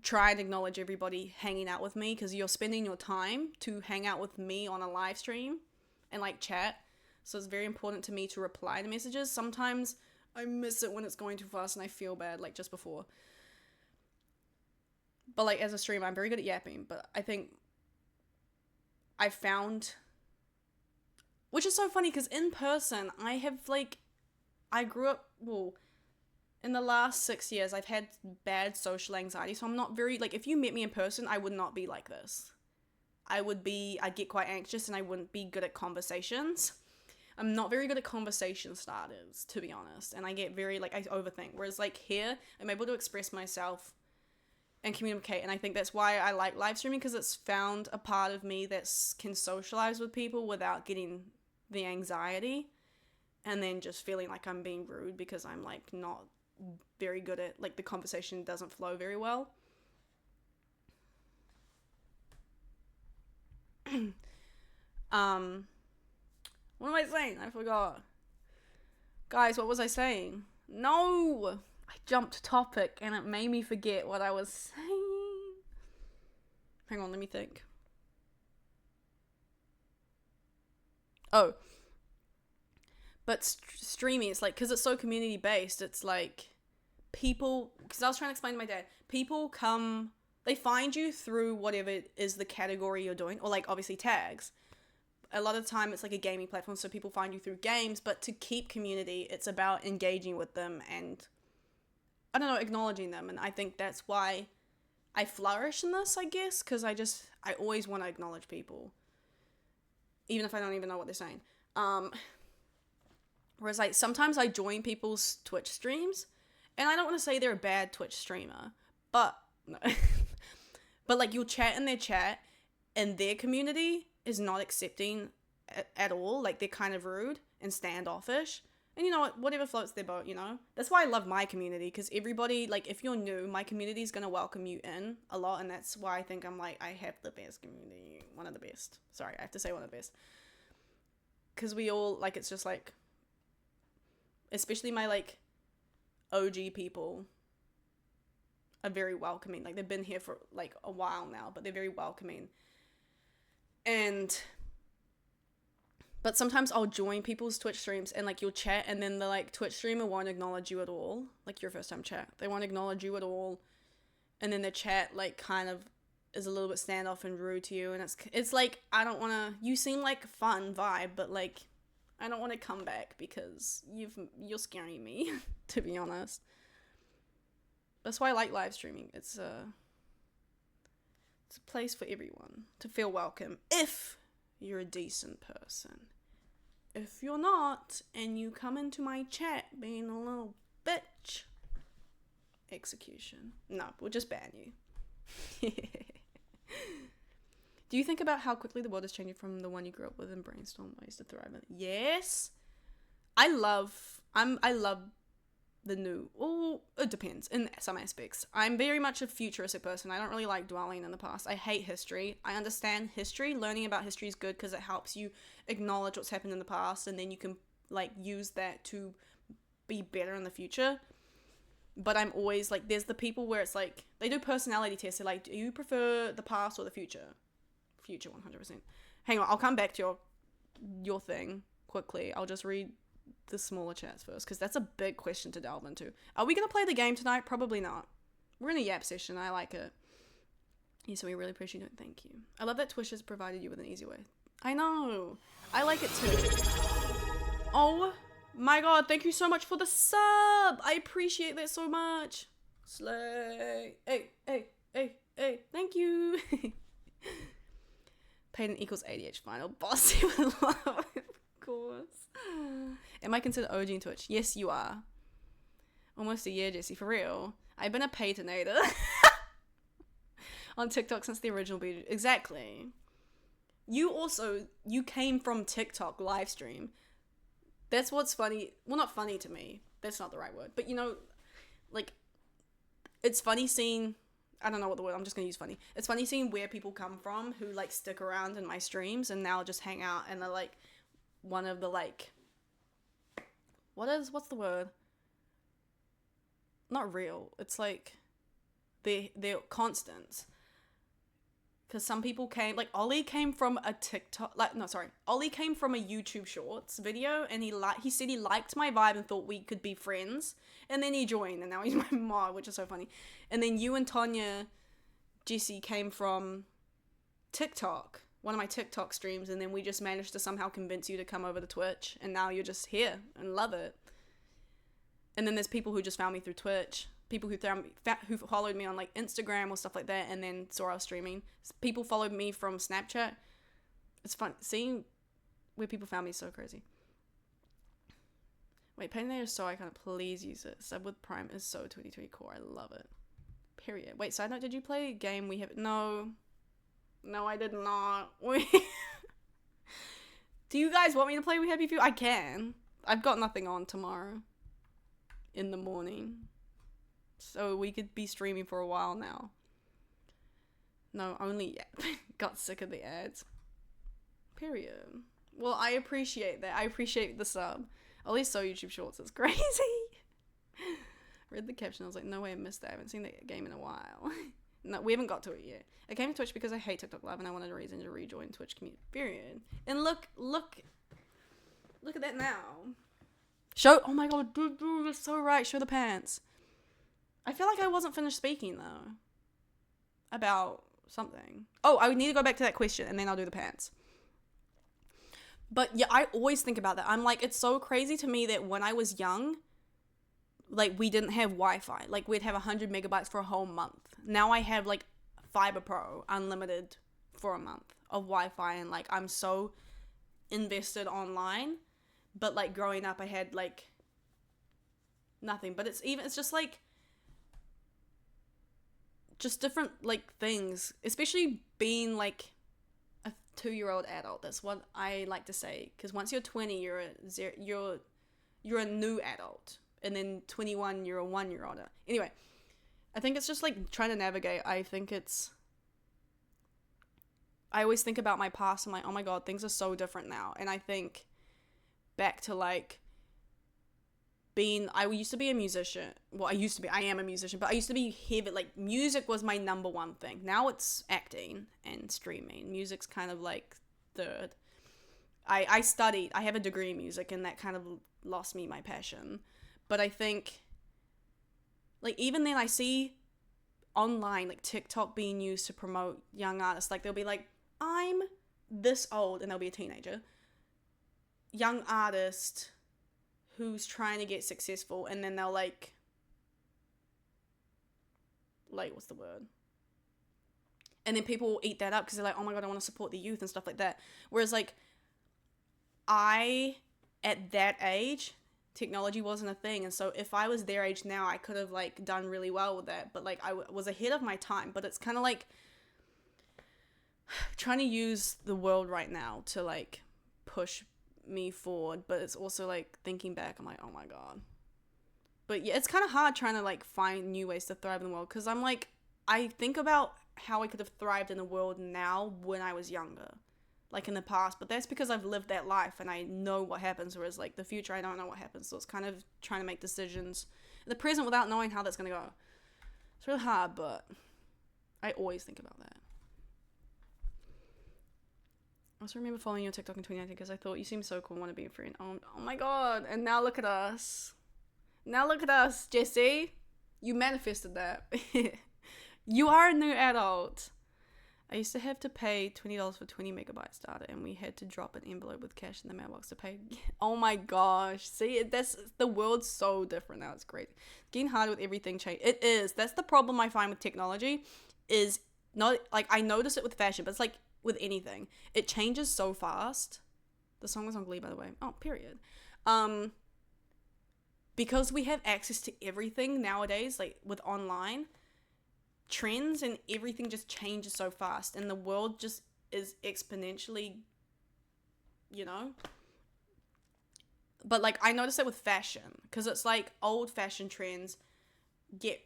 Speaker 2: try and acknowledge everybody hanging out with me. Because you're spending your time to hang out with me on a live stream. And like chat. So it's very important to me to reply to messages. Sometimes I miss it when it's going too fast and I feel bad like just before. But, like, as a streamer, I'm very good at yapping. But I think I found... Which is so funny, because in person, I have, like... I grew up... Well, in the last 6 years, I've had bad social anxiety. So I'm not very... Like, if you met me in person, I would not be like this. I'd get quite anxious and I wouldn't be good at conversations. I'm not very good at conversation starters, to be honest. And I get very, like, I overthink. Whereas, like, here, I'm able to express myself... and communicate, and I think that's why I like live streaming, because it's found a part of me that can socialize with people without getting the anxiety, and then just feeling like I'm being rude because I'm like not very good at, like, the conversation doesn't flow very well. What am I saying? I forgot. Guys, what was I saying? No! I jumped topic and it made me forget what I was saying. Hang on, let me think. Oh. But streaming, it's like, because it's so community based, it's like people, because I was trying to explain to my dad, people come, they find you through whatever is the category you're doing, or like obviously tags. A lot of the time it's like a gaming platform, so people find you through games, but to keep community, it's about engaging with them and I don't know, acknowledging them. And I think that's why I flourish in this, I guess, because I always want to acknowledge people, even if I don't even know what they're saying. Whereas, like, sometimes I join people's Twitch streams, and I don't want to say they're a bad Twitch streamer, but, no. But, like, you'll chat in their chat, and their community is not accepting at all. Like, they're kind of rude and standoffish. And you know what, whatever floats their boat, you know? That's why I love my community, because everybody, like, if you're new, my community is going to welcome you in a lot, and that's why I think I'm, like, I have the best community. One of the best. Sorry, I have to say one of the best. Because we all, like, it's just, like, especially my, like, OG people are very welcoming. Like, they've been here for, like, a while now, but they're very welcoming. But sometimes I'll join people's Twitch streams and, like, you'll chat and then the, like, Twitch streamer won't acknowledge you at all. Like, your first time chat. They won't acknowledge you at all. And then the chat, like, kind of is a little bit standoff and rude to you. And it's like, I don't want to... You seem like a fun vibe, but, like, I don't want to come back because you're scaring me, to be honest. That's why I like live streaming. It's a place for everyone to feel welcome if you're a decent person. If you're not, and you come into my chat being a little bitch, execution. No, we'll just ban you. Do you think about how quickly the world is changing from the one you grew up with and brainstorm ways to thrive in it? Yes. I love the new. Oh, it depends in some aspects. I'm very much a futuristic person. I don't really like dwelling in the past. I hate history. I understand history. Learning about history is good because it helps you acknowledge what's happened in the past, and then you can like use that to be better in the future. But I'm always like, there's the people where it's like they do personality tests. They're like, do you prefer the past or the future? Future, 100%. Hang on, I'll come back to your thing quickly. I'll just read the smaller chats first because that's a big question to delve into. Are we gonna play the game tonight? Probably not. We're in a yap session. I like it. Yeah, so we really appreciate it. Thank you. I love that Twitch has provided you with an easy way. I know. I like it too. Oh my god, thank you so much for the sub. I appreciate that so much. Slay. Hey. Thank you. Peyton equals ADH final boss. Of course. Am I considered OG in Twitch? Yes, you are. Almost a year, Jessie. For real. I've been a Peytonator on TikTok since the original video. Exactly. You came from TikTok live stream. That's what's funny. Well, not funny to me. That's not the right word. But, you know, like, it's funny seeing... I don't know what the word, I'm just going to use funny. It's funny seeing where people come from who, like, stick around in my streams and now just hang out and they're, like, one of the, like... What's the word? Not real. It's, like, they're constants. Because some people came, like, Ollie came from a TikTok, Ollie came from a YouTube Shorts video, and he said he liked my vibe and thought we could be friends, and then he joined, and now he's my mod, which is so funny. And then you and Tonya, Jessie, came from TikTok, one of my TikTok streams, and then we just managed to somehow convince you to come over to Twitch, and now you're just here, and love it. And then there's people who just found me through Twitch, people who followed me on like Instagram or stuff like that and then saw I was streaming. People followed me from Snapchat. It's fun seeing where people found me is so crazy. Wait, Peytonator is so iconic. Please use it. Sub with Prime is so 23 core. I love it. Period. Wait, side note, did you play a game we have? No, I did not. Do you guys want me to play We Happy Few? I can. I've got nothing on tomorrow in the morning. So we could be streaming for a while now. No, only yet. Got sick of the ads. Period. Well, I appreciate that. I appreciate the sub. At least so YouTube Shorts. It's crazy. Read the caption. I was like, no way I missed that. I haven't seen the game in a while. No, we haven't got to it yet. I came to Twitch because I hate TikTok Live and I wanted a reason to rejoin Twitch community. Period. And look at that now. Oh my god, dude, you're so right. Show the pants. I feel like I wasn't finished speaking, though. About something. Oh, I need to go back to that question, and then I'll do the pants. But, yeah, I always think about that. I'm like, it's so crazy to me that when I was young, like, we didn't have Wi-Fi. Like, we'd have 100 megabytes for a whole month. Now I have, like, Fiber Pro, unlimited for a month of Wi-Fi, and, like, I'm so invested online. But, like, growing up, I had, like, nothing. But it's just, like... just different like things, especially being like a 2-year-old adult. That's what I like to say, because once you're 20 you're a new adult, and then 21 you're a 1-year-old. Anyway, I think it's just like trying to navigate. I always think about my past. I'm like, oh my god, things are so different now. And I think back to like I used to be a musician. Well, I am a musician, but I used to be heavy, like, music was my number one thing. Now it's acting and streaming. Music's kind of, like, third. I have a degree in music, and that kind of lost me my passion. But I think, like, even then I see online, like, TikTok being used to promote young artists. Like, they'll be like, I'm this old, and they'll be a teenager. young artist who's trying to get successful, and then they'll like what's the word? And then people will eat that up because they're like, oh my God, I want to support the youth and stuff like that. Whereas like at that age, technology wasn't a thing. And so if I was their age now, I could have like done really well with that. But like I was ahead of my time. But it's kind of like trying to use the world right now to like push me forward. But it's also like thinking back, I'm like, oh my God. But yeah, it's kind of hard trying to like find new ways to thrive in the world. Because I'm like, I think about how I could have thrived in the world now when I was younger, like in the past, but that's because I've lived that life and I know what happens, whereas like the future I don't know what happens. So it's kind of trying to make decisions in the present without knowing how that's going to go. It's really hard, but I always think about that. I also remember following you on TikTok in 2019 because I thought you seemed so cool and want to be a friend. Oh my God. And now look at us, Jessie. You manifested that. You are a new adult. I used to have to pay $20 for 20 megabytes data, and we had to drop an envelope with cash in the mailbox to pay. Oh my gosh. See, the world's so different now. It's great. It's getting harder with everything change. It is. That's the problem I find with technology, is not like I notice it with fashion, but it's like with anything. It changes so fast. The song was on Glee, by the way. Oh, period. Because we have access to everything nowadays, like with online, trends and everything just changes so fast, and the world just is exponentially, but like I notice it with fashion, because it's like old fashion trends get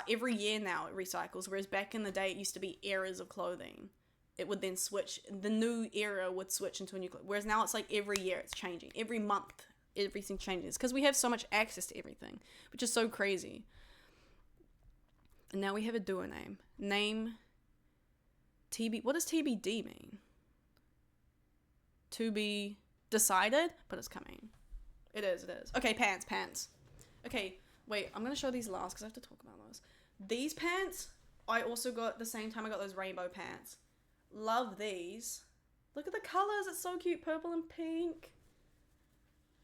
Speaker 2: every year now. It recycles, whereas back in the day it used to be eras of clothing. It would then switch, the new era would switch into a new whereas now it's like every year it's changing, every month everything changes, because we have so much access to everything, which is so crazy. And now we have a doer name TB. What does TBD mean? To be decided, but it's coming. It is. Okay, pants. Okay, wait, I'm going to show these last because I have to talk about those. These pants, I also got the same time I got those rainbow pants. Love these. Look at the colors. It's so cute. Purple and pink.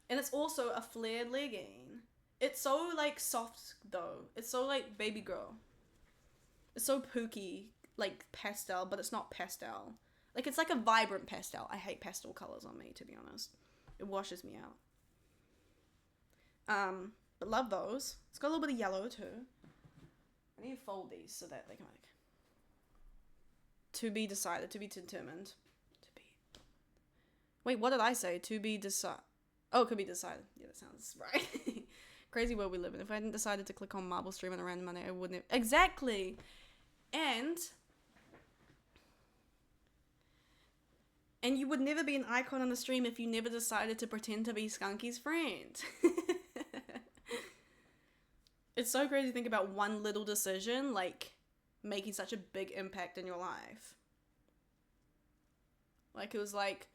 Speaker 2: And it's also a flared legging. It's so like soft though. It's so like baby girl. It's so pooky, like pastel, but it's not pastel. Like it's like a vibrant pastel. I hate pastel colors on me, to be honest. It washes me out. But love those. It's got a little bit of yellow too. I need to fold these so that they can like. To be decided, to be determined. Wait, what did I say? To be decided. Oh, it could be decided. Yeah, that sounds right. Crazy world we live in. If I hadn't decided to click on Marble Stream on a random Monday, I wouldn't have. Exactly. And you would never be an icon on the stream if you never decided to pretend to be Skunky's friend. It's so crazy to think about one little decision, like, making such a big impact in your life. Like, it was like,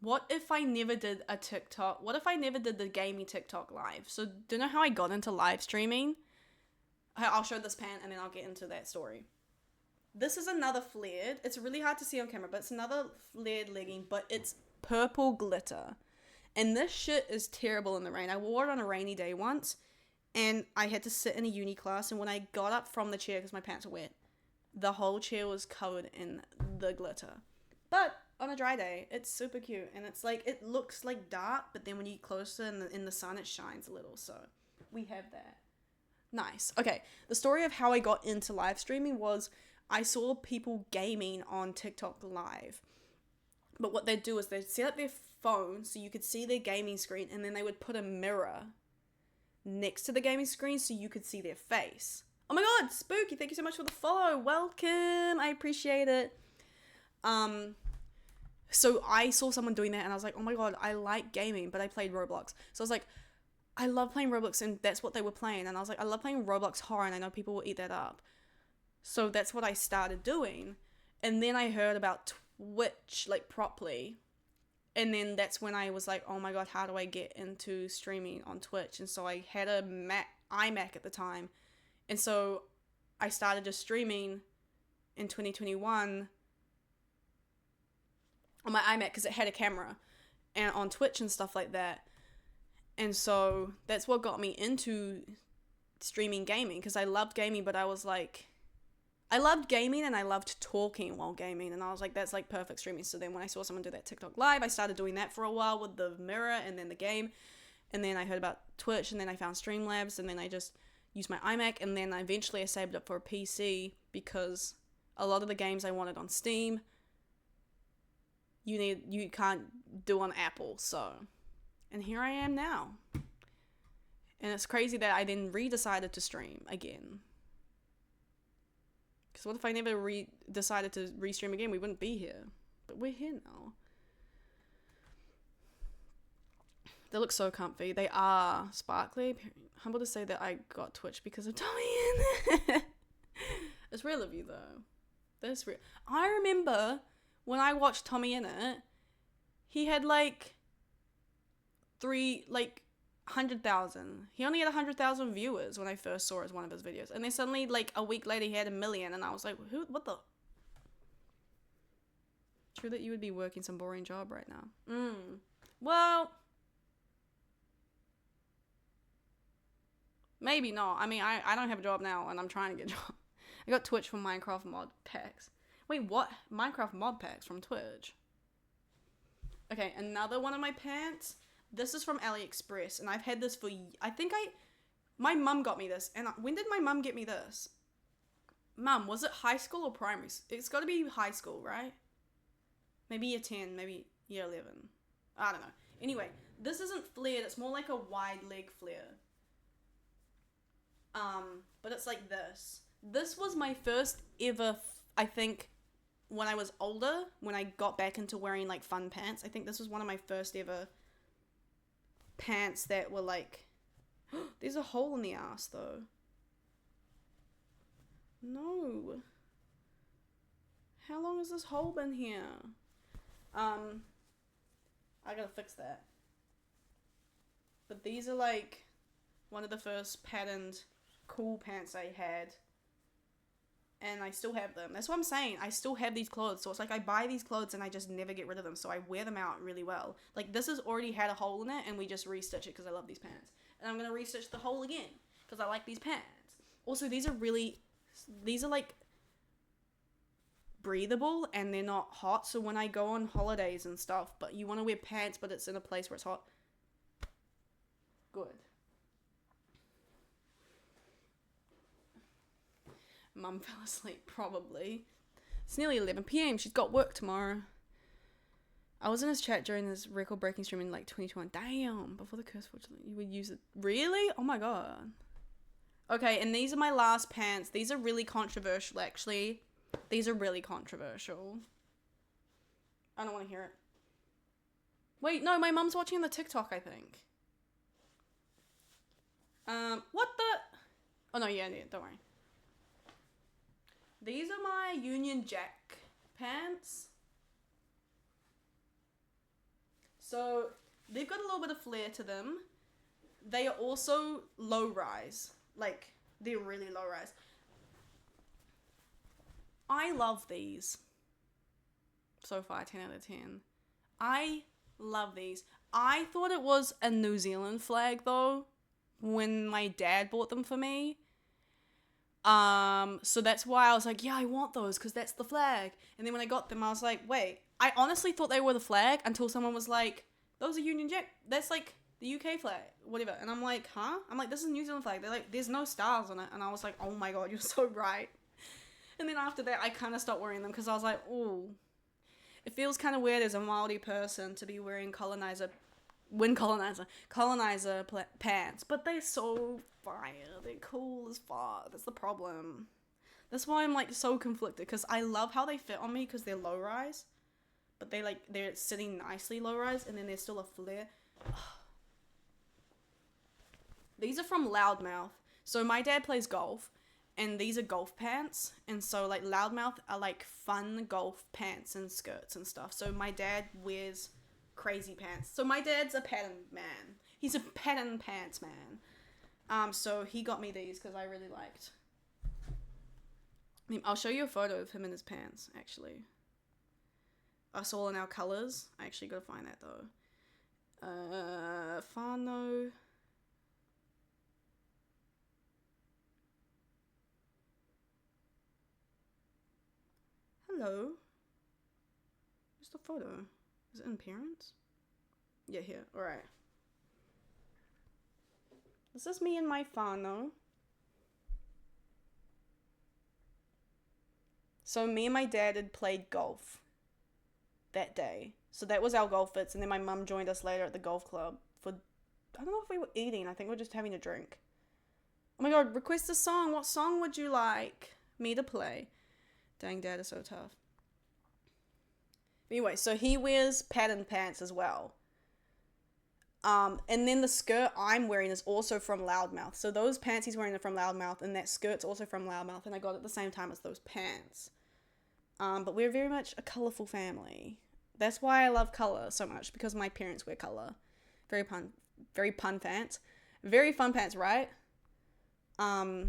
Speaker 2: what if I never did a TikTok? What if I never did the gaming TikTok live? So, do you know how I got into live streaming? I'll show this pant and then I'll get into that story. This is another flared. It's really hard to see on camera, but it's another flared legging, but it's purple glitter. And this shit is terrible in the rain. I wore it on a rainy day once, and I had to sit in a uni class, and when I got up from the chair, because my pants were wet, the whole chair was covered in the glitter. But on a dry day, it's super cute, and it's like, it looks like dark, but then when you get closer in the sun, it shines a little, so we have that. Nice. Okay, the story of how I got into live streaming was I saw people gaming on TikTok live. But what they'd do is they'd set up their phone so you could see their gaming screen, and then they would put a mirror next to the gaming screen so you could see their face. Oh my god, Spooky, thank you so much for the follow. Welcome. I appreciate it. So I saw someone doing that and I was like, oh my god, I like gaming, but I played Roblox. So I was like, I love playing Roblox, and that's what they were playing. And I was like, I love playing Roblox horror, and I know people will eat that up. So that's what I started doing. And then I heard about Twitch, like, properly. And then that's when I was like, oh my god, how do I get into streaming on Twitch? And so I had a iMac at the time. And so I started just streaming in 2021 on my iMac because it had a camera, and on Twitch and stuff like that. And so that's what got me into streaming gaming, because I loved gaming, but I was like, I loved gaming and I loved talking while gaming, and I was like, that's like perfect streaming. So then when I saw someone do that TikTok live, I started doing that for a while with the mirror and then the game, and then I heard about Twitch, and then I found Streamlabs, and then I just used my iMac, and then eventually I saved up for a PC because a lot of the games I wanted on Steam, you can't do on Apple. So, and here I am now. And it's crazy that I then decided to stream again. Because what if I never decided to restream again? We wouldn't be here. But we're here now. They look so comfy. They are sparkly. Humble to say that I got Twitch because of Tommy in it. It's real of you though. That's real. I remember when I watched Tommy in it, he had like 100,000. He only had 100,000 viewers when I first saw one of his videos, and then suddenly like a week later he had 1 million, and I was like, who? What the? True that you would be working some boring job right now. Well, maybe not. I mean, I don't have a job now, and I'm trying to get a job. I got Twitch from Minecraft mod packs. Wait, what? Minecraft mod packs from Twitch? Okay, another one of my pants. This is from AliExpress, and I've had this for, my mum got me this, and when did my mum get me this? Mum, was it high school or primary? It's got to be high school, right? Maybe year 10, maybe year 11. I don't know. Anyway, this isn't flared, it's more like a wide leg flare. But it's like this. This was my first ever, I think, when I was older, when I got back into wearing like fun pants. I think this was one of my first ever pants that were like, there's a hole in the ass though. No. How long has this hole been here? I gotta fix that. But these are like one of the first patterned cool pants I had. And I still have them. That's what I'm saying. I still have these clothes. So it's like I buy these clothes and I just never get rid of them. So I wear them out really well. Like this has already had a hole in it and we just restitch it because I love these pants. And I'm going to restitch the hole again because I like these pants. Also, these are like breathable and they're not hot. So when I go on holidays and stuff, but you want to wear pants but it's in a place where it's hot. Good. Mum fell asleep, probably. It's nearly 11 p.m. She's got work tomorrow. I was in his chat during this record-breaking stream in like 2021. Damn, before the curse watch, you would use it. Really? Oh my god. Okay, and these are my last pants. These are really controversial, actually. These are really controversial. I don't want to hear it. Wait, no, my mum's watching the TikTok, I think. What the? Oh no, yeah, don't worry. These are my Union Jack pants. So, they've got a little bit of flair to them. They are also low rise. Like, they're really low rise. I love these. So far, 10 out of 10. I love these. I thought it was a New Zealand flag, though, when my dad bought them for me. So that's why I was like, yeah, I want those because that's the flag. And then when I got them, I was like, wait, I honestly thought they were the flag until someone was like, those are Union Jack. That's like the UK flag, whatever. And I'm like, huh? I'm like, this is a New Zealand flag. They're like, there's no stars on it. And I was like, oh my god, you're so right. And then after that, I kind of stopped wearing them because I was like, ooh, it feels kind of weird as a Māori person to be wearing colonizer pants, but they're so fire. They're cool as fuck. That's the problem. That's why I'm like so conflicted because I love how they fit on me because they're low rise, but they're sitting nicely low rise, and then there's still a flare. These are from Loudmouth. So my dad plays golf, and these are golf pants, and so like Loudmouth are like fun golf pants and skirts and stuff. So my dad wears crazy pants. So my dad's a pattern man. He's a pattern pants man. So he got me these because I really liked. I mean, I'll show you a photo of him in his pants, actually. us all in our colours. I actually gotta find that though. Whānau. Hello. Where's the photo? Is it in parents? Yeah, here. Alright. This is me and my whānau. So me and my dad had played golf that day. So that was our golf fits, and then my mum joined us later at the golf club for, I don't know if we were eating, I think we were just having a drink. Oh my god, request a song. What song would you like me to play? Dang, Dad is so tough. Anyway, so he wears patterned pants as well. And then the skirt I'm wearing is also from Loudmouth. So those pants he's wearing are from Loudmouth, and that skirt's also from Loudmouth, and I got it at the same time as those pants. But we're very much a colourful family. That's why I love colour so much, because my parents wear colour. Very pun pants. Very fun pants, right? I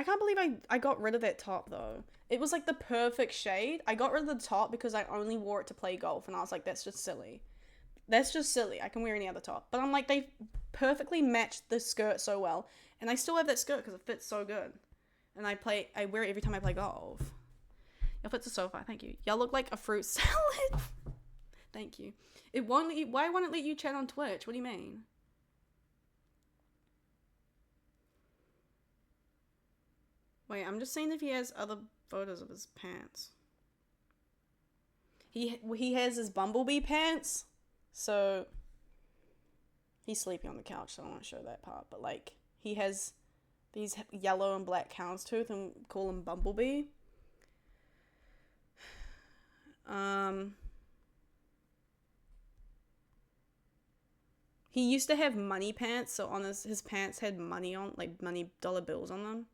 Speaker 2: can't believe I got rid of that top though. It was like the perfect shade. I got rid of the top because I only wore it to play golf, and I was like, that's just silly. That's just silly. I can wear any other top. But I'm like, they perfectly matched the skirt so well. And I still have that skirt because it fits so good. And I wear it every time I play golf. Your fits are so fine, thank you. Y'all look like a fruit salad. Thank you. It won't let you, why won't it let you chat on Twitch? What do you mean? Wait, I'm just seeing if he has other photos of his pants. He has his bumblebee pants, so he's sleeping on the couch, so I won't show that part. But like, he has these yellow and black houndstooth, and call him Bumblebee. He used to have money pants, so on his pants had money on, like money dollar bills on them.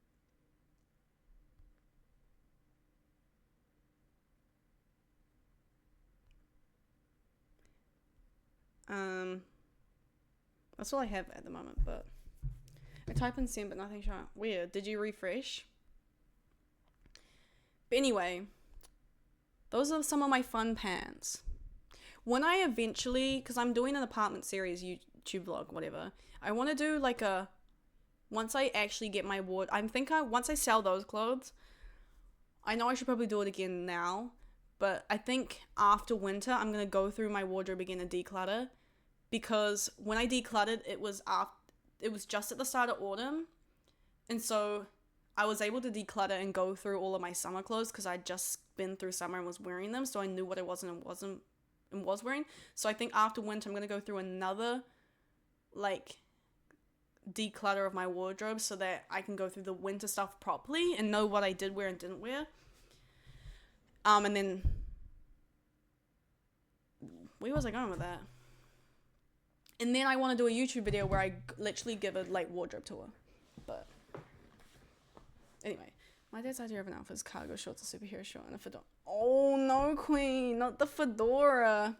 Speaker 2: That's all I have at the moment, but I type in send, but nothing's showing. Weird. Did you refresh? But anyway, those are some of my fun pants. When I eventually, because I'm doing an apartment series, YouTube vlog, whatever, I want to do like a, once I actually get my ward, once I sell those clothes, I know I should probably do it again now, but I think after winter, I'm going to go through my wardrobe again and declutter, because when I decluttered, it was just at the start of autumn, and so I was able to declutter and go through all of my summer clothes because I'd just been through summer and was wearing them, so I knew what I wasn't and was wearing. So I think after winter, I'm going to go through another, like, declutter of my wardrobe so that I can go through the winter stuff properly and know what I did wear and didn't wear. And then, where was I going with that? And then I want to do a YouTube video where I literally give a, like, wardrobe tour. But anyway, my dad's idea of an outfit is cargo shorts, a superhero short, and a fedora. Oh no, queen, not the fedora.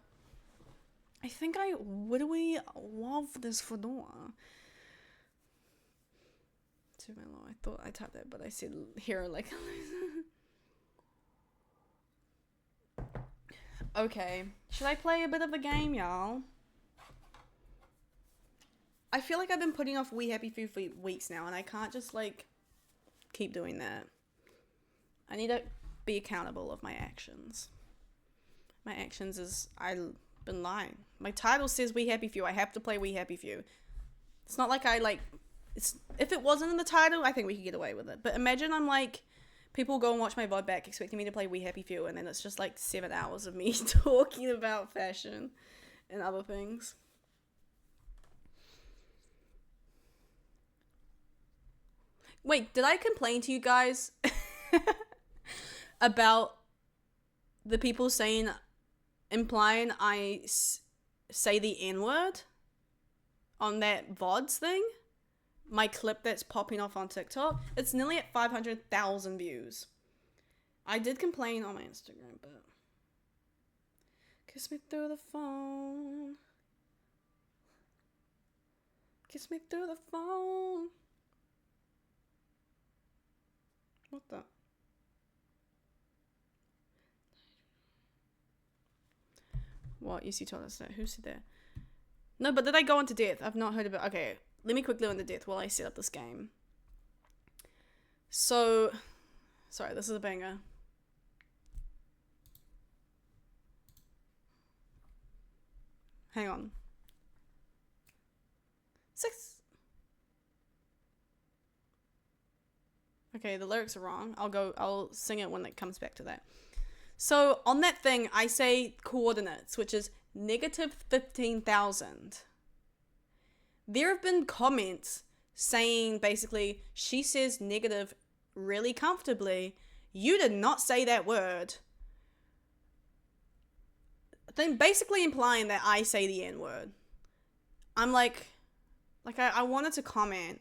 Speaker 2: I think I really love this fedora. Too low. I thought I typed that, but I said hero like. Okay, should I play a bit of a game, y'all? I feel like I've been putting off We Happy Few for weeks now, and I can't just, like, keep doing that. I need to be accountable of my actions. My actions is, I've been lying. My title says We Happy Few. I have to play We Happy Few. It's not like I, like, if it wasn't in the title, I think we could get away with it. But imagine I'm, like, people go and watch my VOD back expecting me to play We Happy Few, and then it's just, like, 7 hours of me talking about fashion and other things. Wait, did I complain to you guys about the people implying I say the N-word on that VODs thing? My clip that's popping off on TikTok? It's nearly at 500,000 views. I did complain on my Instagram, but kiss me through the phone. Kiss me through the phone. What the? What? You told us that. Who said that? No, but did I go into death? I've not heard of it. Okay, let me quickly go into death while I set up this game. So, sorry, this is a banger. Hang on. 6. Okay, the lyrics are wrong. I'll sing it when it comes back to that. So, on that thing, I say coordinates, which is negative 15,000. There have been comments saying basically, she says negative really comfortably. You did not say that word. Then basically implying that I say the N-word. I'm like I wanted to comment,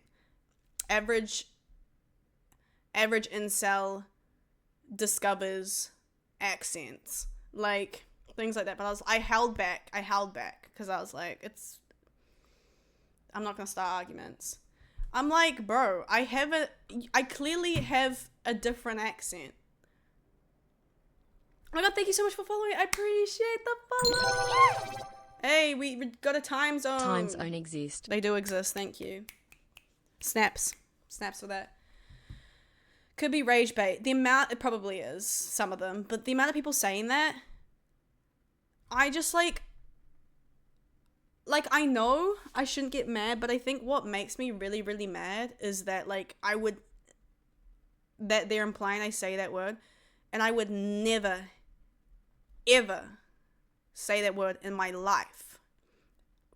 Speaker 2: average incel discovers accents, like things like that, but I held back because I was like, I'm not gonna start arguments. I'm like, bro, I clearly have a different accent. Oh my god, thank you so much for following. I appreciate the follow. Hey, we got a time zone.
Speaker 1: Time zone exist.
Speaker 2: They do exist, thank you. Snaps for that. Could be rage bait. The amount, it probably is, some of them, but the amount of people saying that, I just like I know I shouldn't get mad, but I think what makes me really, really mad is that, like, that they're implying I say that word, and I would never, ever say that word in my life.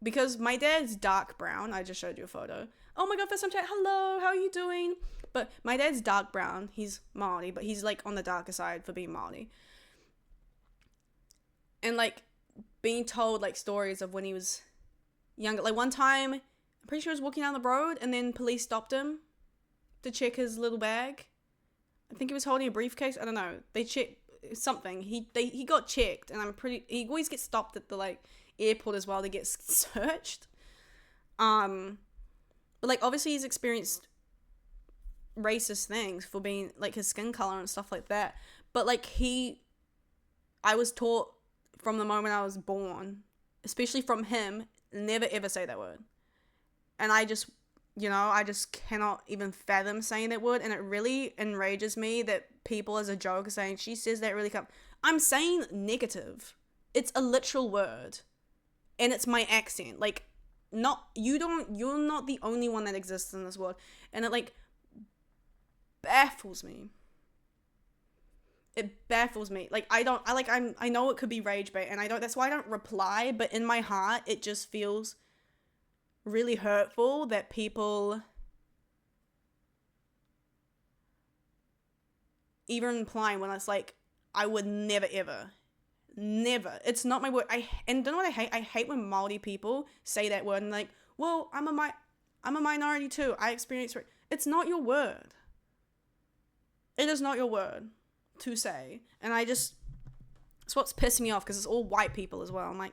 Speaker 2: Because my dad's dark brown. I just showed you a photo. Oh my god, first time chat. Hello, how are you doing? But my dad's dark brown. He's Māori, but he's like on the darker side for being Māori. And like being told like stories of when he was younger. Like one time, I'm pretty sure he was walking down the road and then police stopped him to check his little bag. I think he was holding a briefcase. I don't know. They checked something. He got checked, and he always gets stopped at the like airport as well to get searched. But like obviously he's experienced racist things for being like his skin color and stuff like that. But like I was taught from the moment I was born, especially from him, never ever say that word. And I just cannot even fathom saying that word, and it really enrages me that people as a joke are saying, she says that really I'm saying negative. It's a literal word. And it's my accent. Like, you're not the only one that exists in this world. And it like baffles me. It baffles me. Like, I know it could be rage bait, and that's why I don't reply, but in my heart, it just feels really hurtful that people even implying when it's like, I would never ever, it's not my word. And don't know what I hate? I hate when Māori people say that word and like, well, I'm a minority too. I experience it. It's not your word. It is not your word to say. And it's what's pissing me off, because it's all white people as well. I'm like,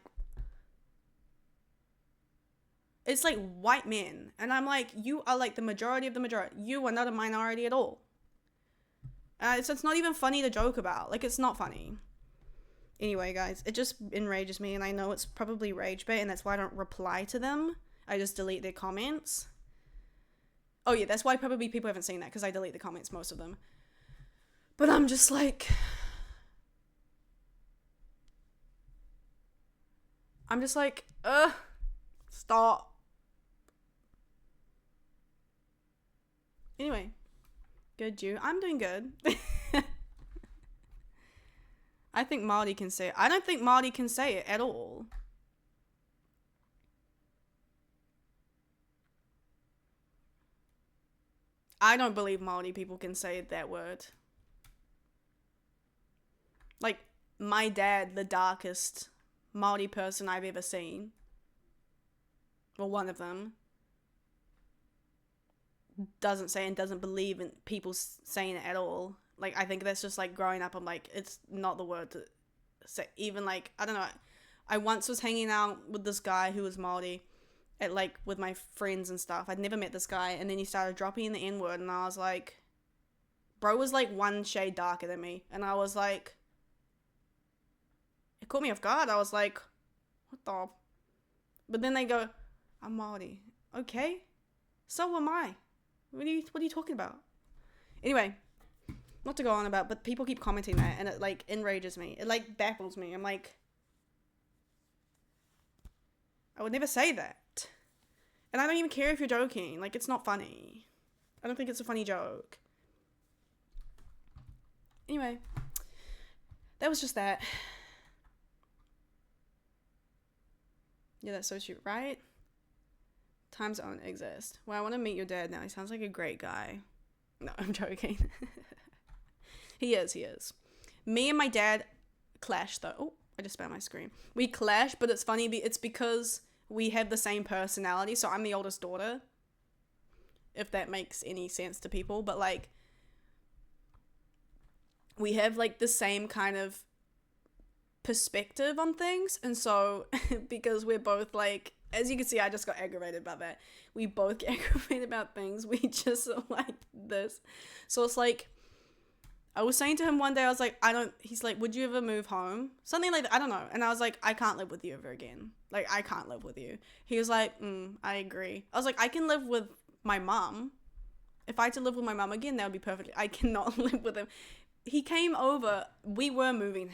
Speaker 2: it's like white men. And I'm like, you are like the majority of the majority. You are not a minority at all. It's not even funny to joke about. Like, it's not funny. Anyway, guys, it just enrages me, and I know it's probably rage bait, and that's why I don't reply to them. I just delete their comments. Oh yeah, that's why probably people haven't seen that, because I delete the comments, most of them. But I'm just like... stop. Anyway. Good, you. I'm doing good. I think Māori can say it. I don't think Māori can say it at all. I don't believe Māori people can say that word. Like, my dad, the darkest Māori person I've ever seen, well, one of them, doesn't say and doesn't believe in people saying it at all. Like, I think that's just like growing up. I'm like, it's not the word to say. Even like, I don't know. I once was hanging out with this guy who was Māori at like with my friends and stuff. I'd never met this guy, and then he started dropping in the N-word, and I was like, bro was like one shade darker than me, and I was like, it caught me off guard. I was like, What the? But then they go, I'm Maori. Okay. So am I. What are you talking about? Anyway, not to go on about, but people keep commenting that, and it like enrages me. It like baffles me. I'm like, I would never say that. And I don't even care if you're joking. Like, it's not funny. I don't think it's a funny joke. Anyway, that was just that. Yeah, that's so cute, right? Time zone exist. Well, I want to meet your dad now. He sounds like a great guy. No, I'm joking. He is. Me and my dad clash, though. Oh, I just spat my screen. We clash, but it's funny. It's because we have the same personality. So I'm the oldest daughter, if that makes any sense to people. But, like, we have, like, the same kind of perspective on things. And so, because we're both, like, as you can see, I just got aggravated about that. We both get aggravated about things. We just are like this. So it's like, I was saying to him one day, I was like, he's like, would you ever move home? Something like that. I don't know. And I was like, I can't live with you ever again. Like, I can't live with you. He was like, I agree. I was like, I can live with my mom. If I had to live with my mom again, that would be perfect. I cannot live with him. He came over. We were moving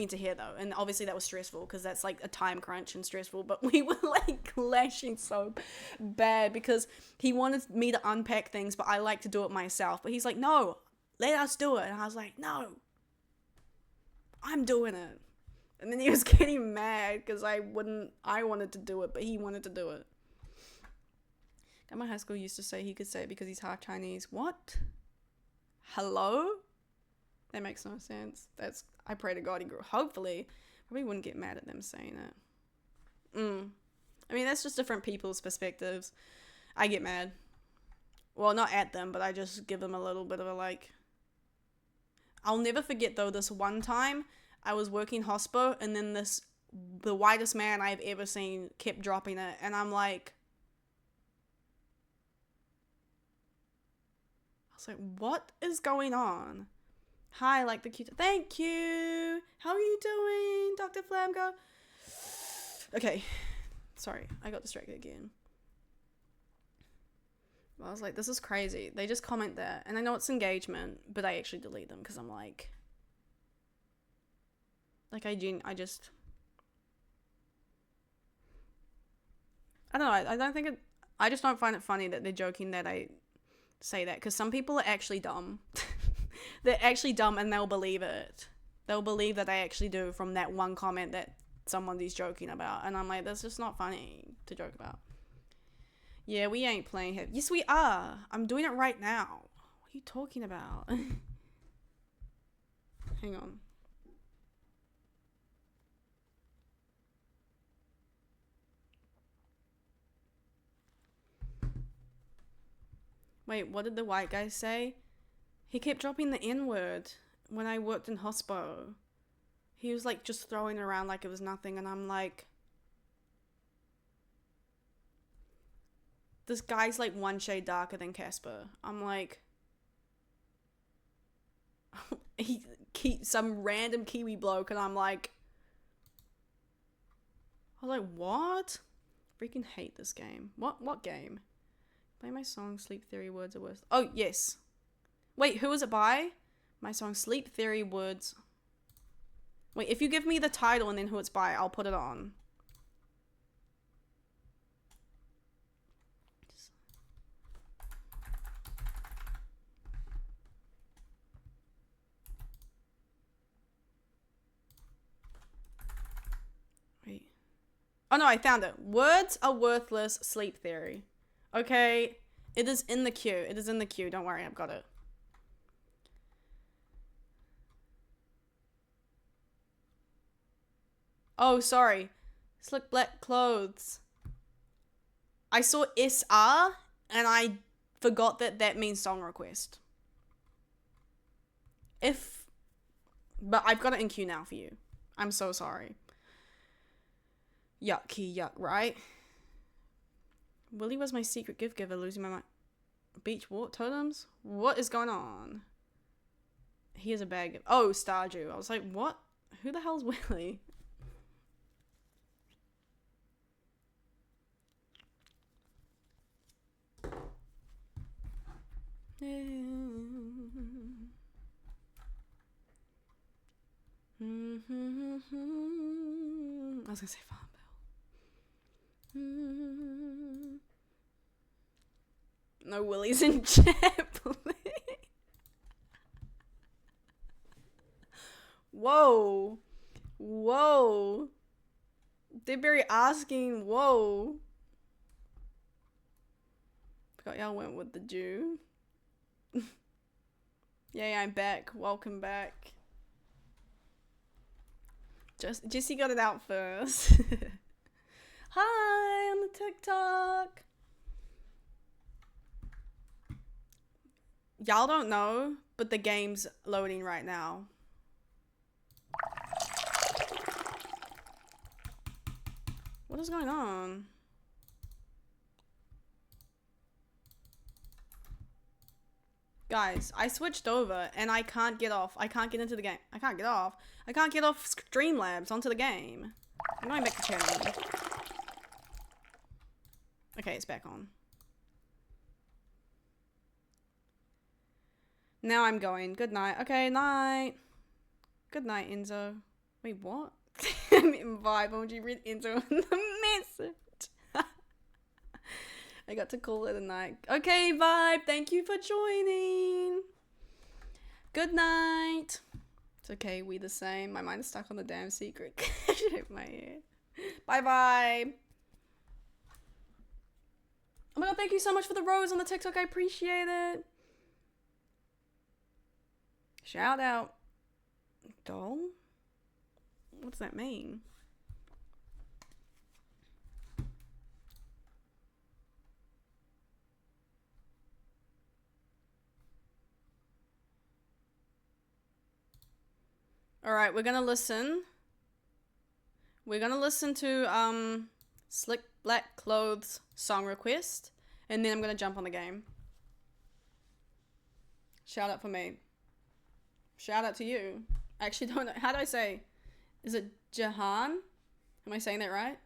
Speaker 2: to here though, and obviously that was stressful because that's like a time crunch and stressful. But we were like clashing so bad because he wanted me to unpack things, but I like to do it myself. But he's like, no, let us do it. And I was like, no, I'm doing it. And then he was getting mad because I wanted to do it, but he wanted to do it. At my high school used to say he could say it because he's half Chinese. What? Hello? That makes no sense. I pray to God he grew. Hopefully, probably wouldn't get mad at them saying it. I mean, that's just different people's perspectives. I get mad. Well, not at them, but I just give them a little bit of a like. I'll never forget though, this one time I was working hospo and then the whitest man I've ever seen kept dropping it. And I'm like, I was like, what is going on? Hi, like the cute. Thank you. How are you doing, Dr. Flamgo? Okay. Sorry, I got distracted again. I was like, this is crazy. They just comment that. And I know it's engagement, but I actually delete them because I'm like I don't know. I don't think I just don't find it funny that they're joking that I say that because some people are actually dumb. They're actually dumb and they'll believe it. They'll believe that I actually do from that one comment that somebody's joking about. And I'm like, that's just not funny to joke about. Yeah, we ain't playing hip. Yes, we are. I'm doing it right now. What are you talking about? Hang on. Wait, what did the white guy say? He kept dropping the N-word when I worked in hospo. He was like just throwing it around like it was nothing, and I'm like, this guy's like one shade darker than Casper. I'm like, some random Kiwi bloke, and I'm like, I was like, what? Freaking hate this game. What game? Play my song Sleep Theory Words are worth. Oh, yes. Wait, who was it by? My song Sleep Theory Words. Wait, if you give me the title and then who it's by, I'll put it on. Wait. Oh no, I found it. Words are worthless, Sleep Theory. Okay, it is in the queue. It is in the queue. Don't worry, I've got it. Oh, sorry. Slick Black Clothes. I saw SR and I forgot that means song request. But I've got it in queue now for you. I'm so sorry. Yucky yuck, right? Willie was my secret gift giver, losing my mind. Beach walk totems? What is going on? He is a bad gift. Oh, Stardew. I was like, what? Who the hell's Willie? I was gonna say Farm Bill. No willies in chat, please. Whoa. Whoa. Dibberry asking, whoa. Forgot y'all went with the Jew. Yeah, I'm back. Welcome back. Jessie got it out first. Hi, on the TikTok. Y'all don't know, but the game's loading right now. What is going on? Guys, I switched over and I can't get off. I can't get into the game. I can't get off. I can't get off Streamlabs onto the game. I'm going back to channel. Okay, it's back on. Now I'm going. Good night. Okay, night. Good night, Enzo. Wait, what? I'm in vibe. Would you read Enzo in the message? I got to call it a night. Okay, Vibe. Thank you for joining. Good night. It's okay. We the same. My mind is stuck on the damn secret. Shave my hair. Bye, Vibe. Oh my god, thank you so much for the rose on the TikTok. I appreciate it. Shout out. Doll? What does that mean? Alright, we're gonna listen. We're gonna listen to Slick Black Clothes song request, and then I'm gonna jump on the game. Shout out for me. Shout out to you. I actually don't know. How do I say? Is it Jahan? Am I saying that right?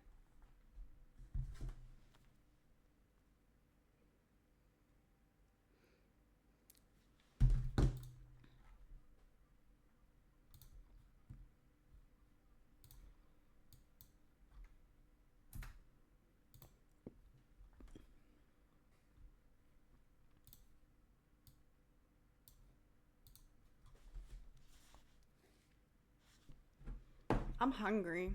Speaker 2: I'm hungry.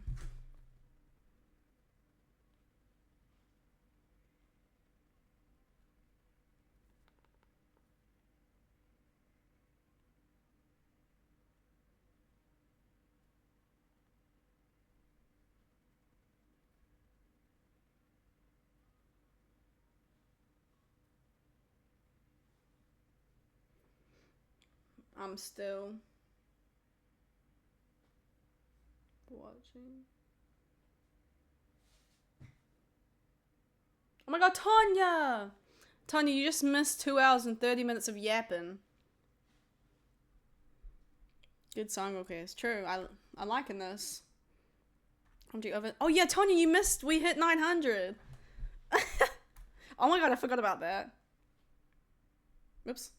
Speaker 2: I'm still watching. Oh my god, Tanya! Tanya, you just missed 2 hours and 30 minutes of yapping. Good song, okay, it's true. I'm liking this. Oh yeah, Tanya, you missed. We hit 900. Oh my god, I forgot about that. Whoops.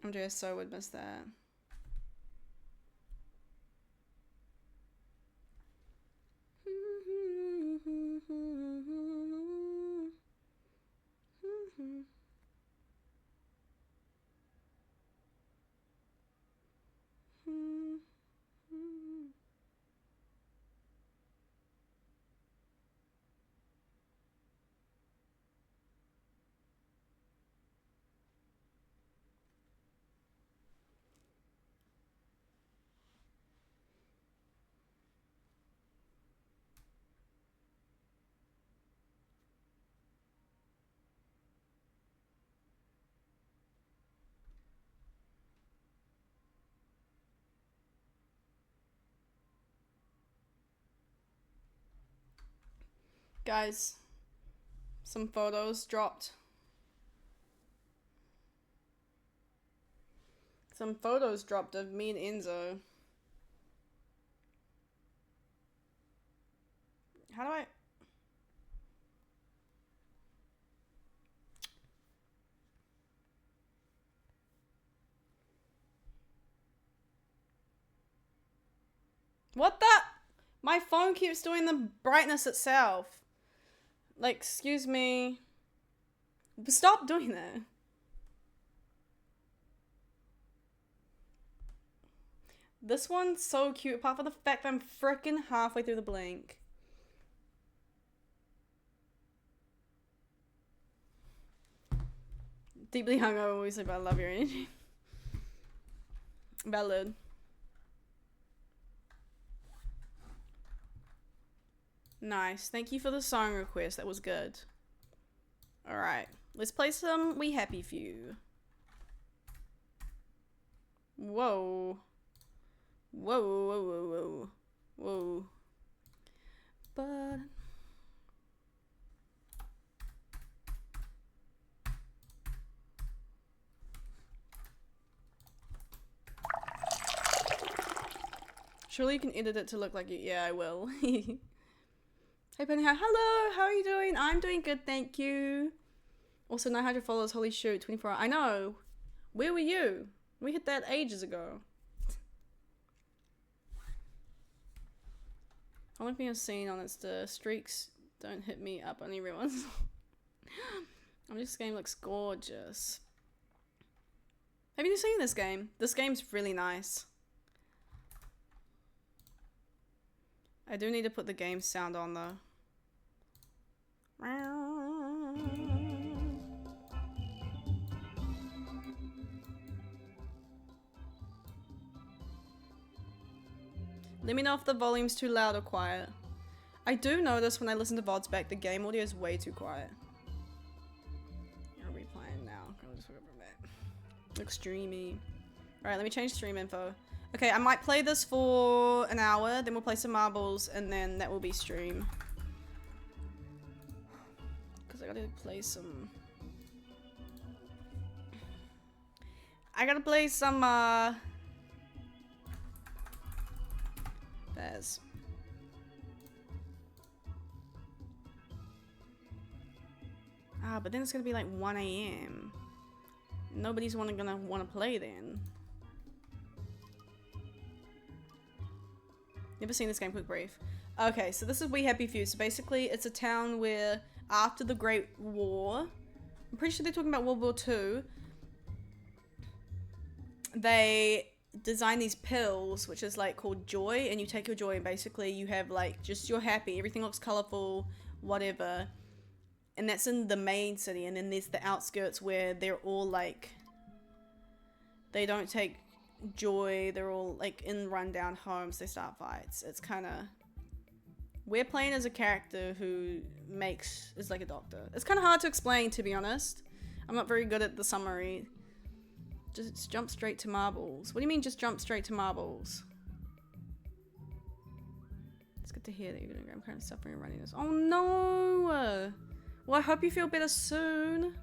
Speaker 2: Andrea so would miss that. Guys, some photos dropped. Some photos dropped of me and Enzo. How do What the? My phone keeps doing the brightness itself. Like, excuse me. Stop doing that. This one's so cute, apart from the fact that I'm freaking halfway through the blink. Deeply hungover, always but I love your energy. Ballad. Nice. Thank you for the song request. That was good. Alright. Let's play some We Happy Few. Whoa. Whoa, whoa, whoa, whoa. Whoa. But... surely you can edit it to look like it. Yeah, I will. Hey, Penny, hello! How are you doing? I'm doing good, thank you. Also, 900 followers. Holy shoot, 24 hours. I know. Where were you? We hit that ages ago. Only thing I've seen on it's the streaks don't hit me up on everyone's. This game looks gorgeous. Have you seen this game? This game's really nice. I do need to put the game sound on though. Let me know if the volume's too loud or quiet. I do notice when I listen to VODs back, the game audio is way too quiet. I'll be playing now. I'll just from that. Looks streamy. Alright, let me change stream info. Okay, I might play this for an hour, then we'll play some marbles, and then that will be stream. Because I gotta play some... I gotta play some, Bears. Ah, but then it's gonna be like 1 AM. Nobody's gonna wanna play then. Never seen this game, quick brief. Okay, so this is We Happy Few. So basically, it's a town where after the Great War, I'm pretty sure they're talking about World War II, they design these pills, which is like called Joy, and you take your Joy and basically you have like, just you're happy, everything looks colorful, whatever. And that's in the main city, and then there's the outskirts where they're all like, they don't take Joy, they're all like in rundown homes, they start fights. It's kind of, we're playing as a character who is like a doctor. It's kind of hard to explain, to be honest. I'm not very good at the summary. Just jump straight to marbles. What do you mean just jump straight to marbles? It's good to hear that you're gonna I'm kind of suffering and running this. Oh no! Well, I hope you feel better soon.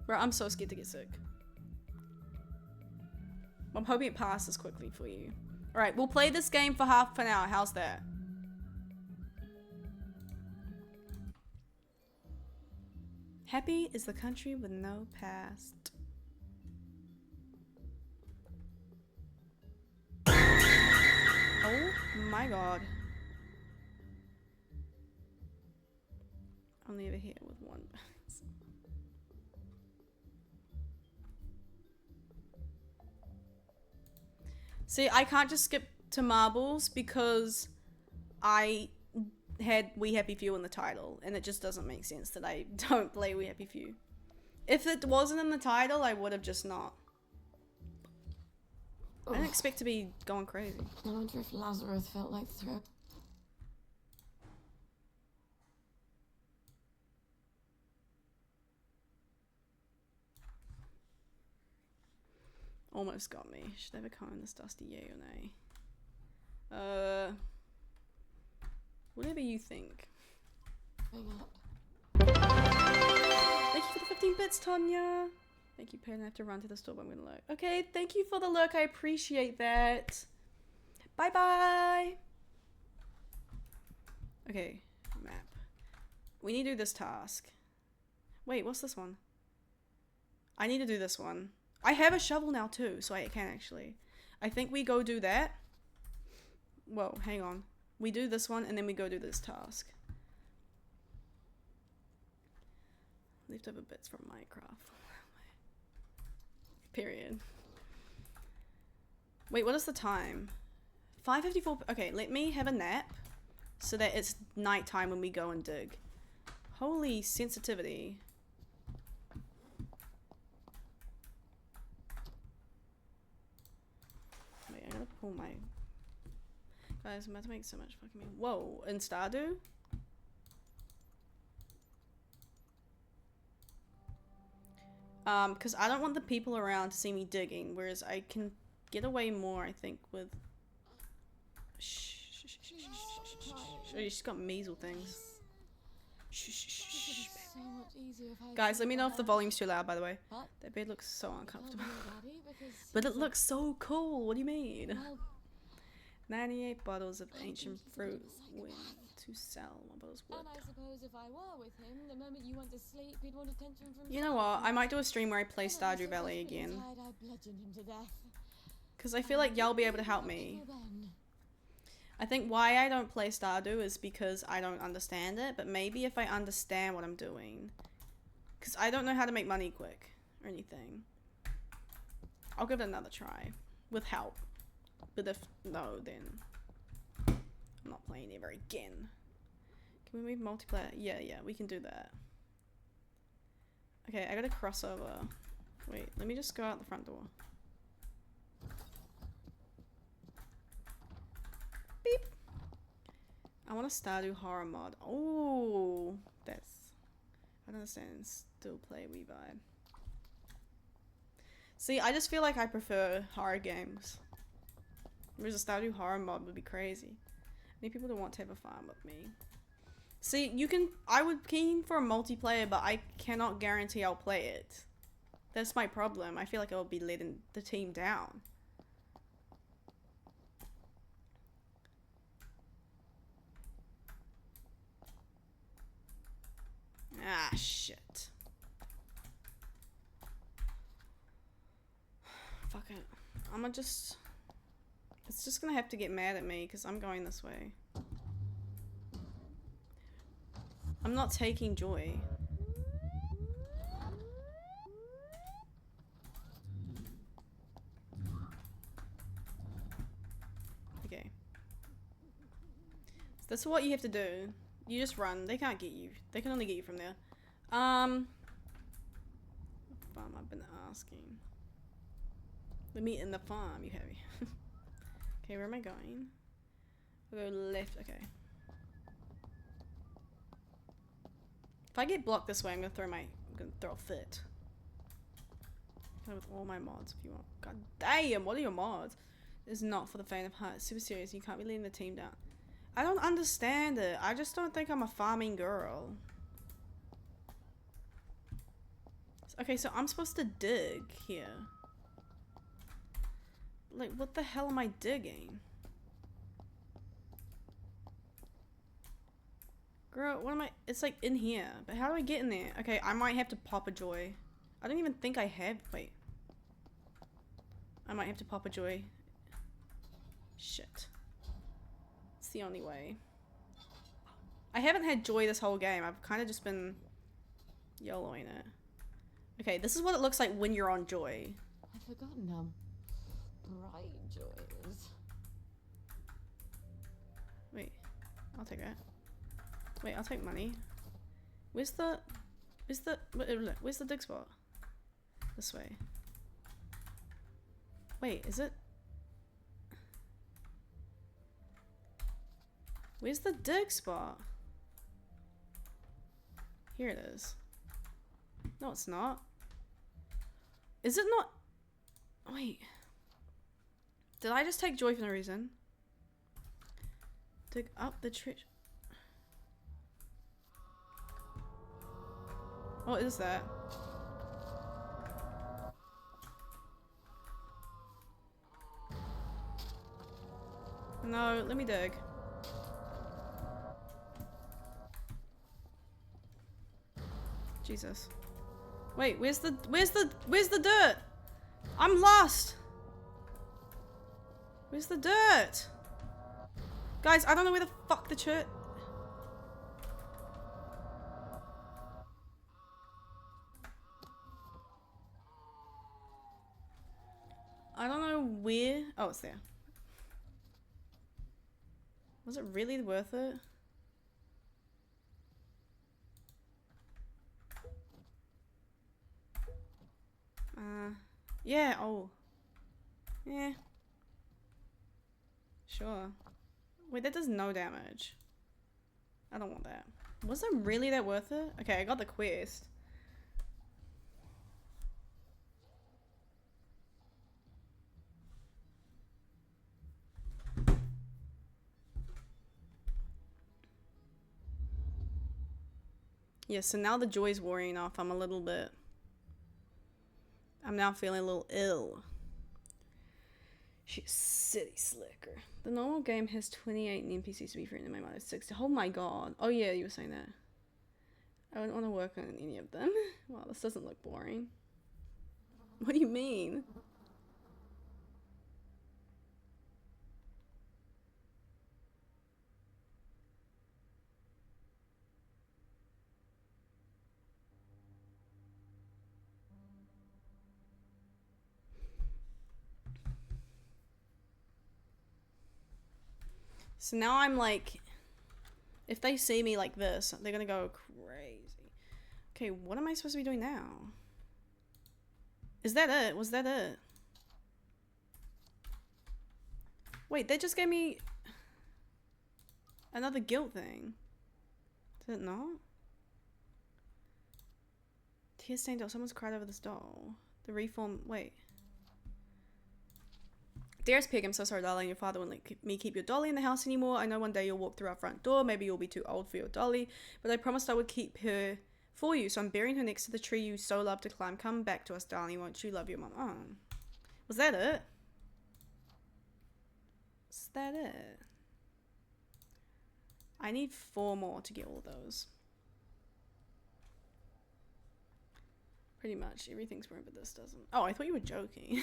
Speaker 2: Bro, I'm so scared to get sick. I'm hoping it passes quickly for you. Alright, we'll play this game for half an hour. How's that? Happy is the country with no past. Oh my god. I'll never hit with one. See, I can't just skip to marbles because I had We Happy Few in the title, and it just doesn't make sense that I don't play We Happy Few. If it wasn't in the title, I would have just not. I didn't expect to be going crazy.
Speaker 3: I wonder if Lazarus felt like threat.
Speaker 2: Almost got me. Should I ever come in this dusty, yay or nay? Whatever you think.
Speaker 3: Hang up.
Speaker 2: Thank you for the 15 bits, Tanya. Thank you, Peyton. I have to run to the store, but I'm gonna lurk. Okay, thank you for the lurk. I appreciate that. Bye-bye. Okay, map. We need to do this task. Wait, what's this one? I need to do this one. I have a shovel now too, so I can actually. I think we go do that. Whoa, hang on. We do this one and then we go do this task. Leftover bits from Minecraft. Period. Wait, what is the time? 5:54. Okay, let me have a nap so that it's nighttime when we go and dig. Holy sensitivity. Wait, I gotta pull my... Guys, I'm about to make so much fucking... Whoa, in Stardew? Because I don't want the people around to see me digging, whereas I can get away more, I think, with... Shh. Oh, she's got measle things. Shh. Guys, let me know if the volume's too loud, by the way. That bed looks so uncomfortable. But it looks so cool, what do you mean? 98 bottles of ancient fruit when to sell. What bottles wood?
Speaker 3: And I suppose if I were with him, the moment you went to sleep, he'd want attention from
Speaker 2: You know what? I might do a stream where I play Stardew Valley again. Because I feel like y'all be able to help me. I think why I don't play Stardew is because I don't understand it, but maybe if I understand what I'm doing. Because I don't know how to make money quick or anything. I'll give it another try. With help. But if no, then I'm not playing ever again. Can we move multiplayer? Yeah, we can do that. Okay, I gotta cross over. Wait, let me just go out the front door. Beep. I want a Stardew horror mod. Oh, that's... I don't understand. Still play Wii vibe. See, I just feel like I prefer horror games. Whereas a Stardew horror mod would be crazy. I need people to want to have a farm with me. See, you can... I would keen for a multiplayer, but I cannot guarantee I'll play it. That's my problem. I feel like I'll be letting the team down. Ah, shit. Fuck it. I'ma just... It's just gonna have to get mad at me because I'm going this way. I'm not taking joy. Okay. So that's what you have to do. You just run. They can't get you. They can only get you from there. Farm I've been asking. Let me in the farm, you heavy. Okay, where am I going? I'll go left, okay. If I get blocked this way, I'm gonna throw a fit. Go with all my mods if you want. God damn, what are your mods? It's not for the faint of heart. It's super serious. You can't be letting the team down. I don't understand it. I just don't think I'm a farming girl. Okay, so I'm supposed to dig here. Like, what the hell am I digging? Girl, what am I? It's like in here. But how do I get in there? Okay, I might have to pop a joy. I don't even think I have. Wait. I might have to pop a joy. Shit. It's the only way. I haven't had joy this whole game. I've kind of just been YOLOing it. Okay, this is what it looks like when you're on joy.
Speaker 3: I've forgotten how bright joy is.
Speaker 2: Wait, I'll take that. Wait, I'll take money. Where's the dig spot? This way. Wait, is it? Where's the dig spot? Here it is. No, it's not. Is it not? Wait. Did I just take joy for no reason? Dig up the tree. What is that? No, let me dig. Jesus. Wait, where's the dirt? I'm lost. Where's the dirt? Guys, I don't know where the fuck the church... I don't know where... Oh, it's there. Was it really worth it? Yeah, oh. Yeah. Sure. Wait, that does no damage. I don't want that. Was it really that worth it? Okay, I got the quest. Yeah, so now the joy's wearing off. I'm now feeling a little ill. She's city slicker. The normal game has 28 NPCs to be free and my mother's 60. Oh my god. Oh yeah, you were saying that. I wouldn't want to work on any of them. Wow, this doesn't look boring. What do you mean? So now I'm like, if they see me like this, they're gonna go crazy. Okay, what am I supposed to be doing now? Is that it? Was that it? Wait, they just gave me another guilt thing. Did it not? Tear stained doll. Someone's cried over this doll. The reform. Wait. Dearest Pig, I'm so sorry, darling. Your father won't let me keep your dolly in the house anymore. I know one day you'll walk through our front door. Maybe you'll be too old for your dolly. But I promised I would keep her for you. So I'm burying her next to the tree you so love to climb. Come back to us, darling. Won't you? Love your mum. Oh. Was that it? Was that it? I need 4 more to get all those. Pretty much. Everything's ruined, but this doesn't. Oh, I thought you were joking.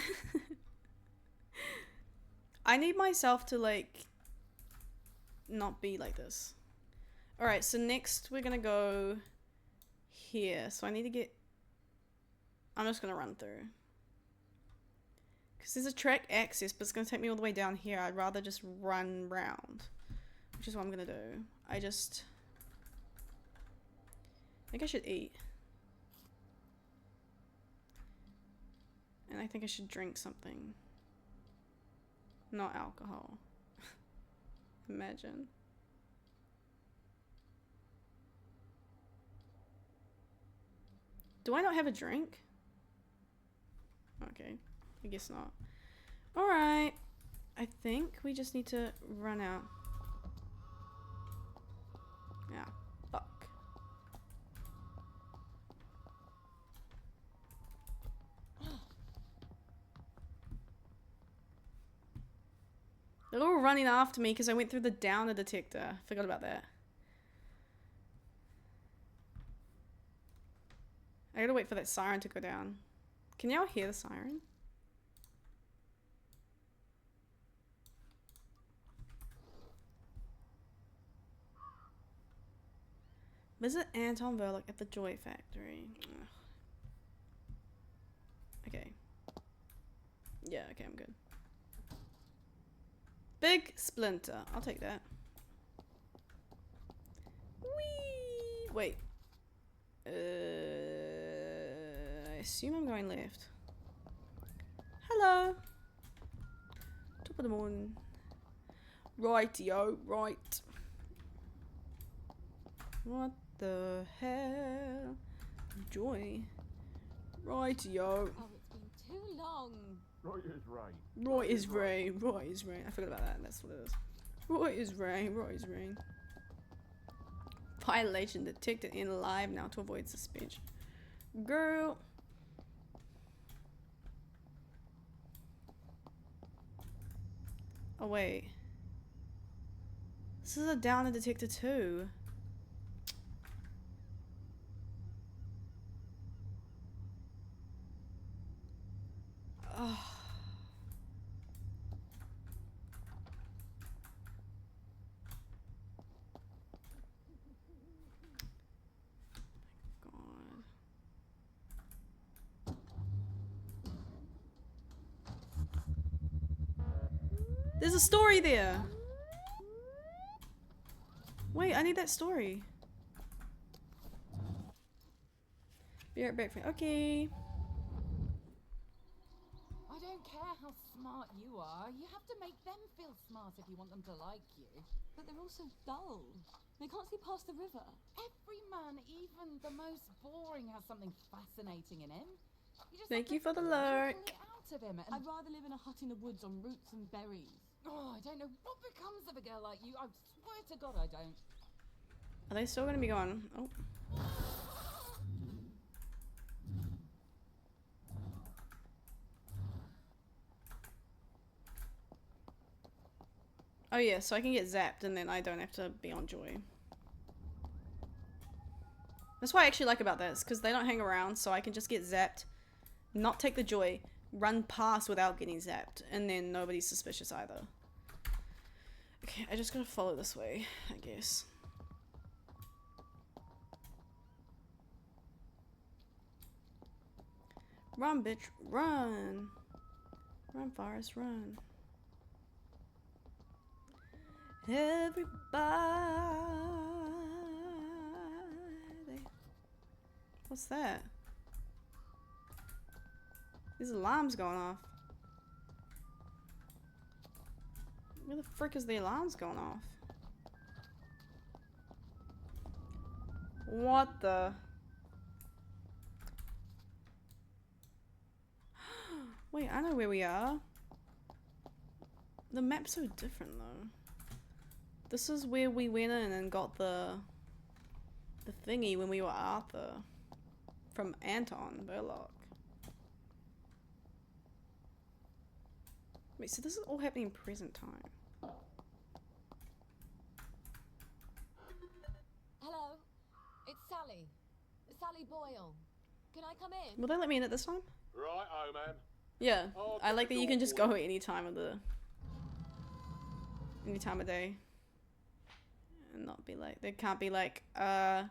Speaker 2: I need myself to, like, not be like this. Alright, so next we're gonna go here. So I need to get... I'm just gonna run through. Because there's a track access, but it's gonna take me all the way down here. I'd rather just run round. Which is what I'm gonna do. I think I should eat. And I think I should drink something. Not alcohol. Imagine. Do I not have a drink? Okay. I guess not. Alright. I think we just need to run out. Yeah. Fuck. They're all running after me because I went through the downer detector. Forgot about that. I gotta wait for that siren to go down. Can y'all hear the siren? Visit Anton Verloc at the Joy Factory. Ugh. Okay. Yeah, okay, I'm good. Big splinter. I'll take that. Whee! Wait. I assume I'm going left. Hello. Top of the morning. Rightio, right. What the hell? Joy. Rightio.
Speaker 3: Oh, it's been too long.
Speaker 4: Right is right.
Speaker 2: Right is rain. Right is rain. I forgot about that. That's what it is. Right is rain. Right is rain. Violation detected in live now to avoid suspension. Girl. Oh wait. This is a downer detector too. Oh. There's a story there. Wait, I need that story. Be right back. Okay.
Speaker 4: I don't care how smart you are. You have to make them feel smart if you want them to like you.
Speaker 3: But they're also dull. They can't see past the river.
Speaker 4: Every man, even the most boring, has something fascinating in him. You just
Speaker 2: Thank
Speaker 4: have
Speaker 2: you
Speaker 4: to
Speaker 2: for the
Speaker 4: pull
Speaker 2: lurk.
Speaker 4: it out of him. And
Speaker 3: I'd rather live in a hut in the woods on roots and berries.
Speaker 4: oh, I don't know what becomes of a girl like you. I swear to God, I don't.
Speaker 2: Are they still gonna be gone? Oh. Oh yeah, so I can get zapped and then I don't have to be on Joy. That's what I actually like about this, because they don't hang around, so I can just get zapped, not take the Joy, run past without getting zapped, and then nobody's suspicious either. Okay, I just gotta follow this way, I guess. Run, bitch, run! Run, Forrest, run. Everybody. What's that? These alarms going off. Where the frick is the alarms going off? What the? Wait, I know where we are. The map's so different though. This is where we went in and got the thingy when we were Arthur from Anton Burlock. Wait, so this is all happening in present time.
Speaker 3: Hello, it's Sally. Sally Boyle. Can I come in?
Speaker 2: Will they let me in at this time?
Speaker 5: Right, oh man.
Speaker 2: Yeah,
Speaker 5: Oh,
Speaker 2: I like that you can just
Speaker 5: door
Speaker 2: go
Speaker 5: for
Speaker 2: any time of day. And not be like, they can't be like, they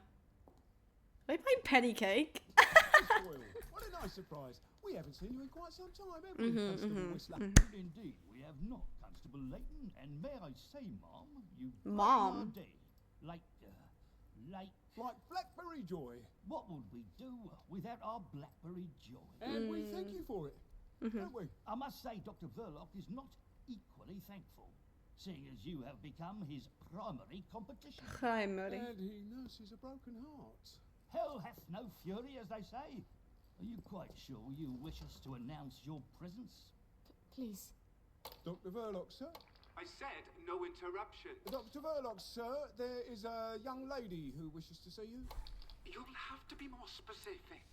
Speaker 2: play patty cake.
Speaker 6: Boyle, what a nice surprise. We haven't seen you in quite some time, have we, Constable Whistler?
Speaker 7: Indeed, we have not, Constable Layton. And may I say, Mom, you
Speaker 2: Mom.
Speaker 7: brighten our day. Like
Speaker 6: Like Blackberry Joy.
Speaker 7: what would we do without our Blackberry Joy?
Speaker 6: And we thank you for it, don't we?
Speaker 7: I must say, Dr. Verloc is not equally thankful, seeing as you have become his primary competition.
Speaker 2: Hi, Murray.
Speaker 6: And he nurses a broken heart.
Speaker 7: Hell hath no fury, as they say. Are you quite sure you wish us to announce your presence?
Speaker 3: Please.
Speaker 6: Dr. Verloc, sir.
Speaker 5: I said no interruption.
Speaker 6: Dr. Verloc, sir, there is a young lady who wishes to see you.
Speaker 5: You'll have to be more specific.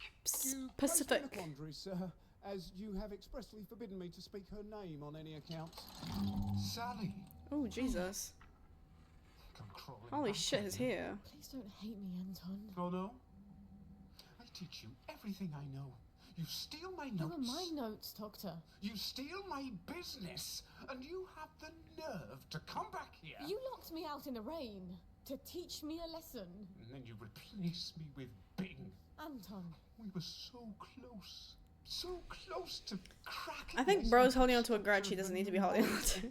Speaker 6: You placed in a
Speaker 2: Pacific.
Speaker 6: quandary, sir, as you have expressly forbidden me to speak her name on any account.
Speaker 8: Sally,
Speaker 2: Oh, Jesus.
Speaker 8: come crawling
Speaker 2: Holy
Speaker 8: back
Speaker 2: shit,
Speaker 8: at
Speaker 2: his
Speaker 8: you.
Speaker 2: hair.
Speaker 3: Please don't hate me, Anton.
Speaker 8: Oh no? I teach you everything I know. You steal my
Speaker 3: They
Speaker 8: notes.
Speaker 3: were my notes, Doctor.
Speaker 8: You steal my business, and you have the nerve to come back here.
Speaker 3: You locked me out in the rain to teach me a lesson.
Speaker 8: And then you replace me with Bing.
Speaker 3: Anton.
Speaker 8: We were so close to cracking.
Speaker 2: I think
Speaker 8: this
Speaker 2: bro's holding onto a grudge he
Speaker 8: structure
Speaker 2: doesn't
Speaker 8: of
Speaker 2: need to be
Speaker 8: a
Speaker 2: holding
Speaker 8: novel.
Speaker 2: onto.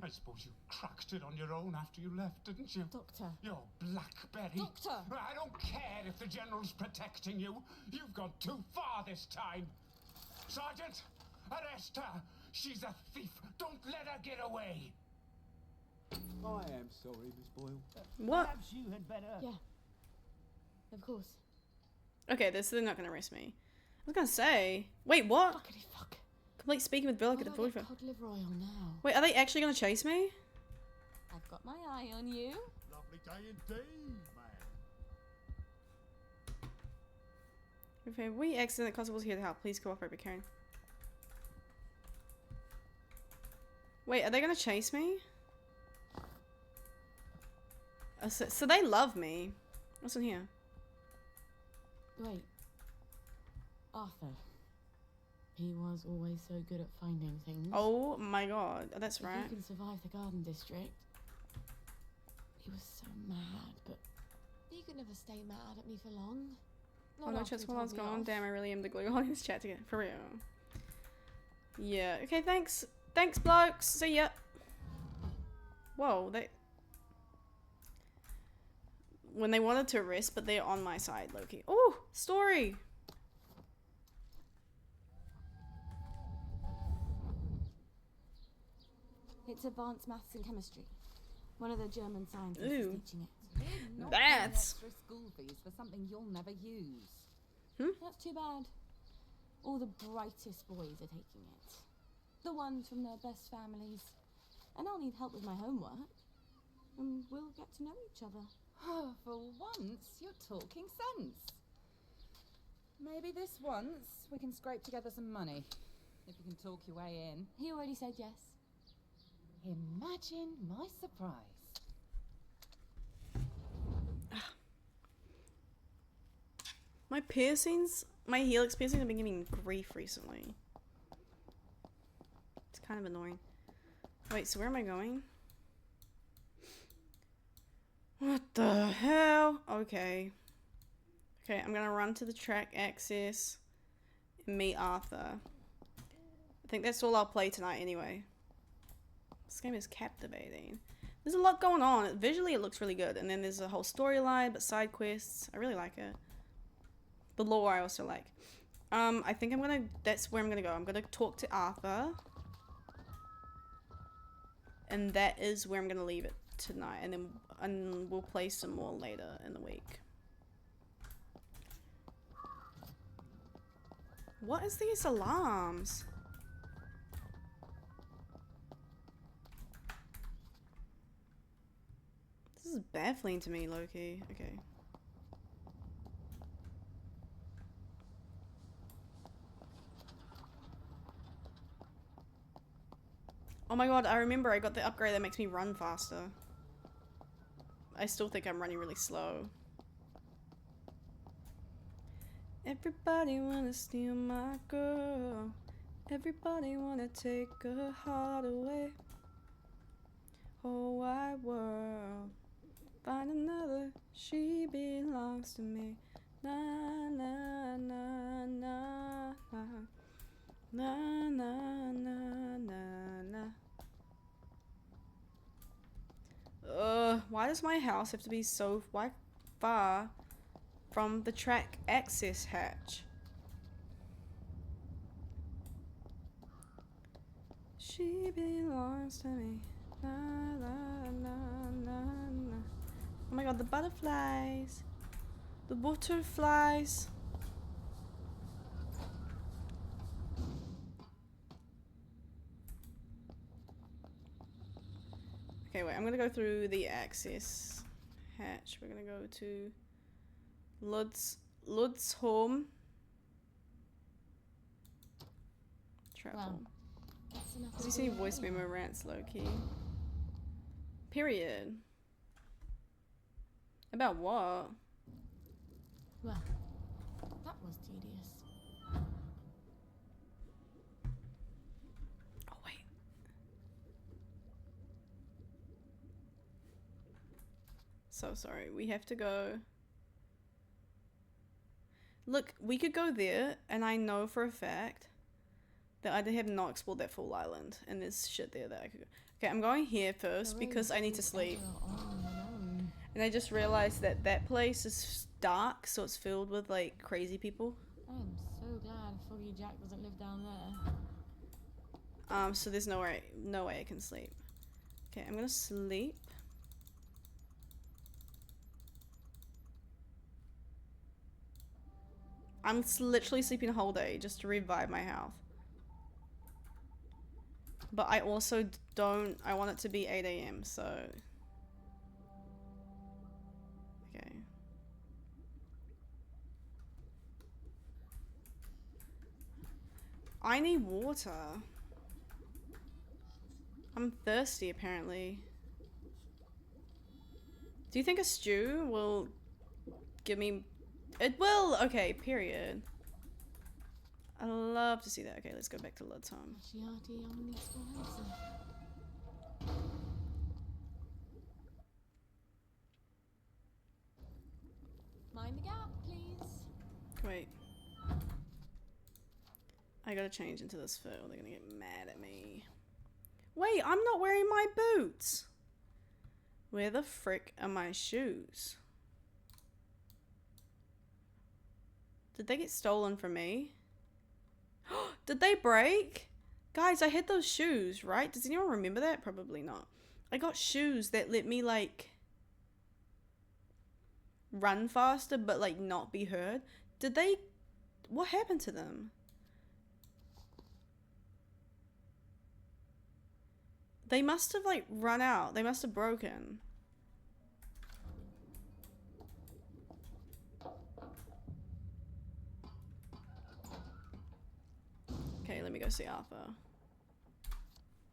Speaker 8: I suppose you cracked it on your own after you left, didn't you?
Speaker 3: Doctor.
Speaker 8: Your Blackberry.
Speaker 3: Doctor!
Speaker 8: I don't care if the General's protecting you. You've gone too far this time. Sergeant, arrest her. She's a thief. Don't let her get away.
Speaker 6: I am sorry, Miss Boyle.
Speaker 2: What?
Speaker 7: Perhaps you had better...
Speaker 3: Yeah. Of course.
Speaker 2: Okay, they're not gonna arrest me. I was gonna say. Wait, what?
Speaker 3: Fuckity fuck.
Speaker 2: Complete speaking with Burlock
Speaker 3: Why
Speaker 2: at the
Speaker 3: do I get
Speaker 2: voice.
Speaker 3: cod liver oil now?
Speaker 2: Wait, are they actually gonna chase me?
Speaker 3: I've got my eye on you.
Speaker 6: Lovely day indeed, man.
Speaker 2: If we accident, Constable's here to help. Please cooperate with Karen. Wait, are they gonna chase me? So they love me. What's in here?
Speaker 3: Wait. Arthur. He was always so good at finding things.
Speaker 2: Oh my god, that's
Speaker 3: If
Speaker 2: right.
Speaker 3: you can survive the Garden District. He was so mad, but he could never stay mad at me for long.
Speaker 2: Oh
Speaker 3: Not
Speaker 2: no,
Speaker 3: after
Speaker 2: chat's
Speaker 3: he
Speaker 2: while I was
Speaker 3: told me
Speaker 2: gone.
Speaker 3: off.
Speaker 2: Damn, I really am the glue holding this chat together. For real. Yeah, okay, thanks. Thanks, blokes. See ya. Whoa, when they wanted to rest, but they're on my side, Loki. Oh, story.
Speaker 3: It's advanced maths and chemistry. One of the German scientists
Speaker 2: Ooh.
Speaker 3: is teaching it.
Speaker 4: Not
Speaker 2: That's-
Speaker 4: paying extra school fees for something you'll never use.
Speaker 3: That's too bad. All the brightest boys are taking it. The ones from their best families. And I'll need help with my homework. And we'll get to know each other.
Speaker 4: Oh, for once, you're talking sense. Maybe this once we can scrape together some money. If you can talk your way in.
Speaker 3: He already said yes.
Speaker 4: Imagine my surprise.
Speaker 2: My piercings, my helix piercings have been giving grief recently. It's kind of annoying. Wait, so where am I going? What the hell? Okay. Okay, I'm gonna run to the track access and meet Arthur. I think that's all I'll play tonight anyway. This game is captivating. There's a lot going on. Visually, it looks really good. And then there's a whole storyline, but side quests. I really like it. The lore I also like. I think that's where I'm gonna go. I'm gonna talk to Arthur. And that is where I'm gonna leave it tonight. And we'll play some more later in the week. What is these alarms? This is baffling to me, Loki. Okay. Oh my god, I remember I got the upgrade that makes me run faster. I still think I'm running really slow. Everybody wanna steal my girl. Everybody wanna take her heart away. Whole wide world. Find another, she belongs to me. Na na na na na. Na na na na na. Why does my house have to be so far from the track access hatch? She belongs to me. La la la la la. Oh my god, the butterflies. The butterflies. Okay, wait, I'm gonna go through the access hatch. We're gonna go to Lud's home. Travel.
Speaker 3: Well, that's enough.
Speaker 2: Does he say voice memo rants low-key? Period. About what?
Speaker 3: Well, that was tedious.
Speaker 2: Oh, wait. So sorry, we have to go. Look, we could go there, and I know for a fact that I have not explored that full island, and there's shit there that I could go. Okay, I'm going here first because I need to sleep. And I just realized that that place is dark, so it's filled with, like, crazy people.
Speaker 3: I'm so glad Foggy Jack doesn't live down there.
Speaker 2: So there's no way I can sleep. Okay, I'm gonna sleep. I'm literally sleeping a whole day just to revive my health. But I also don't, I want it to be 8 AM, so. Okay. I need water. I'm thirsty apparently. Do you think a stew will give me... It will! Okay, period. I love to see that. Okay, let's go back to Lud's home.
Speaker 3: Mind the gap, please.
Speaker 2: Wait. I gotta change into this fit or they're gonna get mad at me. Wait, I'm not wearing my boots. Where the frick are my shoes? Did they get stolen from me? Did they break? Guys, I had those shoes, right? Does anyone remember that? Probably not. I got shoes that let me, like, run faster, but, like, not be heard. Did they... What happened to them? They must have, like, run out. They must have broken. Okay, let me go see Arthur.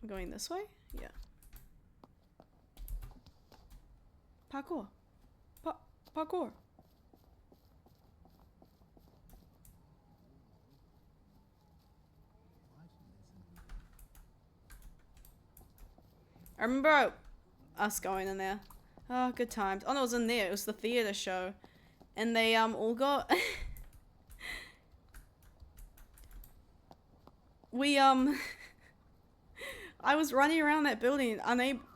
Speaker 2: I'm going this way? Yeah. Parkour. Parkour. I remember us going in there. Oh, good times. Oh no, it was in there. It was the theater show. And they all got we I was running around that building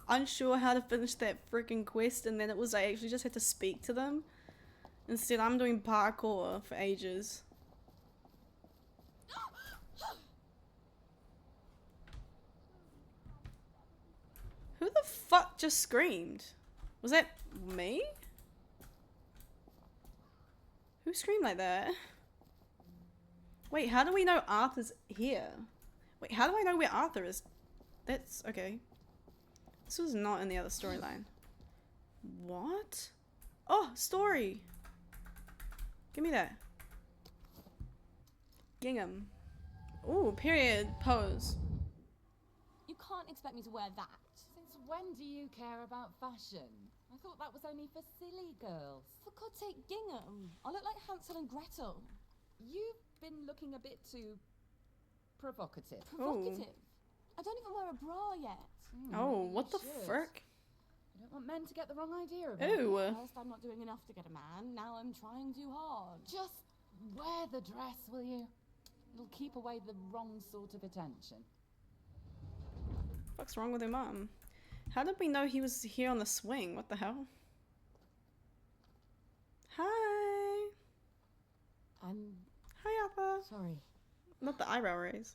Speaker 2: unsure how to finish that freaking quest, and then it was I actually just had to speak to them. Instead I'm doing parkour for ages. Who the fuck just screamed? Was that me? Who screamed like that? Wait, how do we know Arthur's here? Wait, how do I know where Arthur is? That's okay. This was not in the other storyline. What? Oh, story. Give me that. Gingham. Ooh, period pose.
Speaker 3: You can't expect me to wear that.
Speaker 4: Since when do you care about fashion? I thought that was only for silly girls.
Speaker 3: For God's sake, gingham. I look like Hansel and Gretel.
Speaker 4: You've been looking a bit too provocative.
Speaker 3: Provocative. I don't even wear a bra yet.
Speaker 2: Oh,
Speaker 4: maybe
Speaker 2: what
Speaker 4: you
Speaker 2: the
Speaker 4: should.
Speaker 2: frick?
Speaker 4: I don't want men to get the wrong idea about it.
Speaker 2: Ooh.
Speaker 3: First, I'm not doing enough to get a man. Now I'm trying too hard.
Speaker 4: Just wear the dress, will you? It'll keep away the wrong sort of attention.
Speaker 2: What's wrong with your mum? How did we know he was here on the swing? What the hell? Hi. Hi, Arthur.
Speaker 3: Sorry.
Speaker 2: Not the eyebrow raise.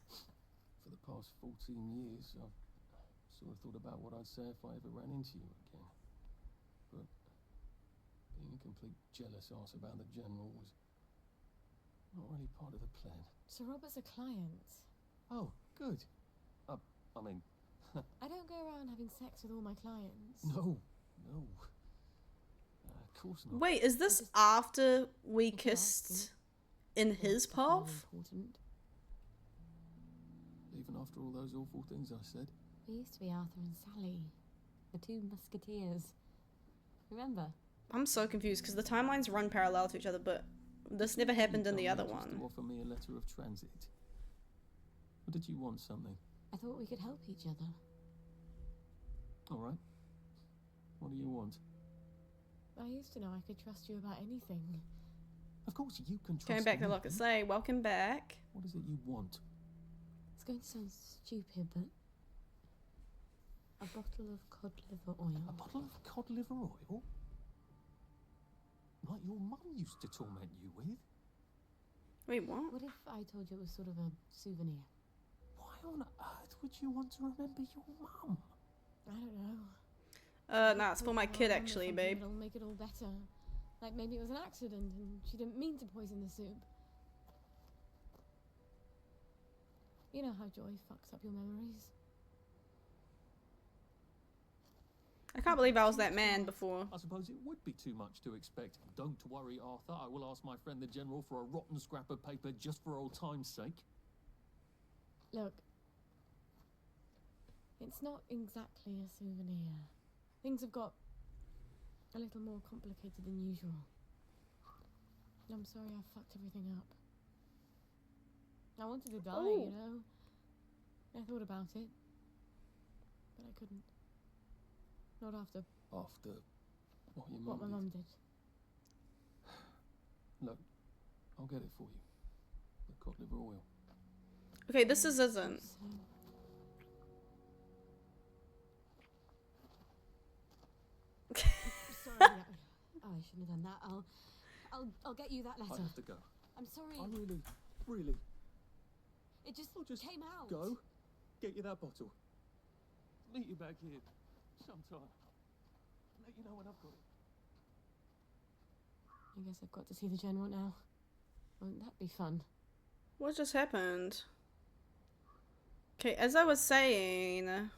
Speaker 9: For the past 14 years, I've sort of thought about what I'd say if I ever ran into you again. But being a complete jealous ass about the general was not really part of the plan.
Speaker 3: Sir Robert's a client.
Speaker 9: Oh, good. I mean,
Speaker 3: I don't go around having sex with all my clients.
Speaker 9: no. Of course not.
Speaker 2: Wait, is this after we kissed in his path?
Speaker 3: Important.
Speaker 9: Even after all those awful things I said.
Speaker 3: We used to be Arthur and Sally, the two musketeers. Remember?
Speaker 2: I'm so confused because the timelines run parallel to each other, but this never happened in the other
Speaker 9: Just
Speaker 2: one.
Speaker 9: to offer me a letter of transit. Or did you want something?
Speaker 3: I thought we could help each other.
Speaker 9: All right. What do you want?
Speaker 3: I used to know I could trust you about anything.
Speaker 9: Of course you can trust
Speaker 2: Going back to
Speaker 9: me.
Speaker 2: look and say, welcome back.
Speaker 9: What is it you want?
Speaker 3: It's going to sound stupid, but a bottle of cod liver oil.
Speaker 9: A bottle of cod liver oil? Like your mum used to torment you with?
Speaker 2: Wait, what?
Speaker 3: What if I told you it was sort of a souvenir?
Speaker 9: Why on earth would you want to remember your mum?
Speaker 3: I don't know.
Speaker 2: Nah, it's for my kid actually, babe.
Speaker 3: It'll make it all better. Like maybe it was an accident and she didn't mean to poison the soup. You know how joy fucks up your memories.
Speaker 2: I can't believe I was that man before.
Speaker 9: I suppose it would be too much to expect. Don't worry, Arthur. I will ask my friend the General for a rotten scrap of paper just for old time's sake.
Speaker 3: Look, it's not exactly a souvenir. Things have got a little more complicated than usual. I'm sorry I fucked everything up. I wanted to die,
Speaker 2: Ooh.
Speaker 3: you know. I thought about it, but I couldn't. Not after
Speaker 9: After what your
Speaker 3: what my
Speaker 9: mum
Speaker 3: mum did.
Speaker 9: Look, I'll get it for you. The cod liver oil.
Speaker 2: Okay, this isn't.
Speaker 3: So, I shouldn't have done that. I'll get you that
Speaker 9: I
Speaker 3: letter.
Speaker 9: have to go.
Speaker 3: I'm sorry.
Speaker 9: I really.
Speaker 3: It just
Speaker 9: I'll just
Speaker 3: came out.
Speaker 9: go. Get you that bottle. Meet you back here sometime. Let you know when I've got it.
Speaker 3: I guess I've got to see the general now. Won't that be fun?
Speaker 2: What just happened? Okay, as I was saying...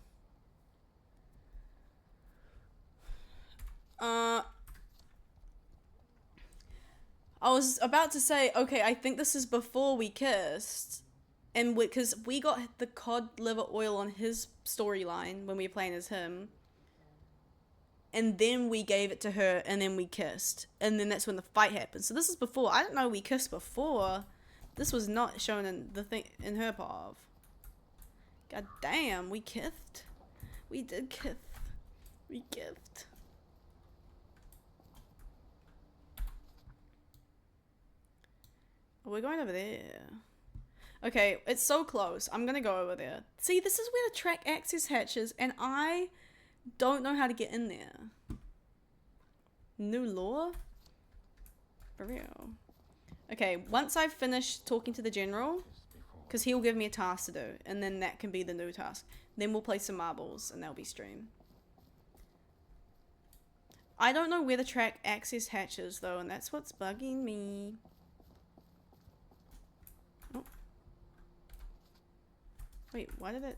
Speaker 2: I was about to say, okay, I think this is before we kissed. And because we got the cod liver oil on his storyline when we were playing as him. And then we gave it to her and then we kissed. And then that's when the fight happened. So this is before. I didn't know we kissed before. This was not shown in the thing in her part. God damn, we kissed. We did kiss. We kissed. We're going over there. Okay, it's so close. I'm gonna go over there. See, this is where the track access hatches, and I don't know how to get in there. New lore? For real. Okay, once I've finished talking to the general, because he'll give me a task to do, and then that can be the new task. Then we'll play some marbles, and that'll be stream. I don't know where the track access hatches, though, and that's what's bugging me. Oh. Wait, why did it...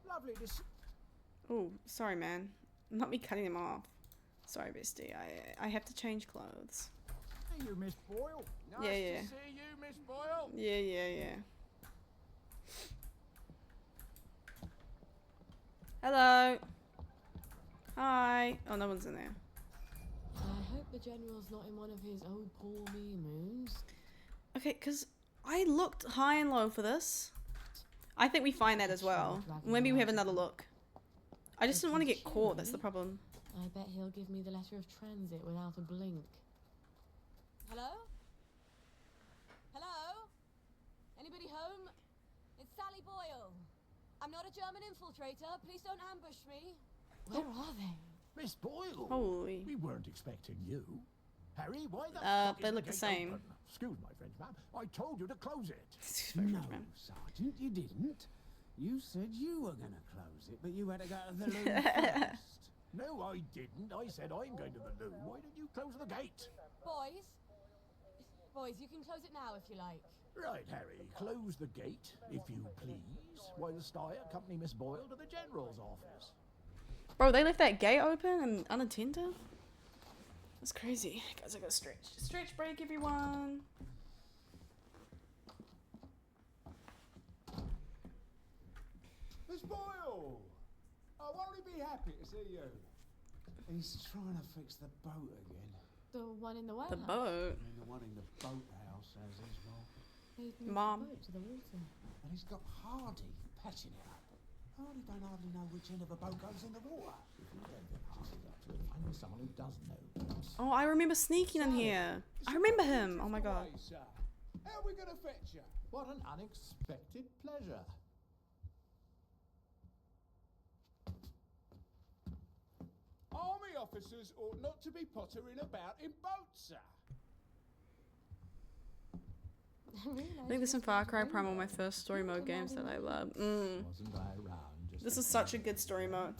Speaker 6: Lovely to see.
Speaker 2: Oh, sorry, man. Not me cutting him off. Sorry, bestie. I have to change clothes.
Speaker 6: Hey, you Miss Boyle.
Speaker 5: Nice
Speaker 2: Yeah.
Speaker 5: to see you, Miss Boyle.
Speaker 2: Yeah. Hello. Hi. Oh, no one's in there.
Speaker 3: I hope the general's not in one of his oh poor me moods.
Speaker 2: Okay, because I looked high and low for this. I think we find that as well. Maybe we have another look. I just didn't want to get caught, that's the problem.
Speaker 3: I bet he'll give me the letter of transit without a blink. Hello? Hello? Anybody home? It's Sally Boyle. I'm not a German infiltrator. Please don't ambush me. Where are they?
Speaker 6: Miss Boyle.
Speaker 2: Holy.
Speaker 6: We weren't expecting you. Harry, why the fuck
Speaker 2: they
Speaker 6: is
Speaker 2: look the
Speaker 6: gate
Speaker 2: same.
Speaker 6: open? Excuse my French, ma'am. I told you to close it.
Speaker 2: Excuse my
Speaker 6: No,
Speaker 2: French, ma'am.
Speaker 6: Sergeant, you didn't. You said you were going to close it, but you had to go to the loo first. No, I didn't. I said I'm going to the loo. Why did you close the gate?
Speaker 3: Boys, you can close it now if you like.
Speaker 6: Right, Harry, close the gate, if you please, whilst I accompany Miss Boyle to the General's office.
Speaker 2: Bro, they left that gate open and unattended? That's crazy. Guys, I gotta stretch. Stretch break, everyone.
Speaker 6: Miss Boyle! Oh, won't he be happy to see you? He's trying to fix the boat again.
Speaker 3: The one in the warehouse.
Speaker 2: The boat.
Speaker 6: I mean, the one in the boathouse, as is, well.
Speaker 3: They've moved
Speaker 2: Mom.
Speaker 3: the boat to the water.
Speaker 6: And he's got Hardy patching it up. Hardy don't hardly know which end of a boat goes in the water. If you don't get Hardy up to it, find me someone who does know boats.
Speaker 2: Oh, I remember sneaking in here. I remember him. Oh my god.
Speaker 6: How are we going to fetch you? What an unexpected pleasure. Army officers ought not to be pottering about in boats, sir.
Speaker 2: I think this and Far Cry Primal are my first story mode games that I love.
Speaker 6: Wasn't I around just
Speaker 2: This is such a good story mode.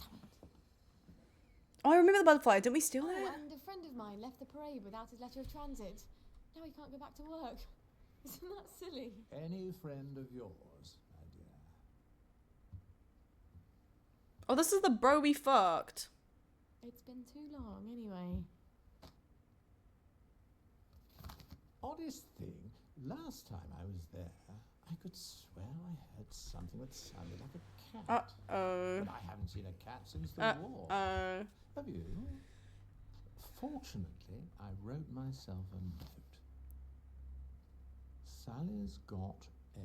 Speaker 2: Oh, I remember the butterfly. Didn't we steal
Speaker 3: Oh,
Speaker 2: that?
Speaker 3: and a friend of mine left the parade without his letter of transit. Now he can't go back to work. Isn't that silly?
Speaker 6: Any friend of yours, my dear.
Speaker 2: Oh, this is the bro we fucked.
Speaker 3: It's been too long, anyway.
Speaker 6: Oddest thing, last time I was there, I could swear I heard something that sounded like a cat.
Speaker 2: Uh-oh.
Speaker 6: But I haven't seen a cat since the war. Have you? Fortunately, I wrote myself a note. Sally's got a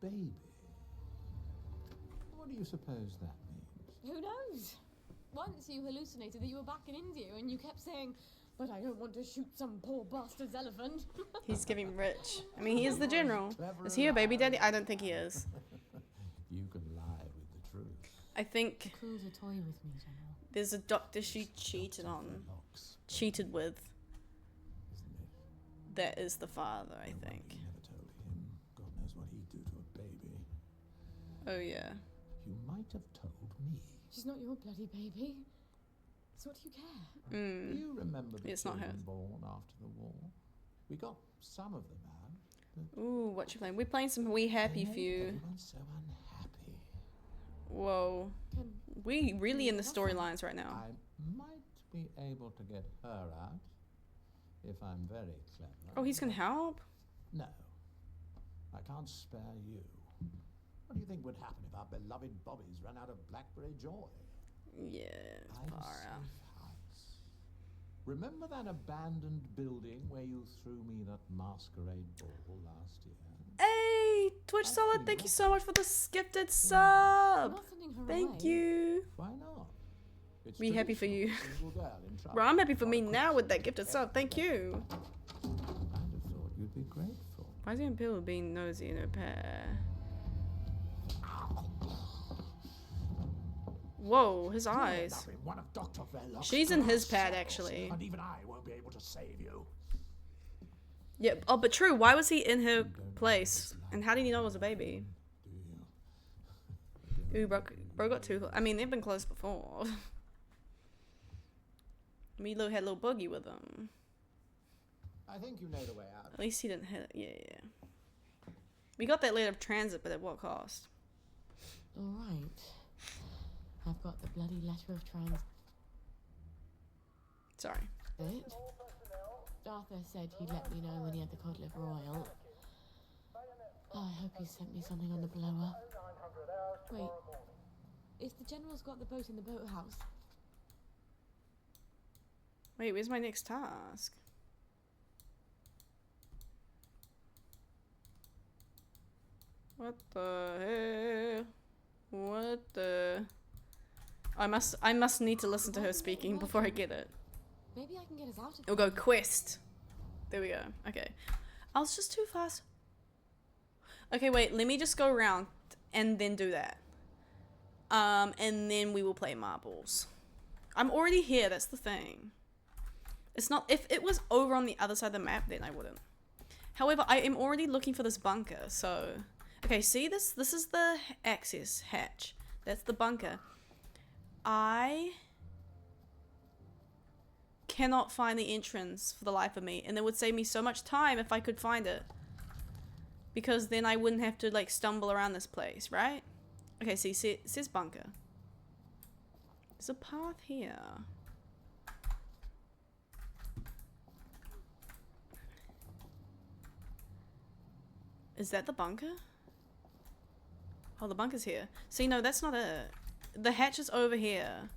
Speaker 6: baby. What do you suppose that means?
Speaker 3: Who knows? Once you hallucinated that you were back in India and you kept saying, but I don't want to shoot some poor bastard's elephant.
Speaker 2: He's giving rich. I mean, he is the general. Is he a baby daddy? I don't think he is.
Speaker 6: You can lie with the truth.
Speaker 2: I think
Speaker 3: Cruel's a toy with me, General.
Speaker 2: there's a doctor she cheated with. That is the father, I think.
Speaker 6: You never told him. God knows what he'd do to a baby.
Speaker 2: Oh yeah.
Speaker 6: You might have told me.
Speaker 3: She's not your bloody baby. So what do you care?
Speaker 2: Mm.
Speaker 6: You remember the
Speaker 2: It's not her.
Speaker 6: children born after the war? We got some of them out.
Speaker 2: Ooh, what you playing? We're playing some We Happy
Speaker 6: They made
Speaker 2: Few.
Speaker 6: everyone so unhappy.
Speaker 2: Whoa.
Speaker 3: Can
Speaker 2: We really in the storylines right now.
Speaker 6: I might be able to get her out if I'm very clever.
Speaker 2: Oh, he's gonna help?
Speaker 6: No, I can't spare you. What do you think would happen if our beloved Bobbies ran out of blackberry joy?
Speaker 2: Yeah, it's
Speaker 6: I'm
Speaker 2: far out.
Speaker 6: safe house. Remember that abandoned building where you threw me that masquerade ball last year?
Speaker 2: Hey, Twitch Solid, thank you so much for the gifted
Speaker 3: I'm
Speaker 2: sub.
Speaker 3: not sending her
Speaker 2: Thank
Speaker 3: away.
Speaker 2: you.
Speaker 6: Why not? It's
Speaker 2: Me happy for you.
Speaker 6: traditional. Single girl in trouble.
Speaker 2: Bro, I'm happy for me
Speaker 6: Not a
Speaker 2: now with that
Speaker 6: quicksand.
Speaker 2: gifted sub. Thank you.
Speaker 6: I'd have thought you'd be grateful.
Speaker 2: Why is he in pill being nosy in her pair? Whoa, his eyes.
Speaker 6: You'll end up in one of Dr. Verloc's
Speaker 2: She's in his
Speaker 6: glass
Speaker 2: pad,
Speaker 6: cells,
Speaker 2: actually.
Speaker 6: And even I won't be able to save you.
Speaker 2: Yeah. Oh, but true. Why was he in her place? And how did he know it was a baby?
Speaker 6: Do you?
Speaker 2: Ooh, bro got too close. I mean, they've been close before. Milo had a little boogie with him.
Speaker 6: I think you know the way out.
Speaker 2: At least he didn't hit. Yeah. We got that letter of transit, but at what cost?
Speaker 3: All right. I've got the bloody letter of transit.
Speaker 2: Sorry.
Speaker 3: Arthur said he'd let me know when he had the cod liver oil. Oh, I hope he sent me something on the blower. Wait, is the general's got the boat in the boathouse?
Speaker 2: Wait, where's my next task? What the hell? What the? I must need to listen to her speaking before I get it.
Speaker 3: Maybe I can get us out of
Speaker 2: It'll go quest. There we go. Okay. I was just too fast. Okay, wait. Let me just go around and then do that. And then we will play marbles. I'm already here. That's the thing. It's not. If it was over on the other side of the map, then I wouldn't. However, I am already looking for this bunker. So, okay. See this? This is the access hatch. That's the bunker. I cannot find the entrance for the life of me, and it would save me so much time if I could find it, because then I wouldn't have to like stumble around this place, right? Okay, see, it says bunker. There's a path here. Is that the bunker? Oh, the bunker's here. See, no, that's not it. The hatch is over here.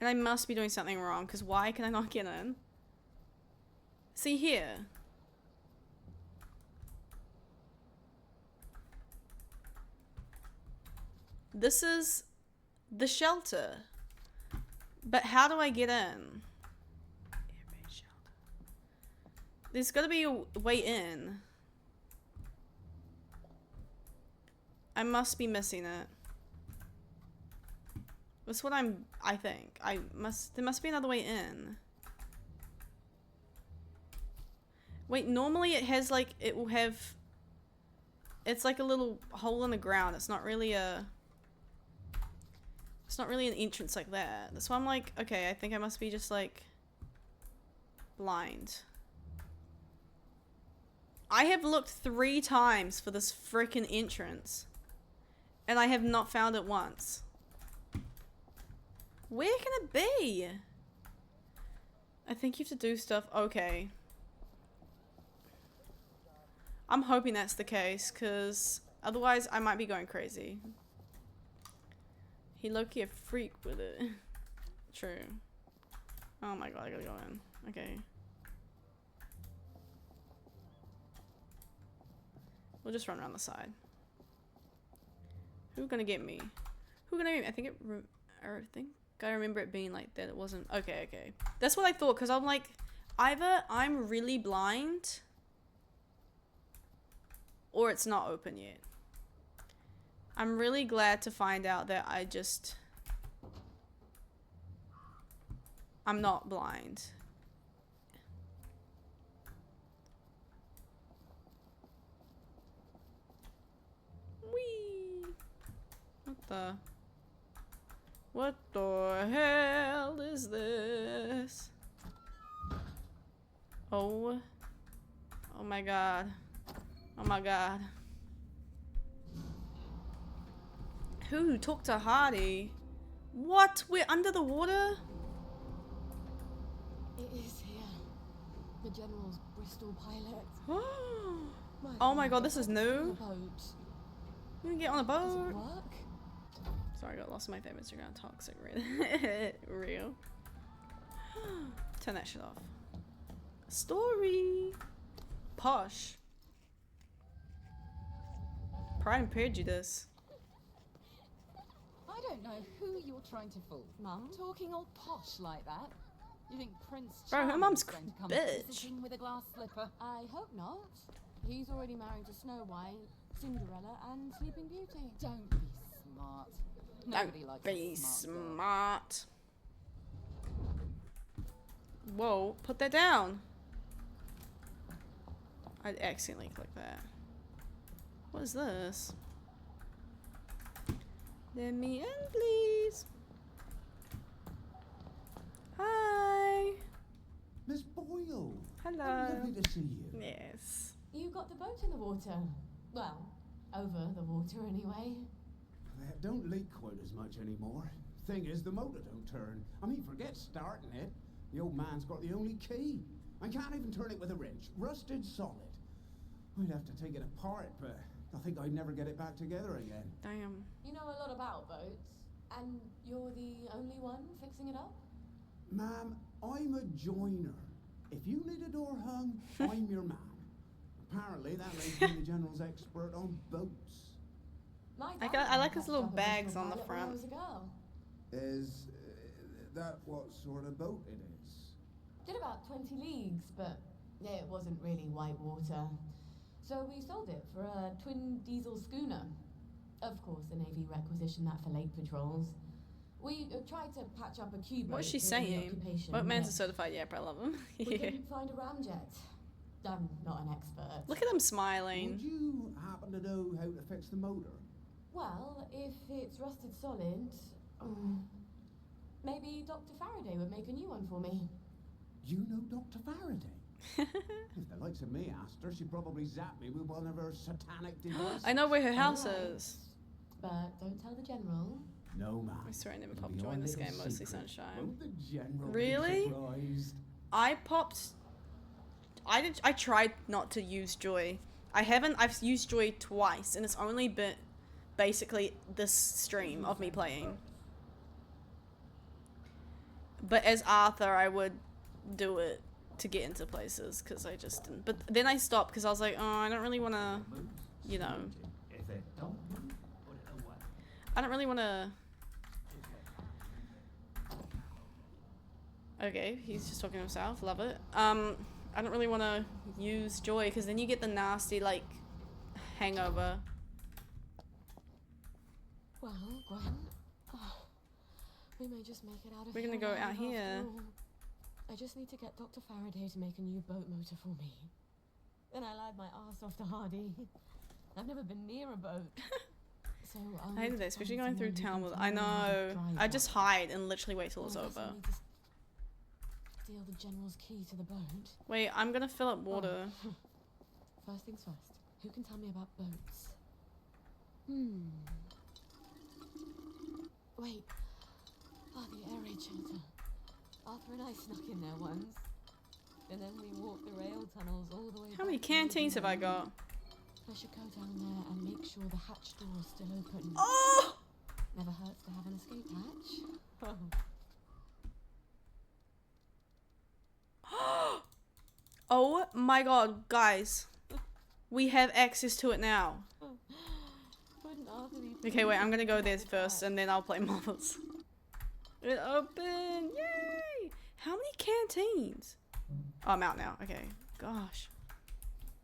Speaker 2: And I must be doing something wrong, because why can I not get in? See here. This is the shelter. But how do I get in? Airbase shelter. There's got to be a way in. I must be missing it. That's what I think. There must be another way in. Wait, normally it has like, it will have, it's like a little hole in the ground. It's not really an entrance like that. That's why I'm like, okay, I think I must be just like blind. I have looked 3 times for this freaking entrance, and I have not found it once. Where can it be? I think you have to do stuff. Okay. I'm hoping that's the case, because otherwise I might be going crazy. He low-key a freak with it. True. Oh my god, I gotta go in. Okay. We'll just run around the side. Who's gonna get me? Who gonna get me? I think I remember it being like that. It wasn't. Okay, okay. That's what I thought, because I'm like, either I'm really blind, or it's not open yet. I'm really glad to find out that I'm not blind. Whee! What the hell is this? Oh my god. Oh my god. Who talked to Hardy? What? We're under the water?
Speaker 3: It is here. The General's Bristol pilot.
Speaker 2: Oh my god, this is new.
Speaker 3: Boat.
Speaker 2: We can get on a
Speaker 3: Does it
Speaker 2: boat.
Speaker 3: work?
Speaker 2: Sorry, I got lost in my favorite Instagram. Toxic real. Turn that shit off. Story. Posh. Pride and Prejudice.
Speaker 4: I don't know who you're trying to fool.
Speaker 3: Mum?
Speaker 4: Talking all posh like that. You think Prince
Speaker 2: Bro, her
Speaker 4: Charming's
Speaker 2: mum's
Speaker 4: going to come
Speaker 2: bitch.
Speaker 4: visiting with a glass slipper?
Speaker 3: I hope not. He's already married to Snow White, Cinderella, and Sleeping Beauty.
Speaker 4: Don't be smart. Nobody likes
Speaker 2: Be
Speaker 4: a smart girl.
Speaker 2: smart. Whoa, put that down. I accidentally clicked that. What is this? Let me in, please. Hi.
Speaker 6: Miss Boyle.
Speaker 2: Hello.
Speaker 6: Lovely to see you.
Speaker 2: Yes.
Speaker 3: You got the boat in the water. Well, over the water anyway.
Speaker 6: It don't leak quite as much anymore. Thing is, the motor don't turn. I mean, forget starting it. The old man's got the only key. I can't even turn it with a wrench. Rusted solid. I'd have to take it apart, but I think I'd never get it back together again.
Speaker 2: Damn.
Speaker 3: You know a lot about boats, and you're the only one fixing it up?
Speaker 6: Ma'am, I'm a joiner. If you need a door hung, I'm your man. Apparently, that makes me the General's expert on boats.
Speaker 2: I like his little bags on the front.
Speaker 3: When I was a girl.
Speaker 6: Is that what sort of boat it is?
Speaker 3: Did about 20 leagues, but yeah, it wasn't really white water. So we sold it for a twin diesel schooner. Of course, the Navy requisitioned that for lake patrols. We tried to patch up a Cuba.
Speaker 2: What's she saying? Boatman's a certified yep, I love him.
Speaker 3: We
Speaker 2: Yeah.
Speaker 3: couldn't find a ramjet. I'm not an expert.
Speaker 2: Look at him smiling.
Speaker 6: Would you happen to know how to fix the motor?
Speaker 3: Well, if it's rusted solid, maybe Dr. Faraday would make a new one for me.
Speaker 6: You know Dr. Faraday? If the likes of me asked her, she'd probably zap me with one of her satanic devices.
Speaker 2: I know where her house
Speaker 3: Alright.
Speaker 2: is.
Speaker 3: But don't tell the General.
Speaker 6: No, man.
Speaker 2: I swear I never
Speaker 6: It'll
Speaker 2: popped
Speaker 6: be
Speaker 2: joy
Speaker 6: our
Speaker 2: in this
Speaker 6: little
Speaker 2: game, mostly
Speaker 6: secret.
Speaker 2: Sunshine.
Speaker 6: Won't the General
Speaker 2: Really?
Speaker 6: be surprised?
Speaker 2: I tried not to use Joy. I've used Joy twice, and it's only been basically this stream of me playing. But as Arthur, I would do it to get into places, because I just didn't. But then I stopped, because I was like, oh, I don't really want to, you know.
Speaker 7: If it don't move, put it away.
Speaker 2: I don't really want to. Okay, he's just talking to himself. Love it. I don't really want to use Joy, because then you get the nasty, like, hangover.
Speaker 3: Well, Gwen, we may just make it out of
Speaker 2: We're
Speaker 3: here
Speaker 2: gonna go
Speaker 3: alive
Speaker 2: out
Speaker 3: after
Speaker 2: here.
Speaker 3: all. I just need to get Dr. Faraday to make a new boat motor for me. Then I lied my ass off to Hardy. I've never been near a boat. So
Speaker 2: I hated that, especially going
Speaker 3: find
Speaker 2: through
Speaker 3: someone
Speaker 2: town
Speaker 3: who
Speaker 2: with.
Speaker 3: can
Speaker 2: I
Speaker 3: tell me how to
Speaker 2: know.
Speaker 3: drive
Speaker 2: I just
Speaker 3: one.
Speaker 2: hide and literally wait till it's
Speaker 3: I guess I
Speaker 2: over.
Speaker 3: need to steal the General's key to the boat.
Speaker 2: Wait, I'm gonna fill up water.
Speaker 3: First things first. Who can tell me about boats? Wait. The air raid shelter. Arthur and I snuck in there once. And then we walked the rail tunnels all the way
Speaker 2: How many
Speaker 3: back to the
Speaker 2: canteens have I
Speaker 3: main.
Speaker 2: got?
Speaker 3: I should go down there and make sure the hatch door is still open.
Speaker 2: Oh!
Speaker 3: Never hurts to have an escape hatch.
Speaker 2: Oh my god, guys. We have access to it now.
Speaker 3: Wouldn't Arthur be
Speaker 2: Okay, wait, I'm gonna go there
Speaker 3: pleased
Speaker 2: first
Speaker 3: with
Speaker 2: and then I'll play Marbles. It open! Yay! How many canteens? Oh, I'm out now. Okay. Gosh. I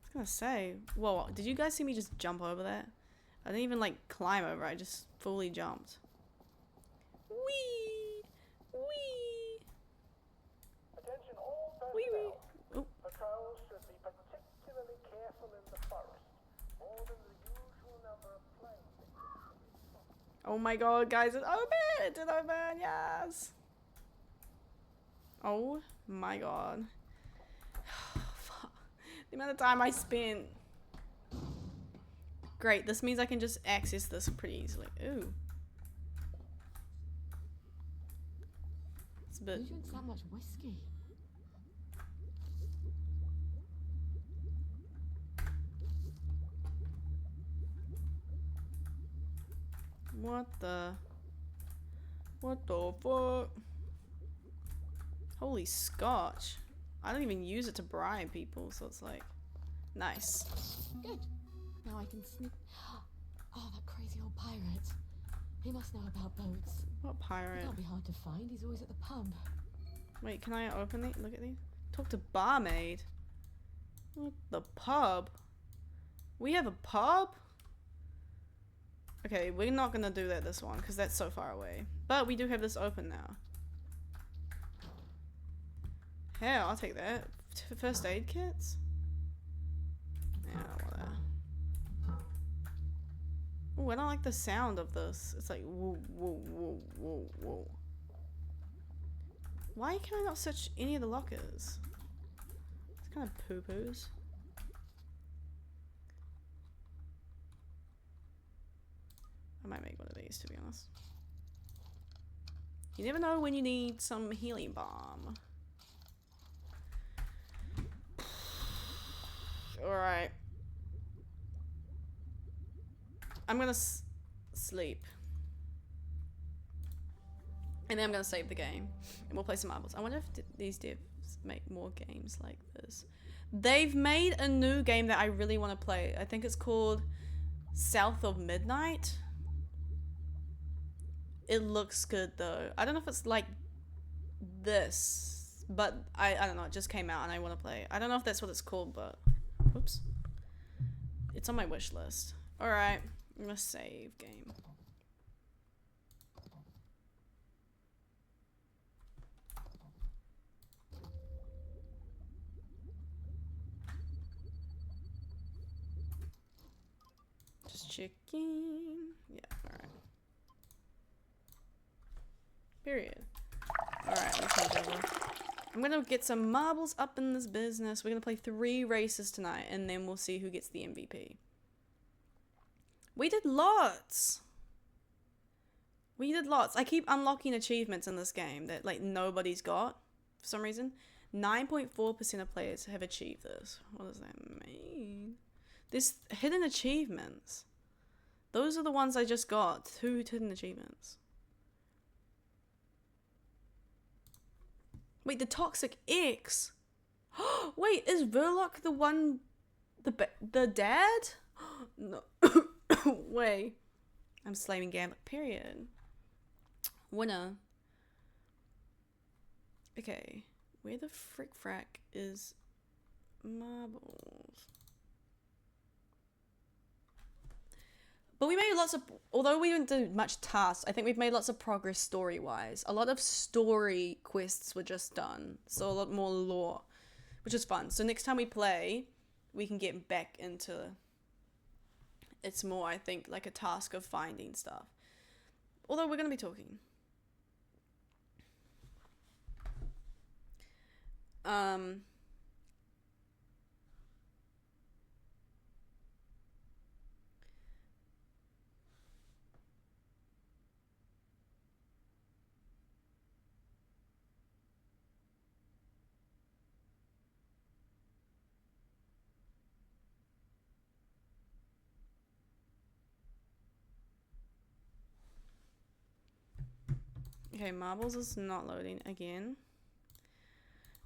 Speaker 2: was gonna say. Whoa, did you guys see me just jump over that? I didn't even like climb over, I just fully jumped. Whee! Whee!
Speaker 10: Attention all
Speaker 2: Wee
Speaker 10: personnel.
Speaker 2: wee. Oh.
Speaker 10: Patrols should be particularly careful in the forest. More than the usual number of planes.
Speaker 2: Oh my god, guys, it opened! It did open, yes! Oh my god. Fuck. The amount of time I spent. Great, this means I can just access this pretty easily. Ooh. It's a bit...
Speaker 3: Who drinks that much whiskey?
Speaker 2: What the fuck? Holy scotch. I don't even use it to bribe people, so it's like... Nice.
Speaker 3: Good. Now I can sneak. Oh, that crazy old pirate. He must know about boats.
Speaker 2: What
Speaker 3: He
Speaker 2: pirate?
Speaker 3: can't be hard to find. He's always at the pub.
Speaker 2: Wait, can I open these? Look at these. Talk to barmaid. What the pub? We have a pub? Okay, we're not gonna do that this one because that's so far away. But we do have this open now. Hell, I'll take that. First aid kits? Yeah, I don't want that. Oh, I don't like the sound of this. It's like whoa, whoa, whoa, whoa, whoa. Why can I not search any of the lockers? It's kind of poo-poos. I might make one of these, to be honest. You never know when you need some healing balm. Alright. I'm gonna sleep. And then I'm gonna save the game. And we'll play some marbles. I wonder if these devs make more games like this. They've made a new game that I really want to play. I think it's called South of Midnight. It looks good though. I don't know if it's like this. But I don't know. It just came out and I want to play it. I don't know if that's what it's called, but... Oops. It's on my wish list. Alright. I'm gonna save game. Just checking. Yeah, alright. Period. Alright, let's change over. I'm gonna get some marbles up in this business. We're gonna play 3 races tonight and then we'll see who gets the MVP. We did lots. We did lots. I keep unlocking achievements in this game that like nobody's got for some reason. 9.4% of players have achieved this. What does that mean? There's hidden achievements. Those are the ones I just got. 2 hidden achievements. Wait, the Toxic X. Wait, is Verloc the one, the dad? No. Wait. I'm slaving Gambit, period. Winner. Okay. Where the frick frack is marbles? But we made lots of, although we didn't do much tasks, I think we've made lots of progress story-wise. A lot of story quests were just done. So a lot more lore, which is fun. So next time we play, we can get back into... It's more, I think, like a task of finding stuff. Although we're going to be talking. Okay, marbles is not loading again.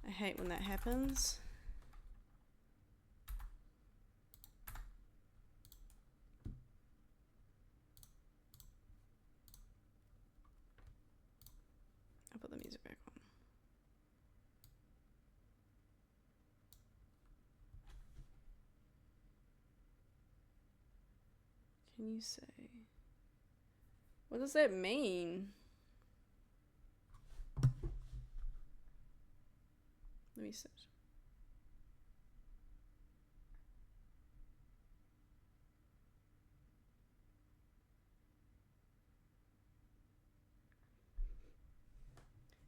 Speaker 2: I hate when that happens. I'll put the music back on. Can you say? What does that mean? Let me search.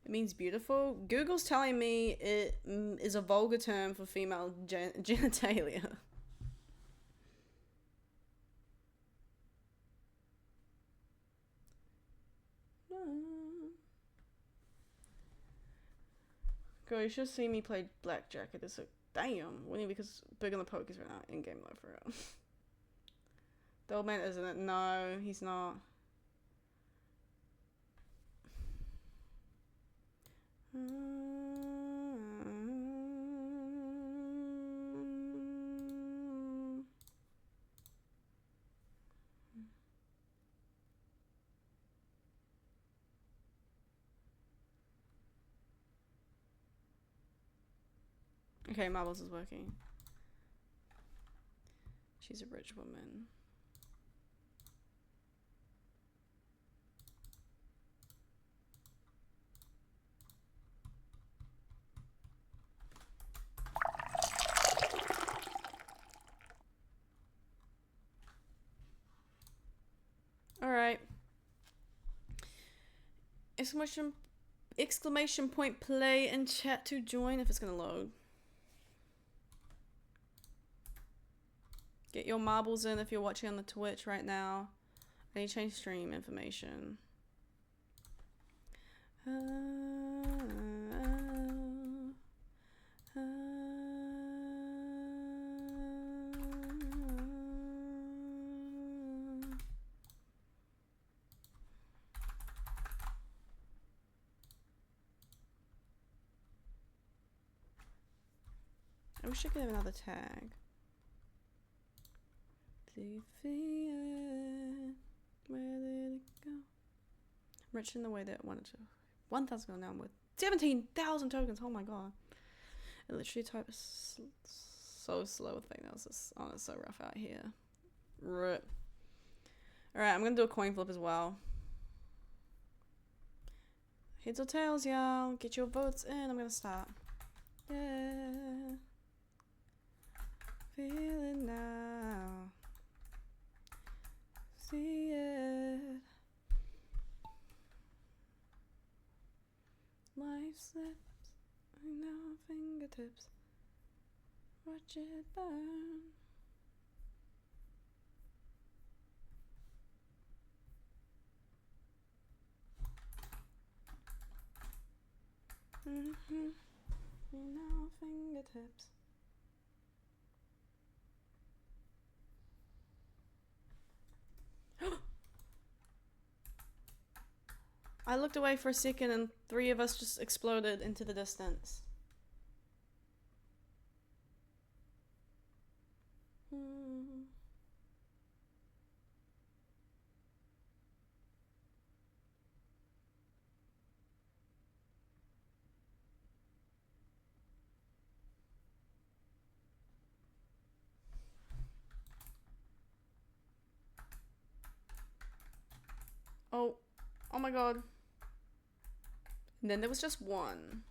Speaker 2: It means beautiful. Google's telling me it is a vulgar term for female genitalia. Girl, you should see me play blackjack. It is a damn. Winning because big on the pokers right now. In game mode for real. The old man isn't it? No, he's not. Okay, Marbles is working. She's a rich woman. Alright. Exclamation point play and chat to join if it's gonna load. Get your marbles in if you're watching on the Twitch right now. I need to change stream information. I wish I could have another tag. Defeated. Where did it go? I'm rich in the way that I wanted to. 1,000 now. I'm with 17,000 tokens. Oh my god. I literally type so slow with fingernails. Oh, it's so rough out here. Rip. Alright, I'm gonna do a coin flip as well. Heads or tails, y'all. Get your votes in. I'm gonna start. Yeah. Feel it now. See it. Life slips in our fingertips. Watch it burn. In our fingertips. I looked away for a second and 3 of us just exploded into the distance. Oh my god. And then there was just 1.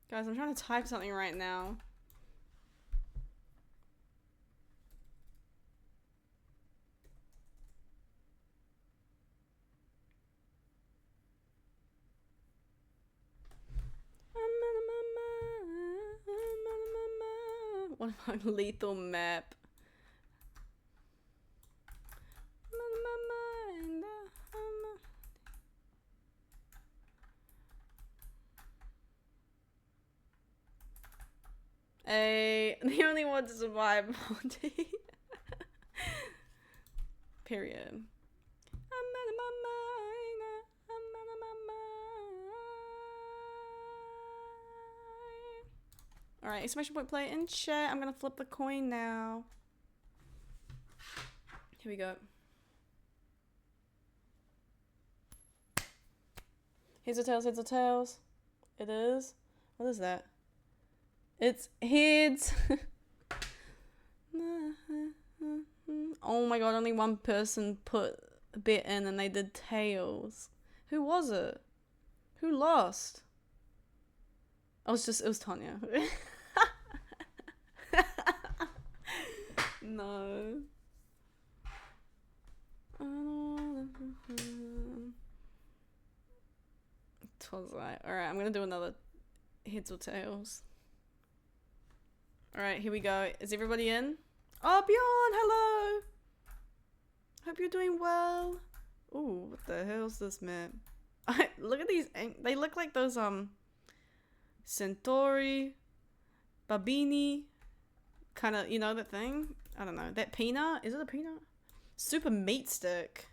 Speaker 2: Guys, I'm trying to type something right now. What about lethal map? The only one to survive, Monty. Period. I'm out of my mind. I'm out of my mind. Alright, exclamation point play in chat. I'm gonna flip the coin now. Here we go. Heads or tails, heads or tails. It is. What is that? It's heads. Oh my god, only one person put a bit in and they did tails. Who was it? Who lost? It was Tanya. No. Alright, I'm gonna do another heads or tails. Alright, here we go. Is everybody in? Oh, Bjorn, hello! Hope you're doing well. Ooh, what the hell's this map? Look at these. They look like those, Centauri, Babini, kind of, you know, that thing? I don't know. That peanut? Is it a peanut? Super meat stick.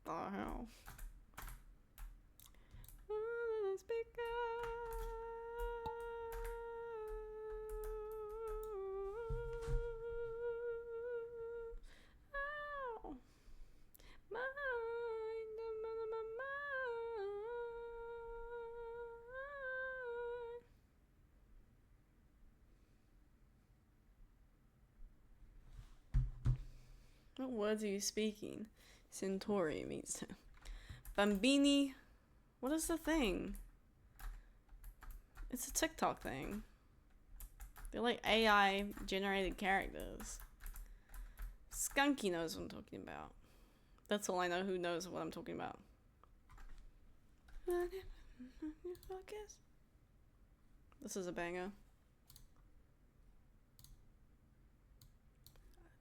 Speaker 2: What the hell? What words are you speaking? Centauri means Bambini. What is the thing? It's a TikTok thing. They're like AI generated characters. Skunky knows what I'm talking about. That's all I know who knows what I'm talking about. This is a banger.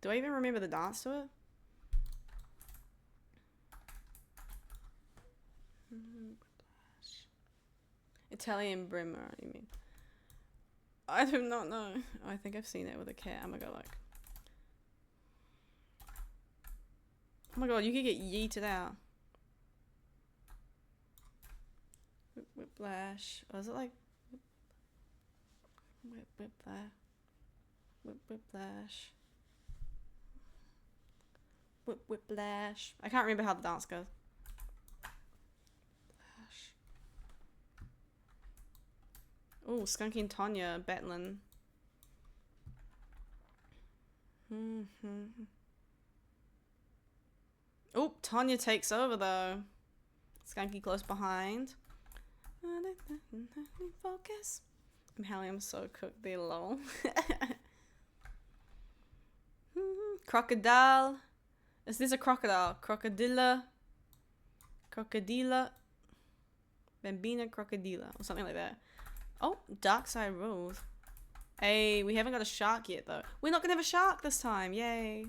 Speaker 2: Do I even remember the dance to it? Italian brimmer, you mean? I do not know. I think I've seen it with a cat. I'm gonna go like. Oh my god, you could get yeeted out. Whiplash. Oh, is it like whiplash? Whiplash. Whiplash. I can't remember how the dance goes. Whiplash. Oh, Skunky and Tanya battling. Oh, Tanya takes over though. Skunky close behind. Focus. I'm so cooked there, lol. Crocodile. Is this a crocodile? Crocodilla. Crocodila. Bambina crocodila. Or something like that. Oh, Dark Side rules. Hey, we haven't got a shark yet though. We're not gonna have a shark this time. Yay.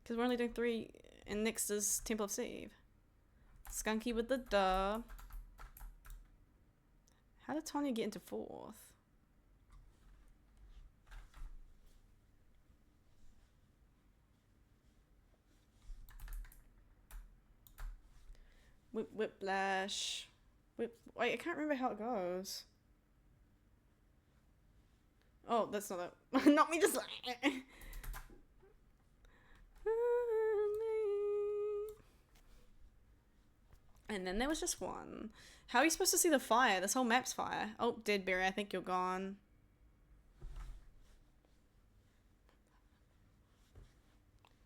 Speaker 2: Because we're only doing 3. And next is Temple of Steve. Skunky with the duh. How did Tanya get into 4th? Whiplash. Wait, I can't remember how it goes. Oh, that's not it. Not me just like... And then there was just one. How are you supposed to see the fire? This whole map's fire. Oh, Deadberry, I think you're gone.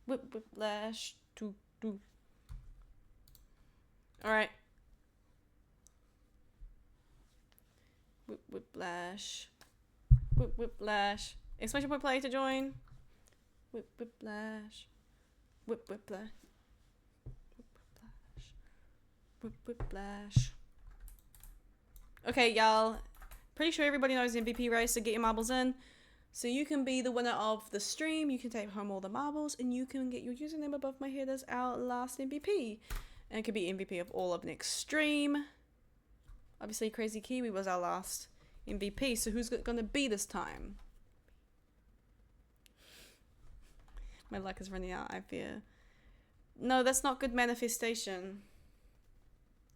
Speaker 2: Whiplash. Alright. Whiplash. Whiplash. Exclamation point play to join. Whiplash. Whiplash. Whiplash. Okay, y'all. Pretty sure everybody knows the MVP race, so get your marbles in. So you can be the winner of the stream, you can take home all the marbles, and you can get your username above my head as our last MVP. And it could be MVP of all of next stream. Obviously, Crazy Kiwi was our last MVP, so who's it gonna be this time? My luck is running out, I fear. No, that's not good manifestation.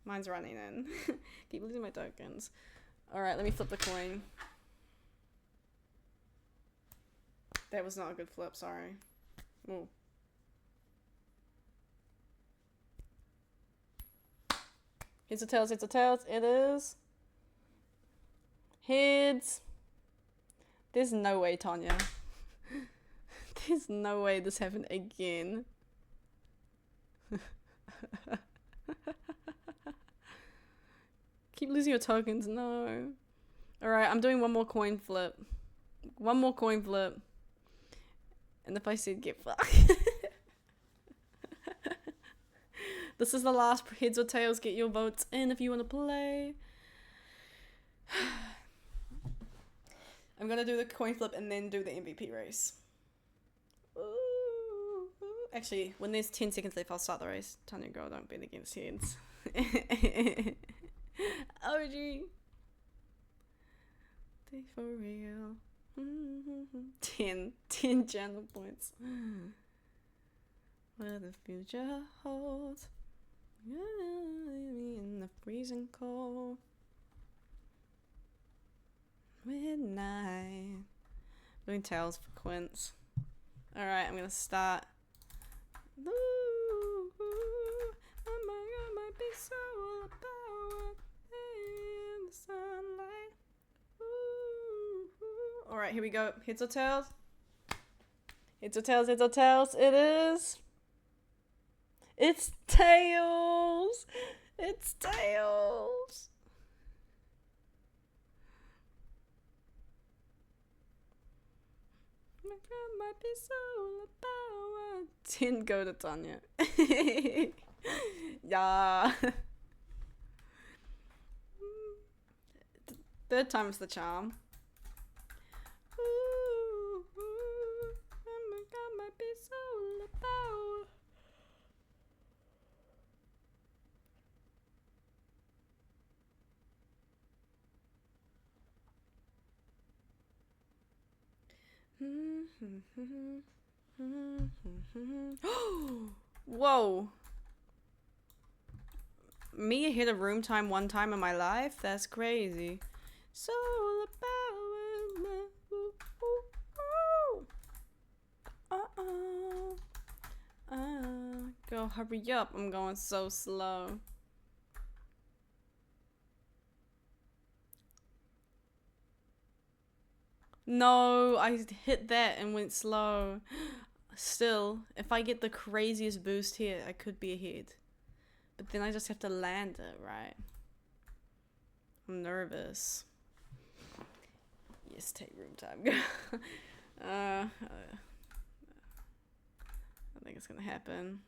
Speaker 2: Mine's running in. Keep losing my tokens. Alright, let me flip the coin. That was not a good flip, sorry. Ooh. Heads or tails, heads or tails. It is heads. There's no way, Tanya. There's no way this happened again. Keep losing your tokens. No. Alright, I'm doing one more coin flip. One more coin flip. And if I said get fucked. This is the last heads or tails. Get your votes in if you want to play. I'm gonna do the coin flip and then do the MVP race. Ooh. Actually, when there's 10 seconds left, I'll start the race. Tanya girl, don't bet against heads. OG. For real. 10 channel points. What the future holds. In the freezing cold. Midnight. Doing tails for Quince. Alright, I'm gonna start. Ooh, I might be so about in the sunlight. Ooh. Alright, here we go. Heads or tails? Heads or tails, heads or tails. It is. It's tails. It's tails. Might be so about 10 go to Tanya. Yeah. Third time's the charm. Ooh, might be so about. Whoa. Me hit a room time one time in my life? That's crazy. So Girl, hurry up. I'm going so slow. No, I hit that and went slow. Still, if I get the craziest boost here, I could be ahead. But then I just have to land it, right? I'm nervous. Yes, take room time. I think it's gonna happen.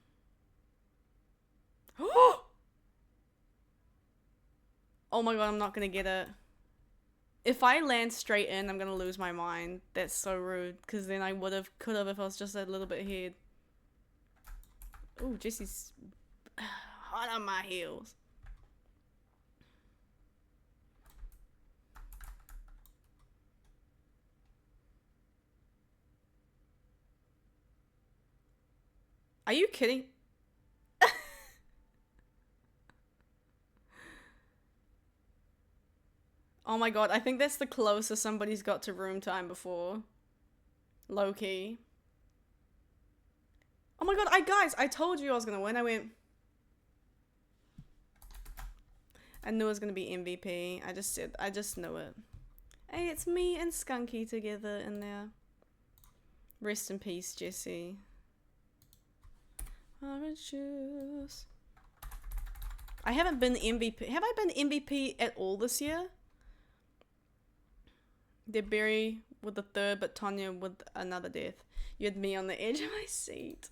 Speaker 2: Oh my god, I'm not gonna get it. If I land straight in, I'm gonna lose my mind. That's so rude, because then I could have if I was just a little bit ahead. Ooh, Jesse's hot on my heels. Are you kidding? Oh my god, I think that's the closest somebody's got to room time before. Low key. Oh my god, guys, I told you I was gonna win. I knew it was gonna be MVP. I just knew it. Hey, it's me and Skunky together in there. Rest in peace, Jesse. Orange juice. I haven't been MVP. Have I been MVP at all this year? Did Barry with the third, but Tanya with another death. You had me on the edge of my seat.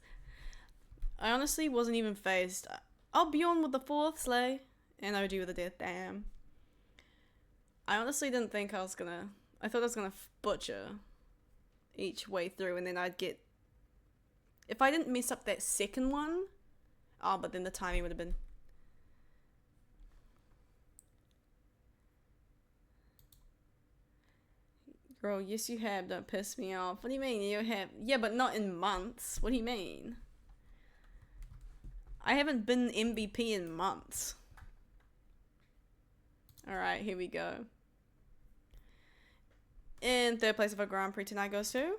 Speaker 2: I honestly wasn't even phased. I'll be on with the fourth sleigh. And OG with the death. Damn. I honestly didn't think I was gonna... I thought I was gonna butcher each way through, and then I'd get... If I didn't mess up that second one... Oh, but then the timing would have been... Girl, yes you have. Don't piss me off. What do you mean you have? Yeah, but not in months. What do you mean? I haven't been MVP in months. Alright, here we go. In third place of our Grand Prix tonight goes to...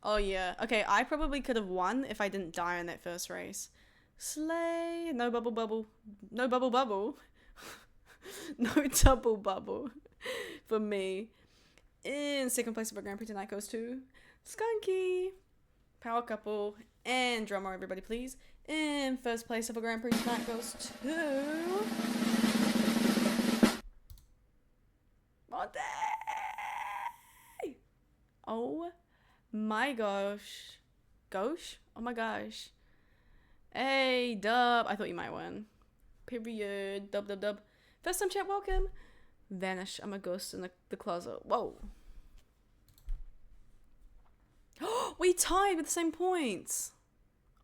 Speaker 2: Oh yeah. Okay, I probably could have won if I didn't die in that first race. Slay. No bubble bubble. No bubble bubble. No double bubble for me. In second place of our Grand Prix tonight goes to Skunky, Power Couple, and drummer everybody please. In first place of a Grand Prix tonight goes to Monte. Oh my gosh. Gosh? Oh my gosh. Hey, dub. I thought you might win. Period. Dub, dub, dub. First time chat, welcome. Vanish. I'm a ghost in the closet. Whoa. We tied with the same points.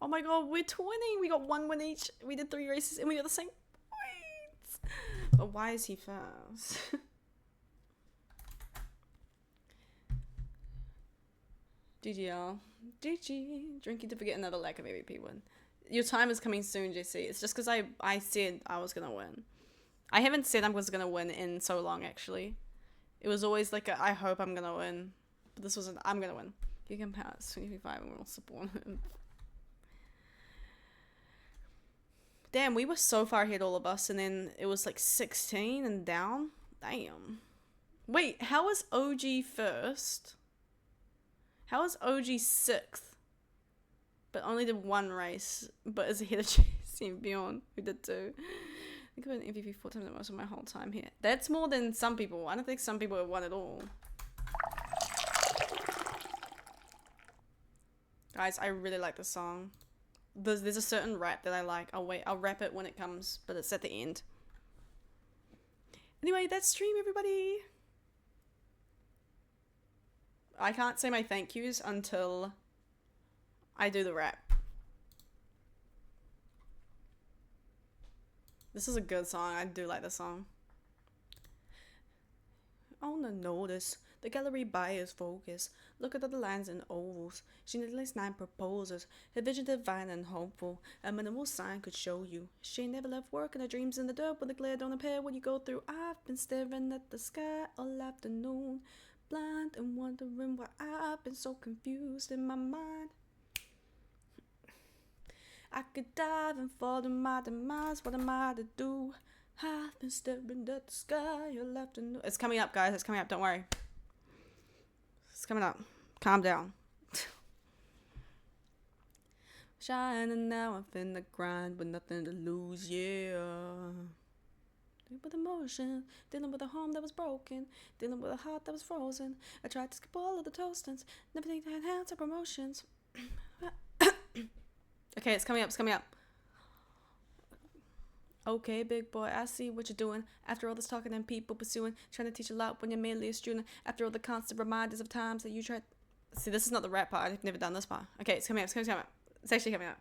Speaker 2: Oh my god, we're twinning. We got 1 win each. We did 3 races and we got the same points. But why is he first? GGL. GG. Drinking to forget another lack of AVP win. Your time is coming soon, Jesse. It's just because I said I was going to win. I haven't said I was going to win in so long, actually. It was always like I hope I'm going to win. But this wasn't, I'm going to win. You can pass 25 and we'll support him. Damn, we were so far ahead, all of us. And then it was like 16 and down. Damn. Wait, how is OG first? How is OG 6th? But only did 1 race. But is ahead of Jesse and Bjorn, who did 2. I think I've been MVP 4 times the most of my whole time here. That's more than some people. I don't think some people have won at all. Guys, I really like the song. There's a certain rap that I like. I'll rap it when it comes, but it's at the end. Anyway, that's stream, everybody. I can't say my thank yous until I do the rap. This is a good song. I do like the song. On the notice, the gallery buyers focus. Look at all the lines and ovals. She needles 9 proposals. Her vision divine and hopeful. A minimal sign could show you. She never left work and her dreams in the dirt when the glare don't appear when you go through. I've been staring at the sky all afternoon, blind and wondering why I've been so confused in my mind. I could dive and fall to my demise. What am I to do? I've been staring at the sky all afternoon. It's coming up, guys. It's coming up. Don't worry. It's coming up. Calm down. Shining now, I'm finna grind with nothing to lose, yeah. Dealing with emotion, dealing with a home that was broken, dealing with a heart that was frozen. I tried to skip all of the toastings, never think that hands to promotions. Okay, it's coming up, it's coming up. Okay, big boy, I see what you're doing. After all this talking and people pursuing, trying to teach a lot when you're merely a student. After all the constant reminders of times that you tried. See, this is not the rap part. I've never done this part. Okay, it's coming up, it's coming up. It's actually coming up.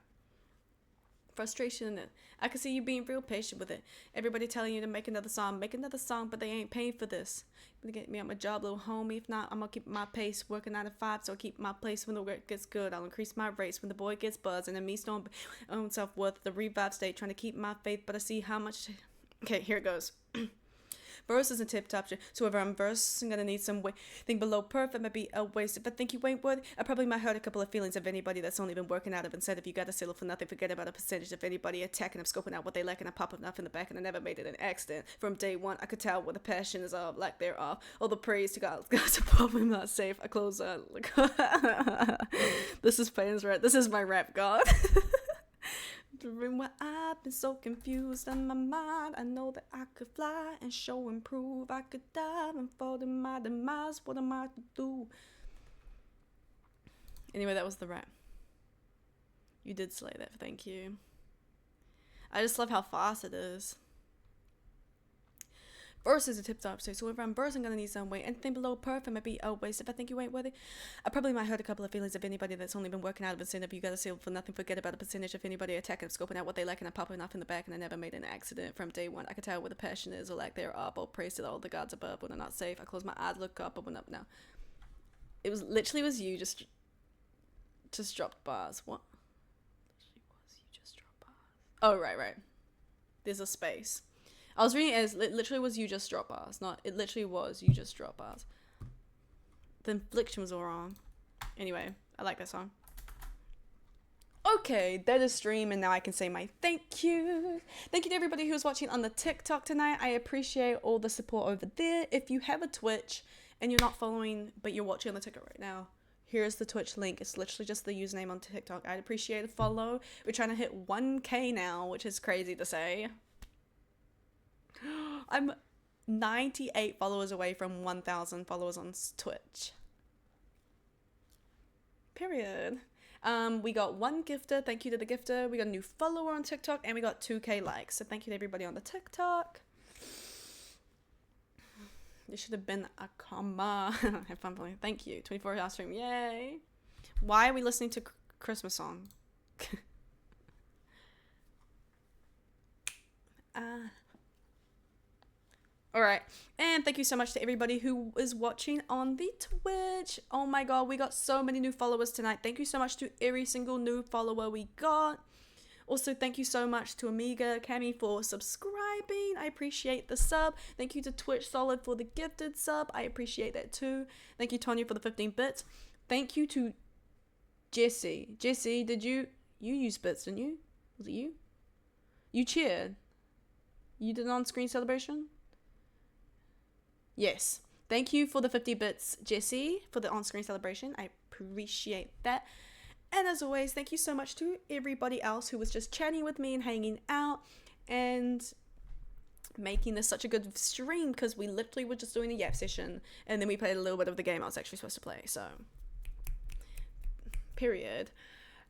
Speaker 2: Frustration in it. I can see you being real patient with it. Everybody telling you to make another song, but they ain't paying for this. Gonna get me out my job, little homie. If not, I'm gonna keep my pace, working 9 to 5, so I keep my place. When the work gets good, I'll increase my race. When the boy gets buzzed, and then me stone own self-worth, the revive state, trying to keep my faith, but I see how much. Okay, here it goes. Verse isn't tip-top shit, so whoever I'm verse, I'm gonna need some way. Think below perfect might be a waste. If I think you ain't worthy, I probably might hurt a couple of feelings of anybody that's only been working out of instead. If you gotta settle for nothing, forget about a percentage of anybody attacking. I'm scoping out what they lack and I pop enough in the back and I never made it an accident. From day one, I could tell what the passion is of, like they're off. All the praise to God, God's above, I'm not safe. I close out. This is Payne's rap. This is my rap god. Why I've been so confused in my mind. I know that I could fly and show and prove. I could dive and fall to my demise. What am I to do? Anyway, that was the rap. You did slay that. Thank you. I just love how fast it is. Verse is a tip-top state, so if I'm verse, I'm gonna need some weight. Anything below perfect might be a waste. If I think you ain't worthy, I probably might hurt a couple of feelings of anybody that's only been working out of a sin. If you gotta settle for nothing, forget about a percentage of anybody attacking. I'm scoping out what they like and I'm popping off in the back, and I never made an accident. From day one, I could tell where the passion is or lack thereof. All praise to all the gods above. When I'm not safe, I close my eyes, look up, open up now. It was literally was you just dropped bars. What? Literally was you just dropped bars. Oh right. There's a space. I was reading it as it literally was you just drop bars. Not it literally was you just drop bars. The inflection was all wrong. Anyway, I like that song. Okay, that is stream, and now I can say my thank you. Thank you to everybody who's watching on the TikTok tonight. I appreciate all the support over there. If you have a Twitch and you're not following, but you're watching on the TikTok right now, here's the Twitch link. It's literally just the username on TikTok. I'd appreciate a follow. We're trying to hit 1K now, which is crazy to say. I'm 98 followers away from 1,000 followers on Twitch. Period. We got one gifter. Thank you to the gifter. We got a new follower on TikTok, and we got 2K likes. So thank you to everybody on the TikTok. There should have been a comma. Have fun playing. Thank you. 24-hour stream. Yay. Why are we listening to Christmas song? Alright, and thank you so much to everybody who is watching on the Twitch. Oh my god, we got so many new followers tonight. Thank you so much to every single new follower we got. Also, thank you so much to Amiga Cami for subscribing. I appreciate the sub. Thank you to Twitch Solid for the gifted sub. I appreciate that too. Thank you, Tonya, for the 15 bits. Thank you to Jesse. Jesse, did you use bits, didn't you? Was it you? You cheered. You did an on-screen celebration? Yes. Thank you for the 50 bits, Jesse, for the on-screen celebration. I appreciate that. And as always, thank you so much to everybody else who was just chatting with me and hanging out and making this such a good stream, because we literally were just doing a yap session and then we played a little bit of the game I was actually supposed to play. So, period.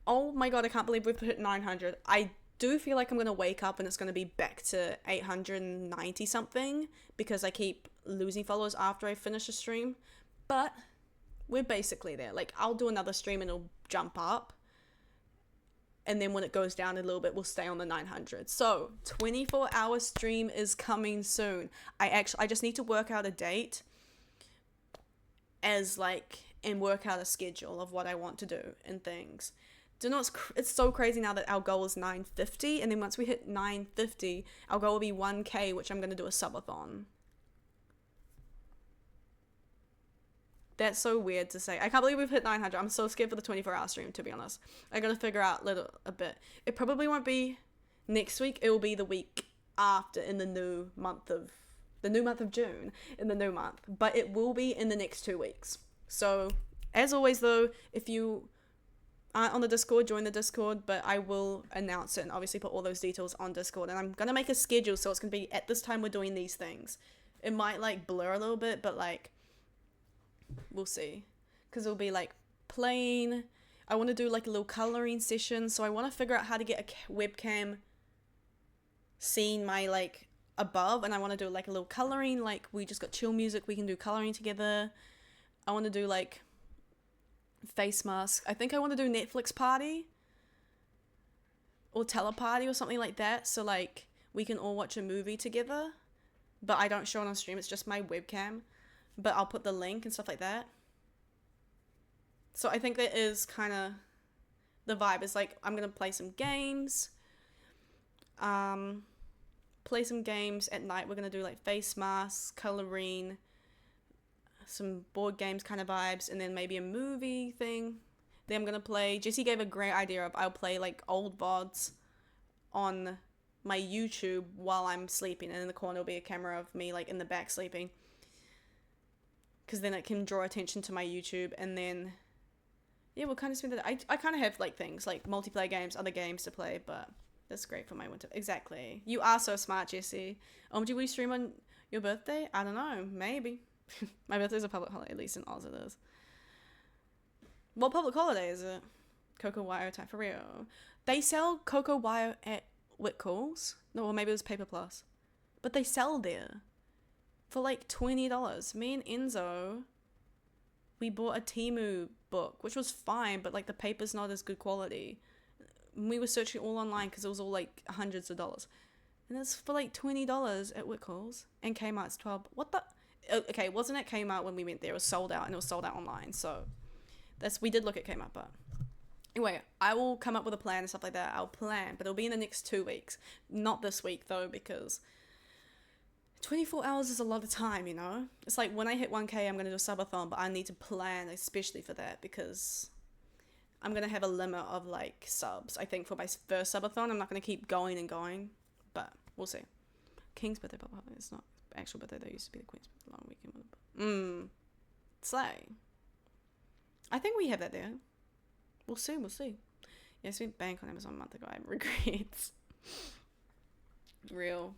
Speaker 2: Oh my god, I can't believe we've hit 900. I do feel like I'm going to wake up and it's going to be back to 890 something because I keep losing followers after I finish a stream, but we're basically there. Like, I'll do another stream and it'll jump up, and then when it goes down a little bit, we'll stay on the 900. So 24-hour stream is coming soon. I just need to work out a date and work out a schedule of what I want to do and things. Do you know, it's so crazy now that our goal is 950, and then once we hit 950, our goal will be 1K, which I'm going to do a subathon. That's so weird to say. I can't believe we've hit 900. I'm so scared for the 24-hour stream, to be honest. I gotta figure out a bit. It probably won't be next week. It will be the week after, in the new month of June, in the new month. But it will be in the next 2 weeks. So, as always though, if you aren't on the Discord, join the Discord, but I will announce it and obviously put all those details on Discord. And I'm gonna make a schedule, so it's gonna be at this time we're doing these things. It might blur a little bit, but we'll see, because it'll be playing. I want to do a little coloring session, so I want to figure out how to get a webcam seeing my above, and I want to do a little coloring, we just got chill music, we can do coloring together. I want to do face mask. I think I want to do Netflix party or teleparty or something like that, so we can all watch a movie together, but I don't show it on stream, it's just my webcam. But I'll put the link and stuff like that. So I think that is kind of the vibe. It's I'm going to play some games. Play some games at night. We're going to do face masks, coloring, some board games kind of vibes, and then maybe a movie thing. Then I'm going to play. Jesse gave a great idea of I'll play old VODs on my YouTube while I'm sleeping. And in the corner will be a camera of me in the back sleeping. Because then it can draw attention to my YouTube, and then yeah, we'll kind of spend it. I kind of have things multiplayer games, other games to play, but that's great for my winter. Exactly. You are so smart, Jesse. Will you stream on your birthday? I don't know. Maybe. My birthday's a public holiday, at least in Oz it is. What public holiday is it? Cocoa Wire time for real. They sell Cocoa Wire at Whitcoulls. No, or maybe it was Paper Plus, but they sell there for $20. Me and Enzo, we bought a Temu book, which was fine, but the paper's not as good quality. We were searching all online because it was all hundreds of dollars, and it's for $20 at Whitcoulls, and Kmart's 12. What the? Okay, it wasn't at Kmart when we went there. It was sold out, and it was sold out online. So we did look at Kmart, but anyway, I will come up with a plan and stuff like that. I'll plan, but it'll be in the next 2 weeks, not this week though, because 24 hours is a lot of time, you know? It's when I hit 1K, I'm going to do a subathon, but I need to plan especially for that, because I'm gonna have a limit of like subs. I think for my first subathon, I'm not gonna keep going and going, but we'll see. King's birthday, but it's not actual birthday. They used to be the Queen's long weekend. Slay. I think we have that there. We'll see. We'll see. Yeah, I spent bank on Amazon a month ago. I have regrets. Real.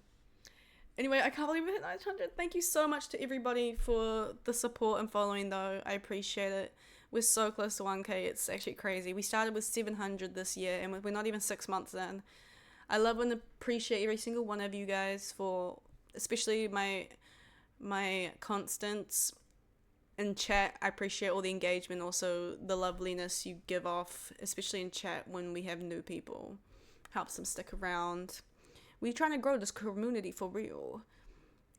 Speaker 2: Anyway, I can't believe we hit 900. Thank you so much to everybody for the support and following, though. I appreciate it. We're so close to 1K. It's actually crazy. We started with 700 this year, and we're not even 6 months in. I love and appreciate every single one of you guys for, especially my constants in chat. I appreciate all the engagement, also the loveliness you give off, especially in chat when we have new people. Helps them stick around. We're trying to grow this community for real.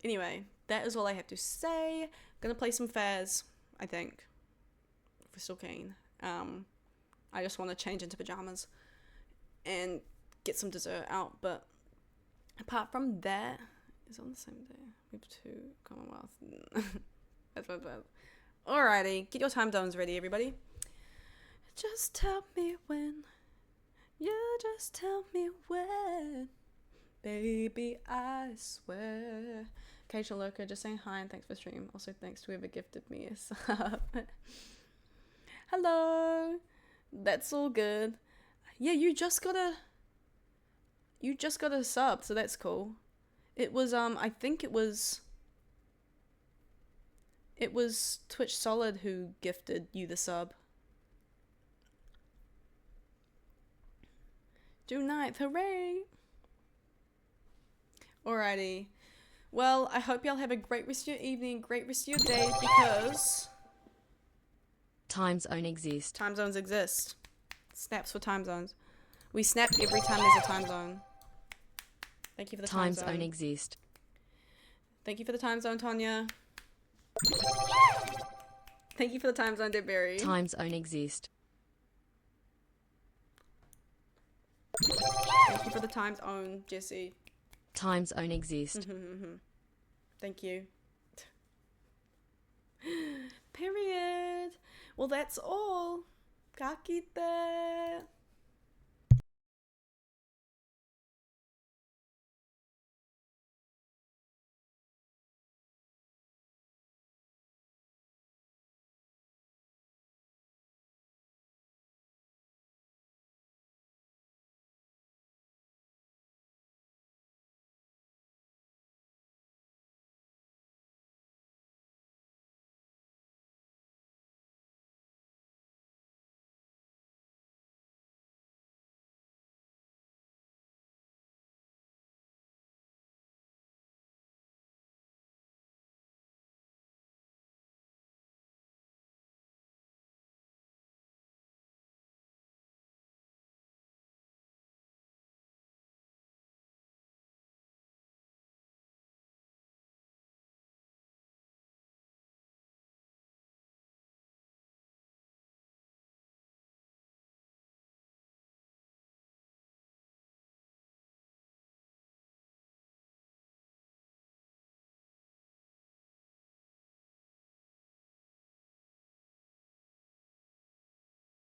Speaker 2: Anyway, that is all I have to say. Gonna play some Faz, I think. If we're still keen. I just want to change into pajamas and get some dessert out. But apart from that, it's on the same day. We have 2 Commonwealth. That's bad. Alrighty, get your time zones ready, everybody. Just tell me when. You just tell me when. Baby, I swear. Occasional lurker, just saying hi and thanks for stream. Also, thanks to whoever gifted me a sub. Hello. That's all good. Yeah, you just got a sub, so that's cool. It was I think it was Twitch Solid who gifted you the sub. June 9th, hooray! Alrighty. Well, I hope y'all have a great rest of your evening, great rest of your day, because
Speaker 1: time zone exists.
Speaker 2: Time zones exist. Snaps for time zones. We snap every time there's a time zone. Thank you for the time zone.
Speaker 1: Time zone exists.
Speaker 2: Thank you for the time zone, Tanya. Thank you for the time zone, Deadberry.
Speaker 1: Time zone exists.
Speaker 2: Thank you for the time zone, Jesse.
Speaker 1: Time zone exists.
Speaker 2: Thank you. Period. Well, that's all. Kakite.